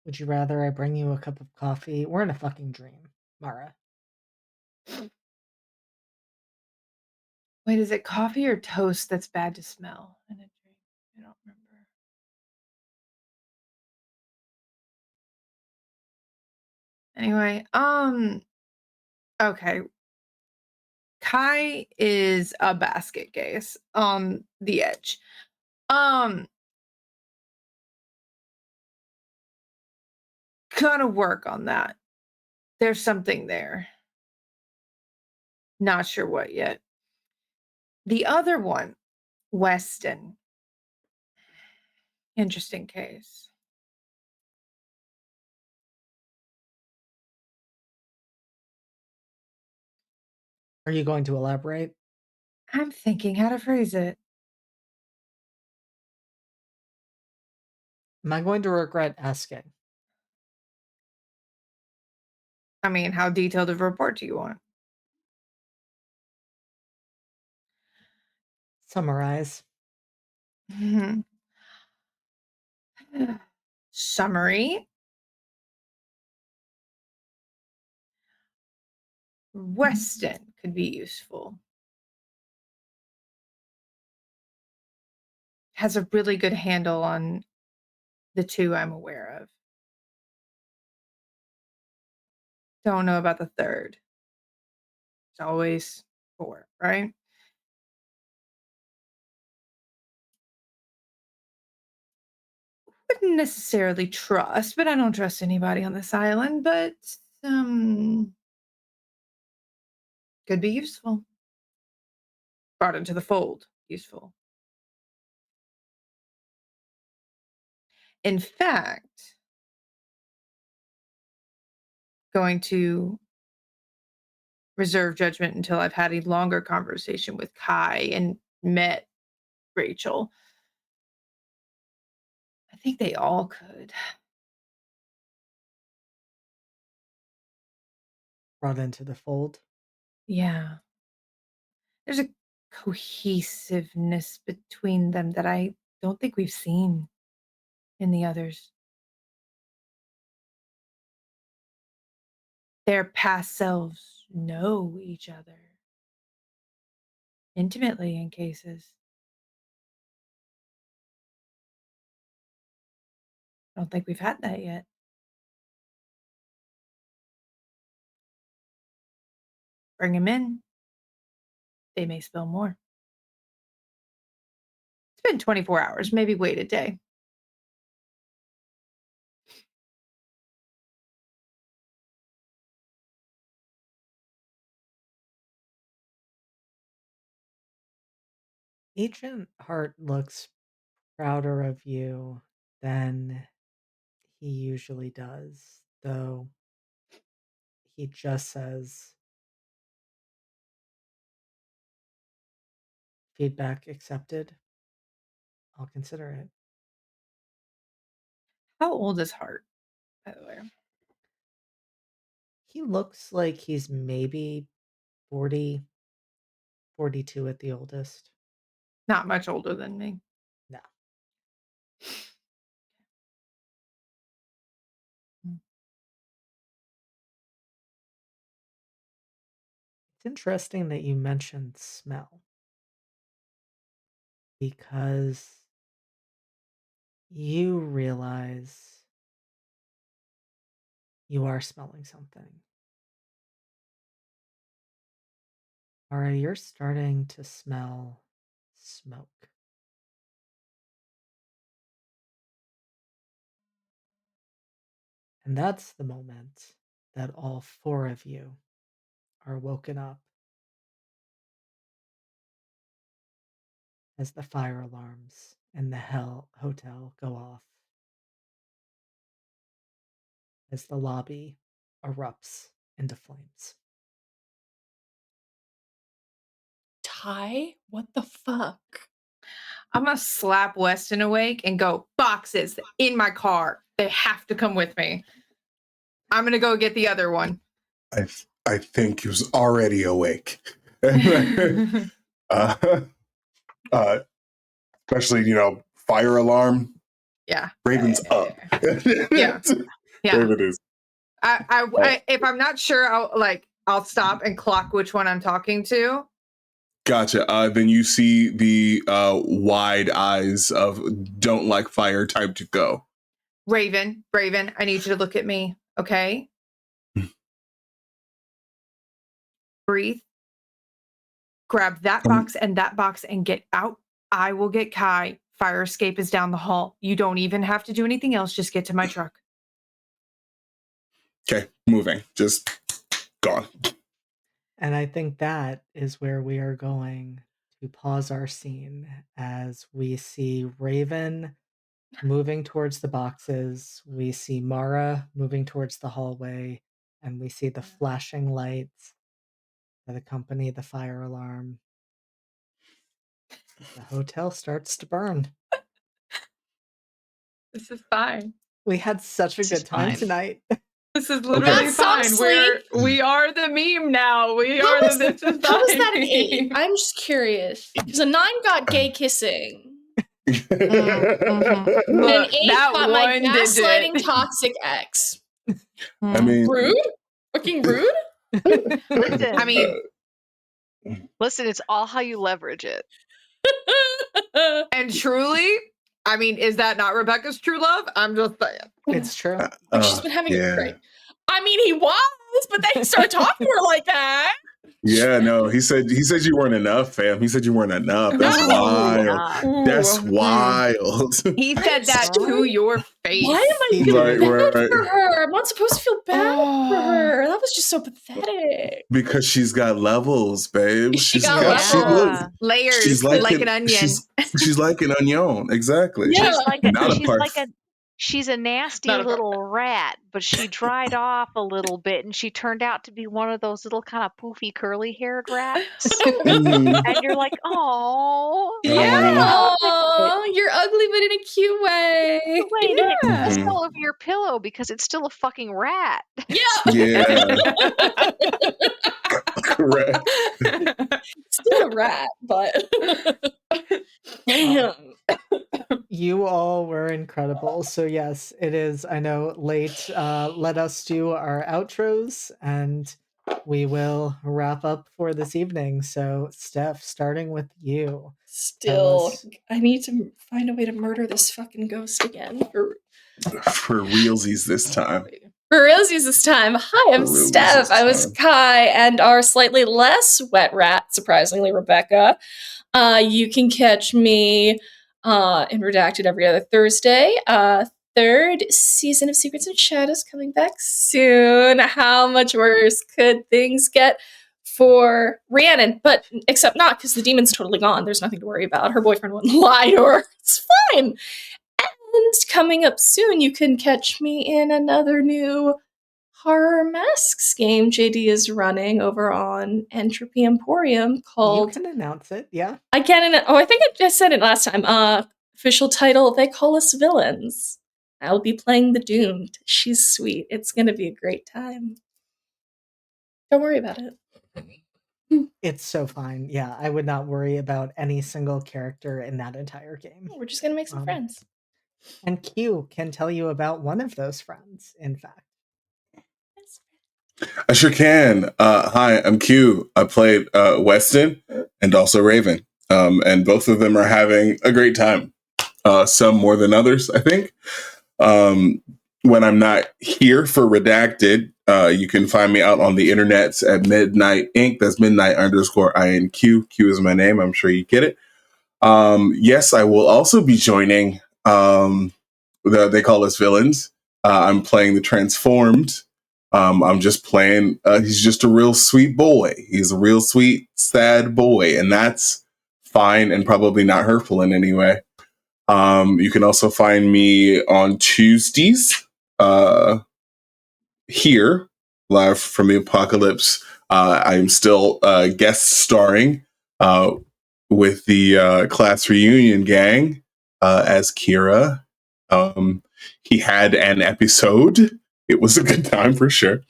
Would you rather I bring you a cup of coffee? We're in a fucking dream, Mara. Wait, is it coffee or toast that's bad to smell in a drink? I don't remember. Anyway, okay. Kai is a basket case on the edge. Um, Gonna work on that. There's something there. Not sure what yet. The other one, Weston. Interesting case. Are you going to elaborate? I'm thinking how to phrase it. Am I going to regret asking? I mean, how detailed of a report do you want? Summarize. Summary. Weston could be useful. Has a really good handle on the 2 I'm aware of. Don't know about the 3rd. It's always 4, right? necessarily trust, but I don't trust anybody on this island, but could be useful. Brought into the fold. Useful. In fact, going to reserve judgment until I've had a longer conversation with Kai and met Rachel. I think they all could. Brought into the fold. Yeah. There's a cohesiveness between them that I don't think we've seen in the others. Their past selves know each other intimately in cases. I don't think we've had that yet. Bring them in. They may spill more. It's been 24 hours. Maybe wait a day. Agent Hart looks prouder of you than he usually does, though he just says, feedback accepted. I'll consider it. How old is Hart, by the way? He looks like he's maybe 40, 42 at the oldest. Not much older than me. No. It's interesting that you mentioned smell, because you realize you are smelling something. Mara, you're starting to smell smoke. And that's the moment that all four of you are woken up as the fire alarms in the hotel go off, as the lobby erupts into flames. Ty, what the fuck? I'm going to slap Weston awake and go, boxes in my car. They have to come with me. I'm going to go get the other one. I think he was already awake. Especially, fire alarm. Yeah. Raven's up. Yeah. Raven is. If I'm not sure, I'll stop and clock which one I'm talking to. Gotcha. Then you see the wide eyes of don't like fire type to go. Raven, I need you to look at me, okay? Breathe. Grab that box and get out. I will get Kai. Fire escape is down the hall. You don't even have to do anything else. Just get to my truck. Okay, moving. Just gone. And I think that is where we are going to pause our scene as we see Raven moving towards the boxes. We see Mara moving towards the hallway, and we see the flashing lights that accompany the fire alarm. The hotel starts to burn. This is fine. We had such a good time tonight. This is literally fine. We are the meme now. How was that an 8? I'm just curious. Because a 9 got gay kissing. Look, and an 8 got my gaslighting digit. toxic ex. I mean, rude? Fucking rude? Listen, I mean, it's all how you leverage it. And truly, I mean, is that not Rebecca's true love? I'm just saying. It's true. She's been having a great. I mean, he was, but then he started talking to her like that. Yeah, no, he said you weren't enough, fam. He said you weren't enough. That's Absolutely wild. not. That's Ooh, wild. He said that What? to your face. Why am I He feeling Right, did. bad for right. her? I'm not supposed to feel bad for Oh, her. That was just so pathetic. Because she's got levels, babe. She She's got got she look. levels. Yeah. layers She's like like an onion. she's like an onion. Exactly. Yeah. Not a She's part. like a she's a nasty Not a little rat, but she dried off a little bit and she turned out to be one of those little kind of poofy curly haired rats. Mhm. And you're like, oh, Yeah. Aw, you're ugly, but in a cute way. wait, and it pissed Mhm. all over your pillow because it's still a fucking rat. Yeah, correct. Still a rat, but damn. You all were incredible. So yes, it is, I know, late. Let us do our outros and we will wrap up for this evening. So Steph, starting with you. Tell Still, us. I need to find a way to murder this fucking ghost again. For realsies this time. For realsies this time. Hi, I'm For realsies Steph. this I was time. Kai, and our slightly less wet rat, surprisingly, Rebecca. You can catch me in Redacted every other Thursday. Third season of Secrets and Shadows coming back soon. How much worse could things get for Rhiannon? But except not, because the demon's totally gone. There's nothing to worry about. Her boyfriend wouldn't lie to her. It's fine. And coming up soon, you can catch me in another new Horror Masks game JD is running over on Entropy Emporium You called can announce it, yeah. I think I just said it last time. Official title, They Call Us Villains. I'll be playing the Doomed. She's sweet. It's gonna be a great time. Don't worry about it. It's so fine. Yeah, I would not worry about any single character in that entire game. We're just gonna make some friends. And Q can tell you about one of those friends, in fact. I sure can. Hi, I'm Q. I played Weston and also Raven. And both of them are having a great time. Some more than others, I think. When I'm not here for Redacted, you can find me out on the internets at Midnight Inc. That's Midnight_INQ. Q is my name. I'm sure you get it. Yes, I will also be joining They Call Us Villains. I'm playing the Transformed. I'm just playing. He's just a real sweet boy. He's a real sweet, sad boy, and that's fine and probably not hurtful in any way. You can also find me on Tuesdays here, live from the apocalypse. I am still guest starring with the class reunion gang as Kira. He had an episode. It was a good time for sure.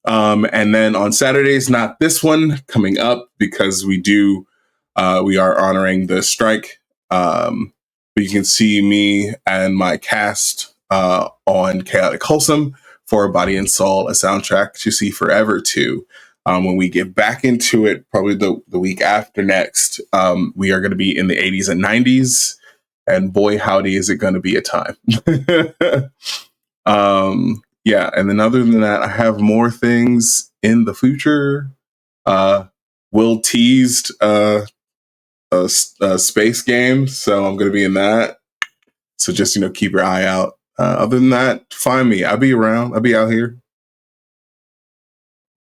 And then on Saturdays, not this one coming up because we are honoring the strike. But you can see me and my cast on Chaotic Wholesome for Body and Soul, a soundtrack to see forever to. When we get back into it, probably the week after next, we are going to be in the 80s and 90s. And boy, howdy, is it going to be a time. Yeah, and then other than that, I have more things in the future. Will teased a space game, so I'm going to be in that. So just keep your eye out. Other than that, find me. I'll be around. I'll be out here.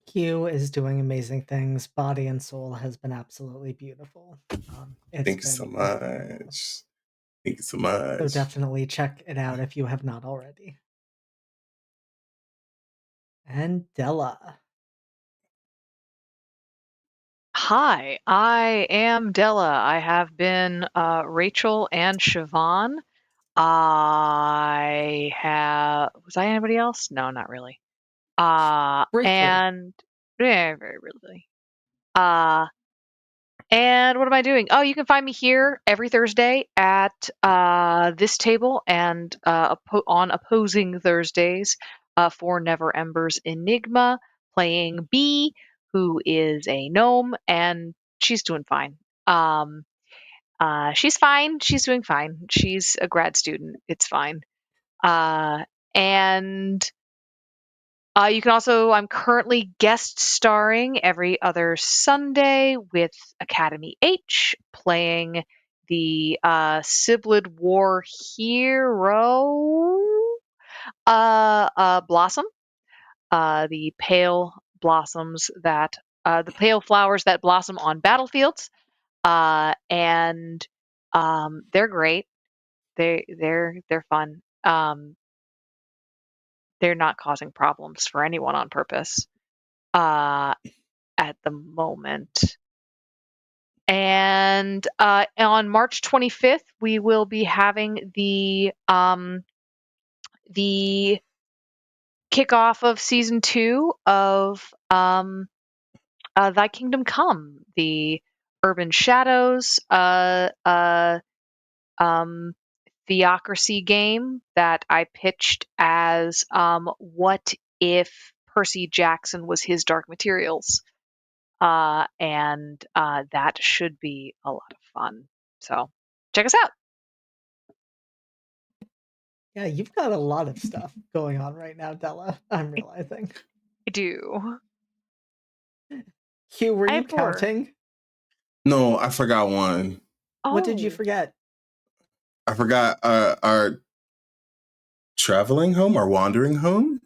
Q is doing amazing things. Body and Soul has been absolutely beautiful. Thank you so much. Thank you so much. So definitely check it out if you have not already. And Della. Hi, I am Della. I have been Rachel and Siobhan. Was I anybody else? No, not really. Briefly. And yeah, very briefly. And what am I doing? Oh, you can find me here every Thursday at this table and on opposing Thursdays for Never Ember's Enigma, playing B, who is a gnome, and she's doing fine. She's fine. She's doing fine. She's a grad student. It's fine. And You can also, I'm currently guest starring every other Sunday with Academy H, playing the Sibylid War hero, Blossom, the pale blossoms that, the pale flowers that blossom on battlefields, and they're great. They're fun. They're not causing problems for anyone on purpose at the moment. And on March 25th, we will be having the kickoff of season 2 of Thy Kingdom Come, the Urban Shadows theocracy game that I pitched as what if Percy Jackson was his Dark Materials. And that should be a lot of fun. So check us out. Yeah, you've got a lot of stuff going on right now, Della. I'm realizing. I do. Hugh, were I you have 4. counting? No, I forgot one. What did you Oh. forget? I forgot our traveling home, our wandering home,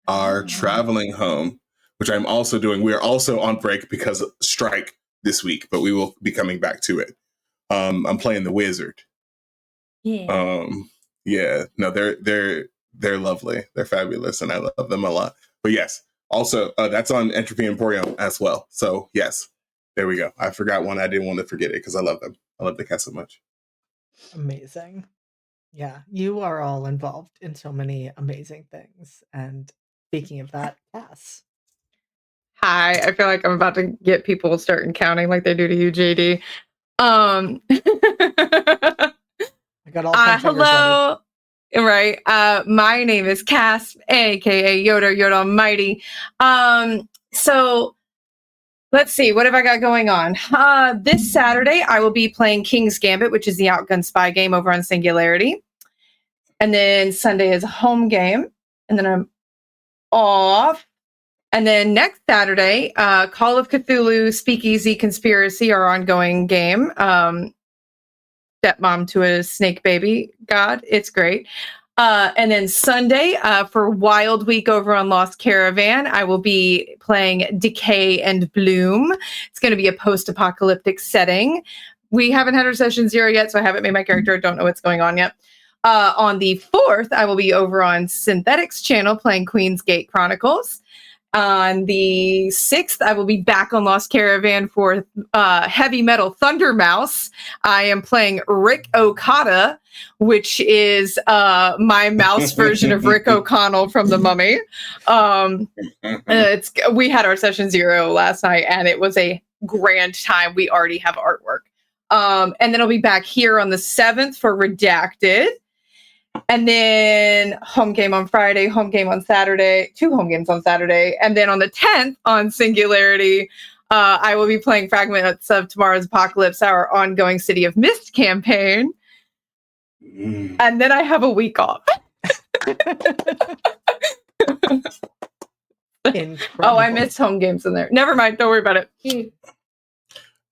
our traveling home, which I'm also doing. We are also on break because of strike this week, but we will be coming back to it. I'm playing the wizard. Yeah. Yeah, no, they're lovely. They're fabulous, and I love them a lot. But yes, also that's on Entropy Emporium as well. So yes, there we go. I forgot one. I didn't want to forget it because I love them. I love the cast so much. Amazing. Yeah, you are all involved in so many amazing things. And speaking of that, Cass. Hi, I feel like I'm about to get people starting counting like they do to you, JD. I got all 10 fingers Hello. Right. My name is Cass, aka Yoda Almighty. So let's see, what have I got going on? This Saturday, I will be playing King's Gambit, which is the Outgun Spy game over on Singularity. And then Sunday is a home game. And then I'm off. And then next Saturday, Call of Cthulhu Speakeasy Conspiracy, our ongoing game. Stepmom to a snake baby god. It's great. And then Sunday, for Wild Week over on Lost Caravan, I will be playing Decay and Bloom. It's going to be a post-apocalyptic setting. We haven't had our session 0 yet, so I haven't made my character. I don't know what's going on yet. On the 4th, I will be over on Synthetics channel playing Queen's Gate Chronicles. On the 6th, I will be back on Lost Caravan for Heavy Metal Thunder Mouse. I am playing Rick Okada, which is my mouse version of Rick O'Connell from The Mummy. We had our session 0 last night, and it was a grand time. We already have artwork. And then I'll be back here on the 7th for Redacted. And then home game on Friday, home game on Saturday, 2 home games on Saturday. And then on the 10th on Singularity, I will be playing Fragments of Tomorrow's Apocalypse, our ongoing City of Mist campaign. And then I have a week off. Incredible. Oh, I missed home games in there. Never mind. Don't worry about it.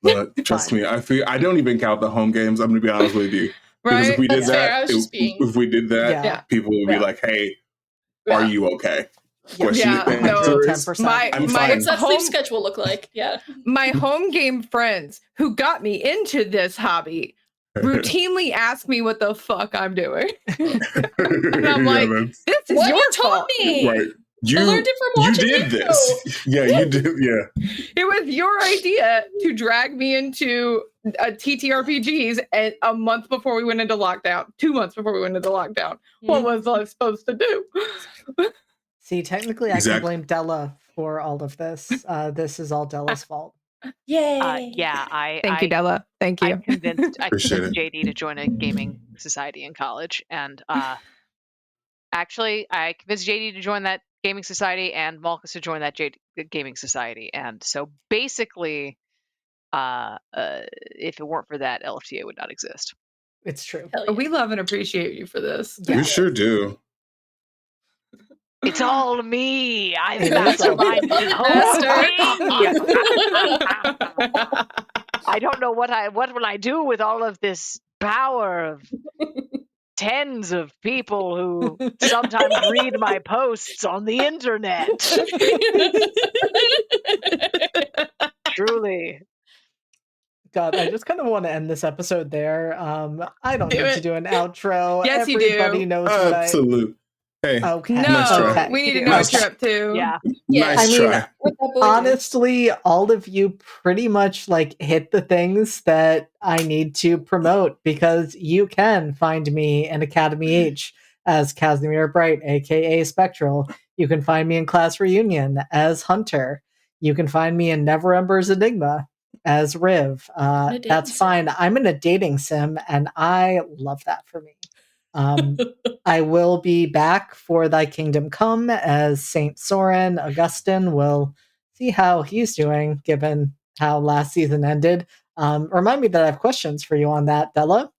Look, trust me, I don't even count the home games. I'm going to be honest with you. Because if we did if we did that, people would be like, "Hey, are you okay?" Question the answer is, I'm fine. What's that sleep schedule look like? Yeah. My home game friends who got me into this hobby routinely ask me what the fuck I'm doing. And I'm like, this is what your you told fault. me. Right. I learned it from watching you did this. Yeah, you did. Yeah. It was your idea to drag me into TTRPGs a month before we went into lockdown. 2 months before we went into lockdown. What was I supposed to do? See, technically, I can blame Della for all of this. This is all Della's fault. Yay! Thank you, Della. Thank you. I convinced JD to join a gaming society in college, and actually, I convinced JD to join that gaming society and Malchus to join that gaming society. And so basically, if it weren't for that, LFTA would not exist. It's true. We love and appreciate you for this. We sure do. It's all me. I've It is all masterminded you. this whole Master. thing. I don't know what will I do with all of this power of tens of people who sometimes read my posts on the internet. Truly. God, I just kind of want to end this episode there. I don't Do need to it. do an outro. Yes, you Everybody do. knows what Absolute. Hey, Okay. nice No, try. Okay. we need to Yeah. know Nice what you're up to. Yeah. Yeah. Nice I mean, try. What that boy do? honestly, all of you pretty much like hit the things that I need to promote because you can find me in Academy H as Casimir Bright, aka Spectral. You can find me in Class Reunion as Hunter. You can find me in Never Ember's Enigma as Riv. a dating That's sim. fine. I'm in a dating sim, and I love that for me. I will be back for Thy Kingdom Come as Saint Soren. Augustin will see how he's doing given how last season ended. Remind me that I have questions for you on that, Della.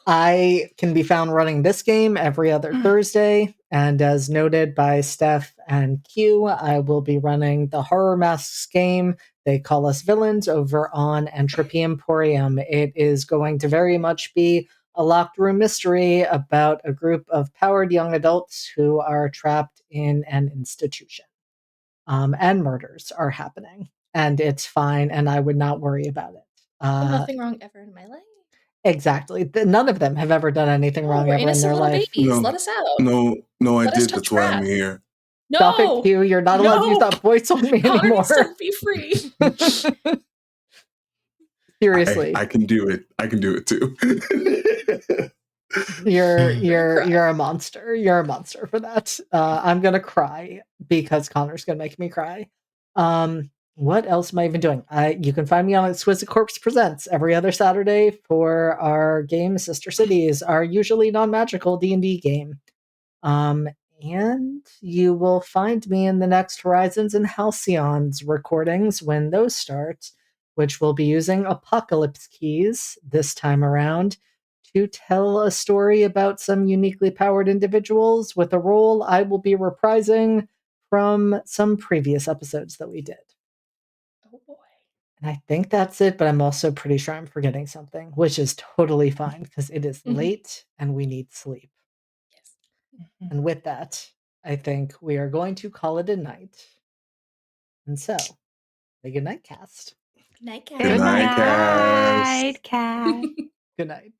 I can be found running this game every other Thursday, and as noted by Steph and Q, I will be running the Horror Masks game. They Call Us Villains over on Entropy Emporium. It is going to very much be a locked room mystery about a group of powered young adults who are trapped in an institution. And murders are happening, and it's fine, and I would not worry about it. Nothing wrong ever in my life. Exactly. None of them have ever done anything wrong We're ever in innocent their little life. babies. No. Let us out. No, I Let us did. touch That's why I'm grass. here. Stop it, No, Q. You're not allowed to use No. that voice on me Connor anymore. needs to be free. Seriously, I can do it. I can do it too. you're a monster. You're a monster for that. I'm gonna cry because Connor's gonna make me cry. What else am I even doing? You can find me on Exquisite Corpse Presents every other Saturday for our game Sister Cities, our usually non-magical D&D game. And you will find me in the next Horizons and Halcyons recordings when those start, which will be using Apocalypse keys this time around to tell a story about some uniquely powered individuals with a role I will be reprising from some previous episodes that we did. Oh boy. And I think that's it, but I'm also pretty sure I'm forgetting something, which is totally fine because it is late and we need sleep. Yes. And with that, I think we are going to call it a night. And so, a good night, cast. Good night, Good night, guys. Cass. Cat. Good night.